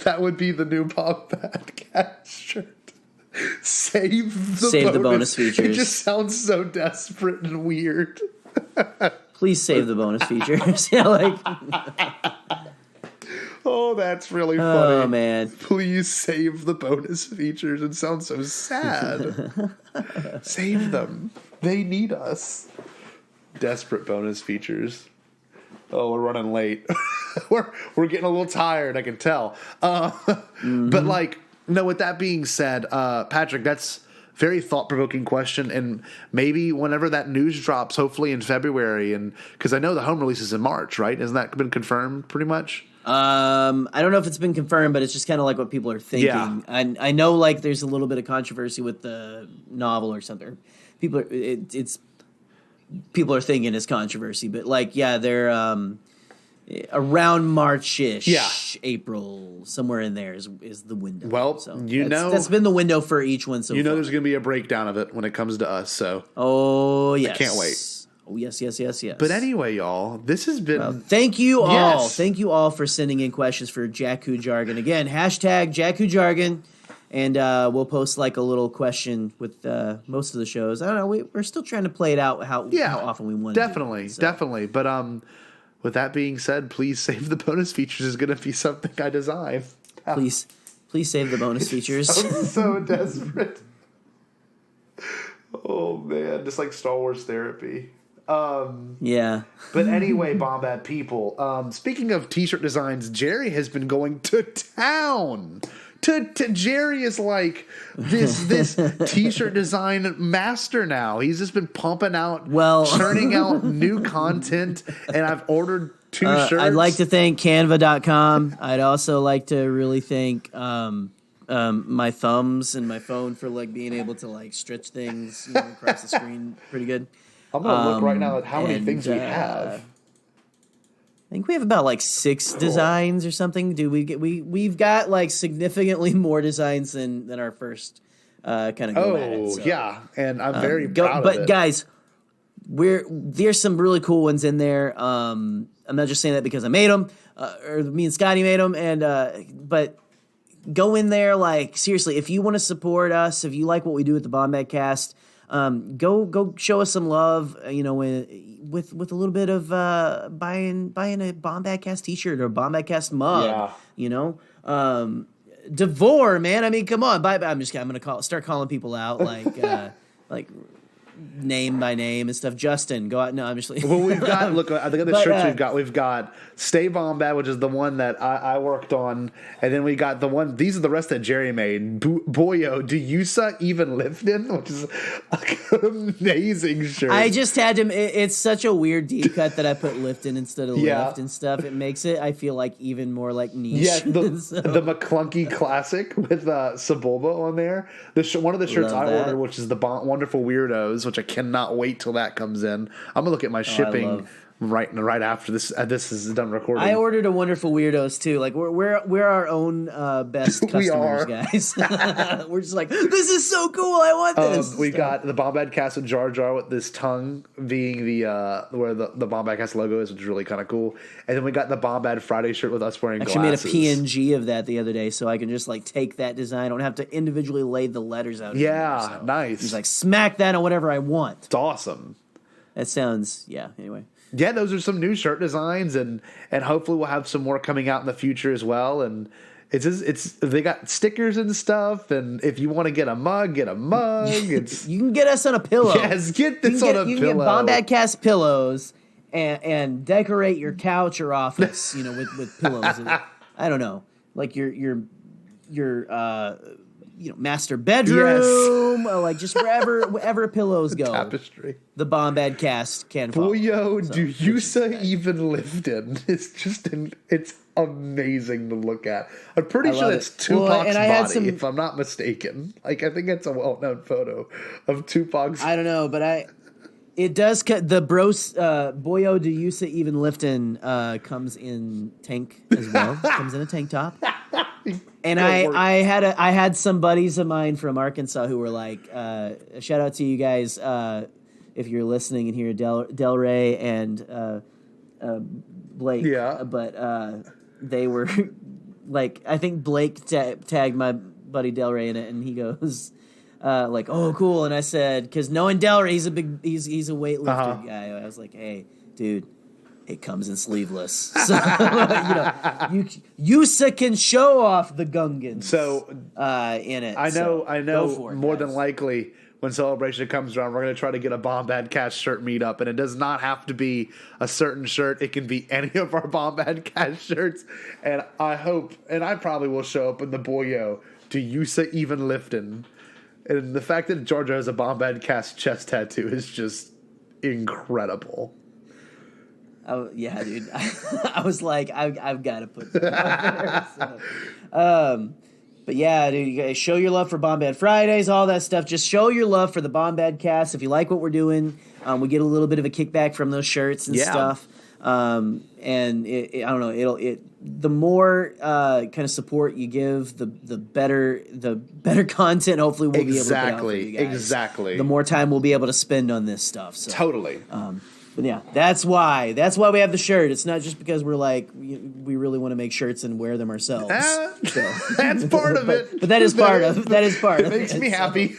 that would be the new Bombadcast shirt. Save the bonus features. It just sounds so desperate and weird. Please save the bonus features. Yeah, like. Oh, that's really funny. Oh, man. Please save the bonus features. It sounds so sad. Save them. They need us. Desperate bonus features. Oh, we're running late. we're getting a little tired, I can tell. But like, no, with that being said, Patrick, that's a very thought-provoking question, and maybe whenever that news drops, hopefully in February, and because I know the home release is in March, right? Hasn't that been confirmed pretty much? I don't know if it's been confirmed, but it's just kind of like what people are thinking. Yeah. I know like there's a little bit of controversy with the novel or something. People are thinking it's controversy, but like, yeah, they're around March-ish, April, somewhere in there is the window. Well, so that's been the window for each one so far. There's going to be a breakdown of it when it comes to us, so. Oh, yes. I can't wait. Oh, yes. But anyway, y'all, this has been... Well, thank you all. Yes. Thank you all for sending in questions for Jakku Jargon. Again, hashtag Jakku Jargon, and we'll post like a little question with most of the shows. I don't know. We're still trying to play it out how often we want to. Definitely. But with that being said, please save the bonus features is going to be something I design. Please save the bonus features. I'm so desperate. Oh, man. Just like Star Wars therapy. Yeah. But anyway, Bombad people, speaking of t-shirt designs, Jerry has been going to town. Jerry is like this t-shirt design master now. He's just been pumping out, churning out new content, and I've ordered 2 shirts. I'd like to thank Canva.com. I'd also like to really thank my thumbs and my phone for like being able to like stretch things across the screen pretty good. I'm gonna look right now at how many things we have. I think we have about like 6 designs or something. Dude, we've got like significantly more designs than our first kind of go at it. So, yeah, and I'm very proud of it. But guys, there's some really cool ones in there. I'm not just saying that because I made them or me and Scotty made them, but go in there, like seriously, if you want to support us, if you like what we do at the Bombadcast. Go show us some love, with a little bit of buying a Bombadcast t-shirt or a Bombadcast mug. Yeah. Devore, man. I mean, come on. I'm gonna start calling people out like name by name and stuff. Justin, go out. No, I'm just like. Well, we've got. Look, I think of the shirts we've got Stay Bombad, which is the one that I worked on, and then we got the one. These are the rest that Jerry made. Boyo, do you suck even lifting? Which is an amazing shirt. I just had to. It's such a weird deep cut that I put lifting instead of lift and stuff. It makes it. I feel like even more like niche. Yeah, the McClunky Classic with Sebulba on there. One of the shirts I ordered, which is the Wonderful Weirdos, Christmas, which I cannot wait till that comes in. I'm gonna look at my shipping right after this is done recording. I ordered a Wonderful Weirdos too. Like we're our own best customers, guys. We're just like, this is so cool. I want this. We got the Bombadcast with Jar Jar with this tongue being the where the Bombadcast logo is, which is really kind of cool. And then we got the Bombad Friday shirt with us wearing glasses. Actually made a PNG of that the other day, so I can just like take that design. I don't have to individually lay the letters out. Yeah, anymore, so. nice. He's like, smack that on whatever I want. It's awesome. That sounds anyway. Yeah, those are some new shirt designs, and hopefully we'll have some more coming out in the future as well. And it's they got stickers and stuff. And if you want to get a mug, It's you can get us on a pillow. Yes, get this on a pillow. You can get Bombadcast pillows and decorate your couch or office, with pillows. I don't know, like your master bedroom, or like just wherever pillows go. Tapestry. The Bombadcast can follow. Boyo, do you say even lifted? It's amazing to look at. I'm pretty sure it's Tupac's body, if I'm not mistaken. Like, I think it's a well-known photo of Tupac's. I don't know, but it does cut the bros. Boyo, do you say even lifting comes in tank as well? Comes in a tank top. And I had some buddies of mine from Arkansas who were like, shout out to you guys if you're listening and hear Del Rey and Blake. Yeah. But they were like, I think Blake tagged my buddy Del Rey in it, and he goes like, oh, cool. And I said, because knowing Del Rey, he's a weightlifter guy. I was like, hey, dude. It comes in sleeveless, so Yusa can show off the Gungans. So in it, I know. More than likely, when Celebration comes around, we're going to try to get a Bombadcast shirt meetup, and it does not have to be a certain shirt. It can be any of our Bombadcast shirts, and I hope, and I probably will show up in the Boyo to Yusa even lifting, and the fact that Georgia has a Bombadcast chest tattoo is just incredible. Oh, yeah, dude. I was like, I've got to put that out there. But yeah, dude, you guys show your love for Bombad Fridays, all that stuff. Just show your love for the Bombadcast. If you like what we're doing, we get a little bit of a kickback from those shirts and stuff. And I don't know, the more kind of support you give, the better content. Hopefully, we'll be able to put out for you guys. Exactly. The more time we'll be able to spend on this stuff. So, totally. But yeah, that's why we have the shirt. It's not just because we're like we really want to make shirts and wear them ourselves. That's part of it. But that is part of it. It makes me happy.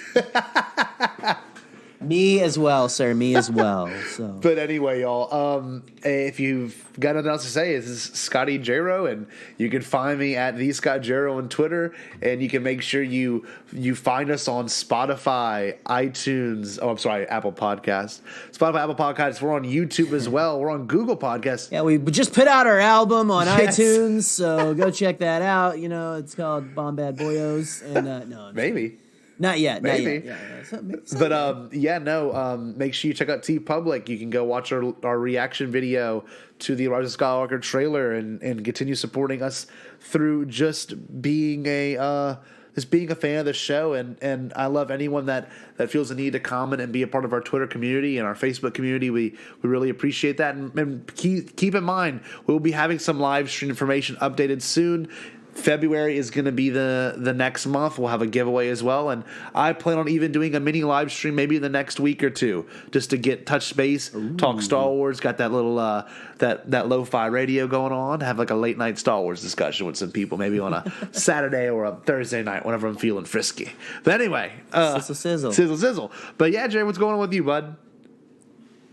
Me as well, sir. Me as well. So. But anyway, y'all, if you've got nothing else to say, this is Scotty Jero, and you can find me at the Scott Jero on Twitter, and you can make sure you find us on Spotify, iTunes. Oh, I'm sorry, Apple Podcasts. Spotify, Apple Podcasts. We're on YouTube as well. We're on Google Podcasts. Yeah, we just put out our album on iTunes, so go check that out. It's called Bombad Boys, and no, maybe. Not yet. Maybe. Not yet. But make sure you check out T Public. You can go watch our reaction video to the Rise of Skywalker trailer and continue supporting us through just being a fan of the show. And I love anyone that feels the need to comment and be a part of our Twitter community and our Facebook community. We really appreciate that. And keep in mind, we'll be having some live stream information updated soon. February is going to be the next month. We'll have a giveaway as well, and I plan on even doing a mini live stream maybe in the next week or two, just to get touch base, talk Star Wars. Got that little that lo-fi radio going on. Have like a late night Star Wars discussion with some people, maybe on a Saturday or a Thursday night, whenever I'm feeling frisky. But anyway, sizzle. But yeah, Jerry, what's going on with you, bud?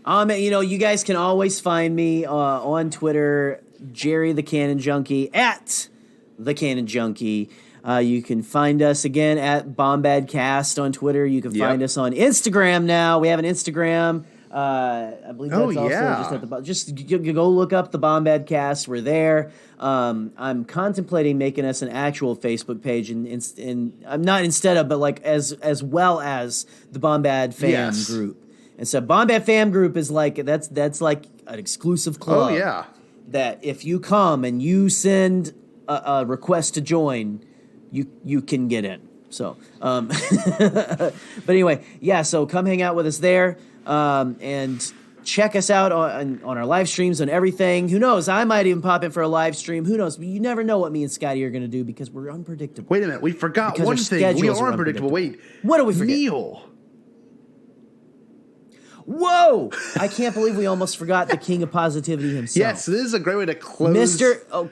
You guys can always find me on Twitter, Jerry the Canon Junkie at The Canon Junkie. You can find us again at Bombadcast on Twitter. You can find us on Instagram now. We have an Instagram. I believe that's also just at the just go look up the Bombadcast. We're there. I'm contemplating making us an actual Facebook page, and I'm not instead of, but like as well as the Bombad fam group. And so Bombad fam group is like that's like an exclusive club. Oh yeah. That if you come and you send a request to join, you can get in. So, but anyway, yeah. So come hang out with us there, and check us out on our live streams and everything. Who knows? I might even pop in for a live stream. Who knows? You never know what me and Scotty are going to do because we're unpredictable. Wait a minute. We forgot Because one our thing. We schedules are are unpredictable. Wait. What do we forget? Neil. Whoa! I can't believe we almost forgot the king of positivity himself. Yes, this is a great way to close. Mr. Oh,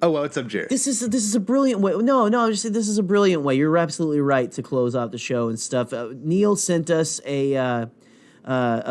well, what's up, Jared? this is a brilliant way. No, just this is a brilliant way. You're absolutely right to close out the show and stuff. Neil sent us a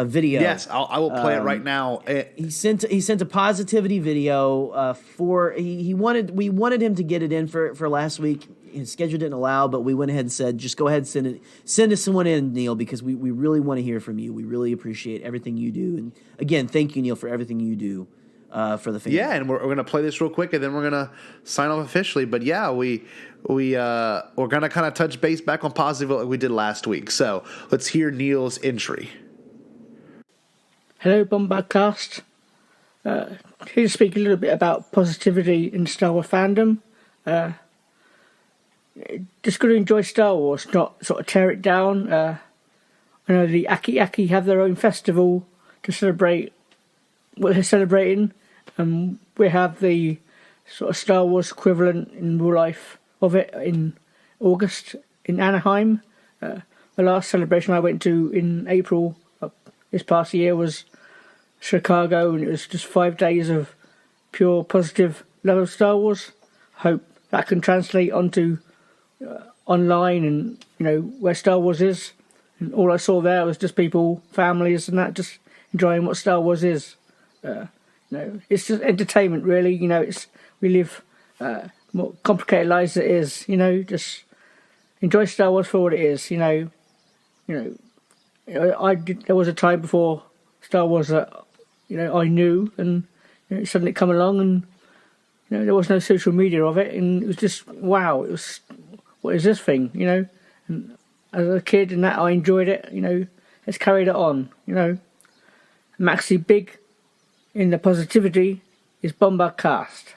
video. Yes, I will play it right now. He sent a positivity video for we wanted him to get it in for last week. His schedule didn't allow, but we went ahead and said, just go ahead and send us someone in, Neil, because we really want to hear from you. We really appreciate everything you do, and again, thank you, Neil, for everything you do for the family. Yeah, and we're going to play this real quick, and then we're going to sign off officially. But yeah, we're going to kind of touch base back on positive like we did last week. So let's hear Neil's entry. Hello, Bombadcast. Here to speak a little bit about positivity in Star Wars fandom. Just got to enjoy Star Wars, not sort of tear it down. I know the Aki have their own festival to celebrate what they're celebrating. We have the sort of Star Wars equivalent in real life of it in August in Anaheim. The last celebration I went to in April this past year was Chicago, and it was just 5 days of pure positive love of Star Wars. Hope that can translate onto online and where Star Wars is. And all I saw there was just people, families, and that just enjoying what Star Wars is. It's just entertainment, really. We live more complicated lives as it is. Just enjoy Star Wars for what it is. There was a time before Star Wars that I knew, and it suddenly come along, and there was no social media of it, and it was just wow. It was, what is this thing? And as a kid, and that I enjoyed it. Let's carry it on. I'm actually big in the positivity is Bombadcast.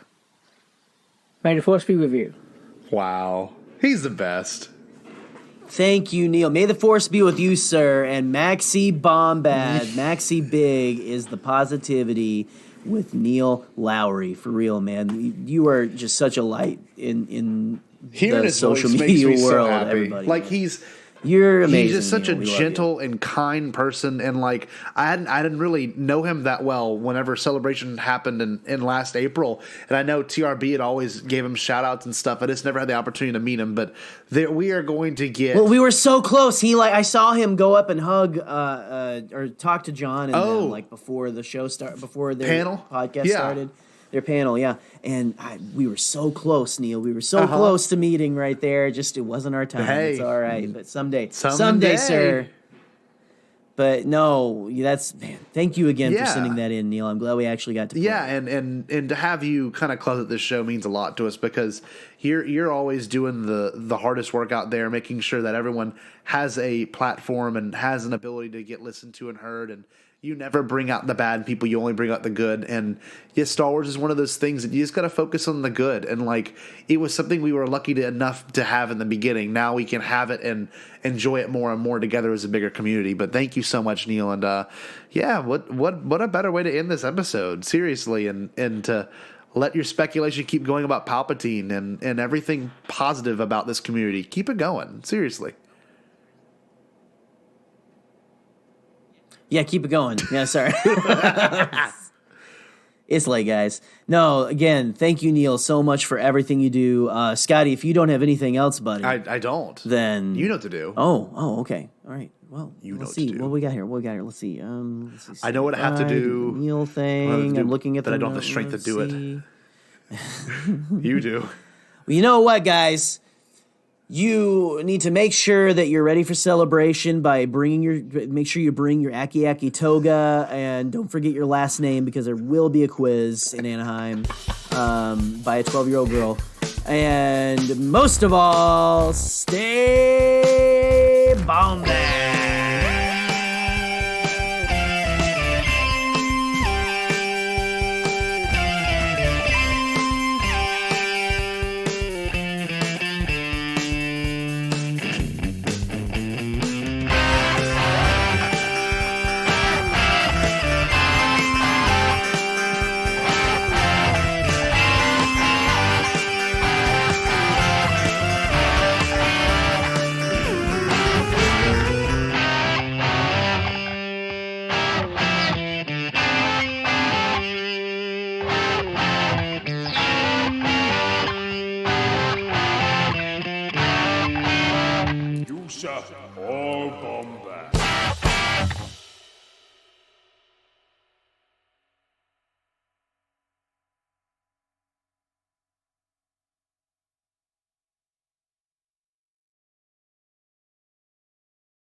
May the Force be with you. Wow, he's the best. Thank you, Neil. May the Force be with you, sir. And Maxi Bombad, Maxi Big is the positivity with Neil Lowery. For real, man. You are just such a light in Hearing the his social voice media makes me world. so happy. Everybody, like man. You're amazing. He's just such Neil. a We love gentle and kind person, and like I didn't really know him that well whenever Celebration happened in last April, and I know TRB had always gave him shout outs and stuff. I just never had the opportunity to meet him, but we are going to get. Well, we were so close. I saw him go up and hug or talk to John and them, before the show before their panel podcast started. Their panel, yeah, and we were so close, Neil. We were so close to meeting right there. Just it wasn't our time. Hey. It's all right, but someday, sir. But no, thank you again for sending that in, Neil. I'm glad we actually got to play. Yeah, and to have you kind of close out this show means a lot to us because you're always doing the hardest work out there, making sure that everyone has a platform and has an ability to get listened to and heard, and you never bring out the bad people. You only bring out the good. And yes, Star Wars is one of those things that you just got to focus on the good. And like, it was something we were lucky enough to have in the beginning. Now we can have it and enjoy it more and more together as a bigger community. But thank you so much, Neil. And what a better way to end this episode, seriously. And to let your speculation keep going about Palpatine and everything positive about this community. Keep it going, seriously. Yeah, keep it going. Yeah, sorry. It's late, guys. No, again, thank you, Neil, so much for everything you do. Scotty, if you don't have anything else, buddy. I don't. Then you know what to do. Oh, okay. All right. Well, you know let's what see. to do. What we got here? Let's see. I know what I have to do. The Neil thing. I'm looking at that the I don't have the strength to do it. You do. Well, you know what, guys? You need to make sure that you're ready for celebration by make sure you bring your Aki toga, and don't forget your last name because there will be a quiz in Anaheim by a 12-year-old girl. And most of all, stay Bombad.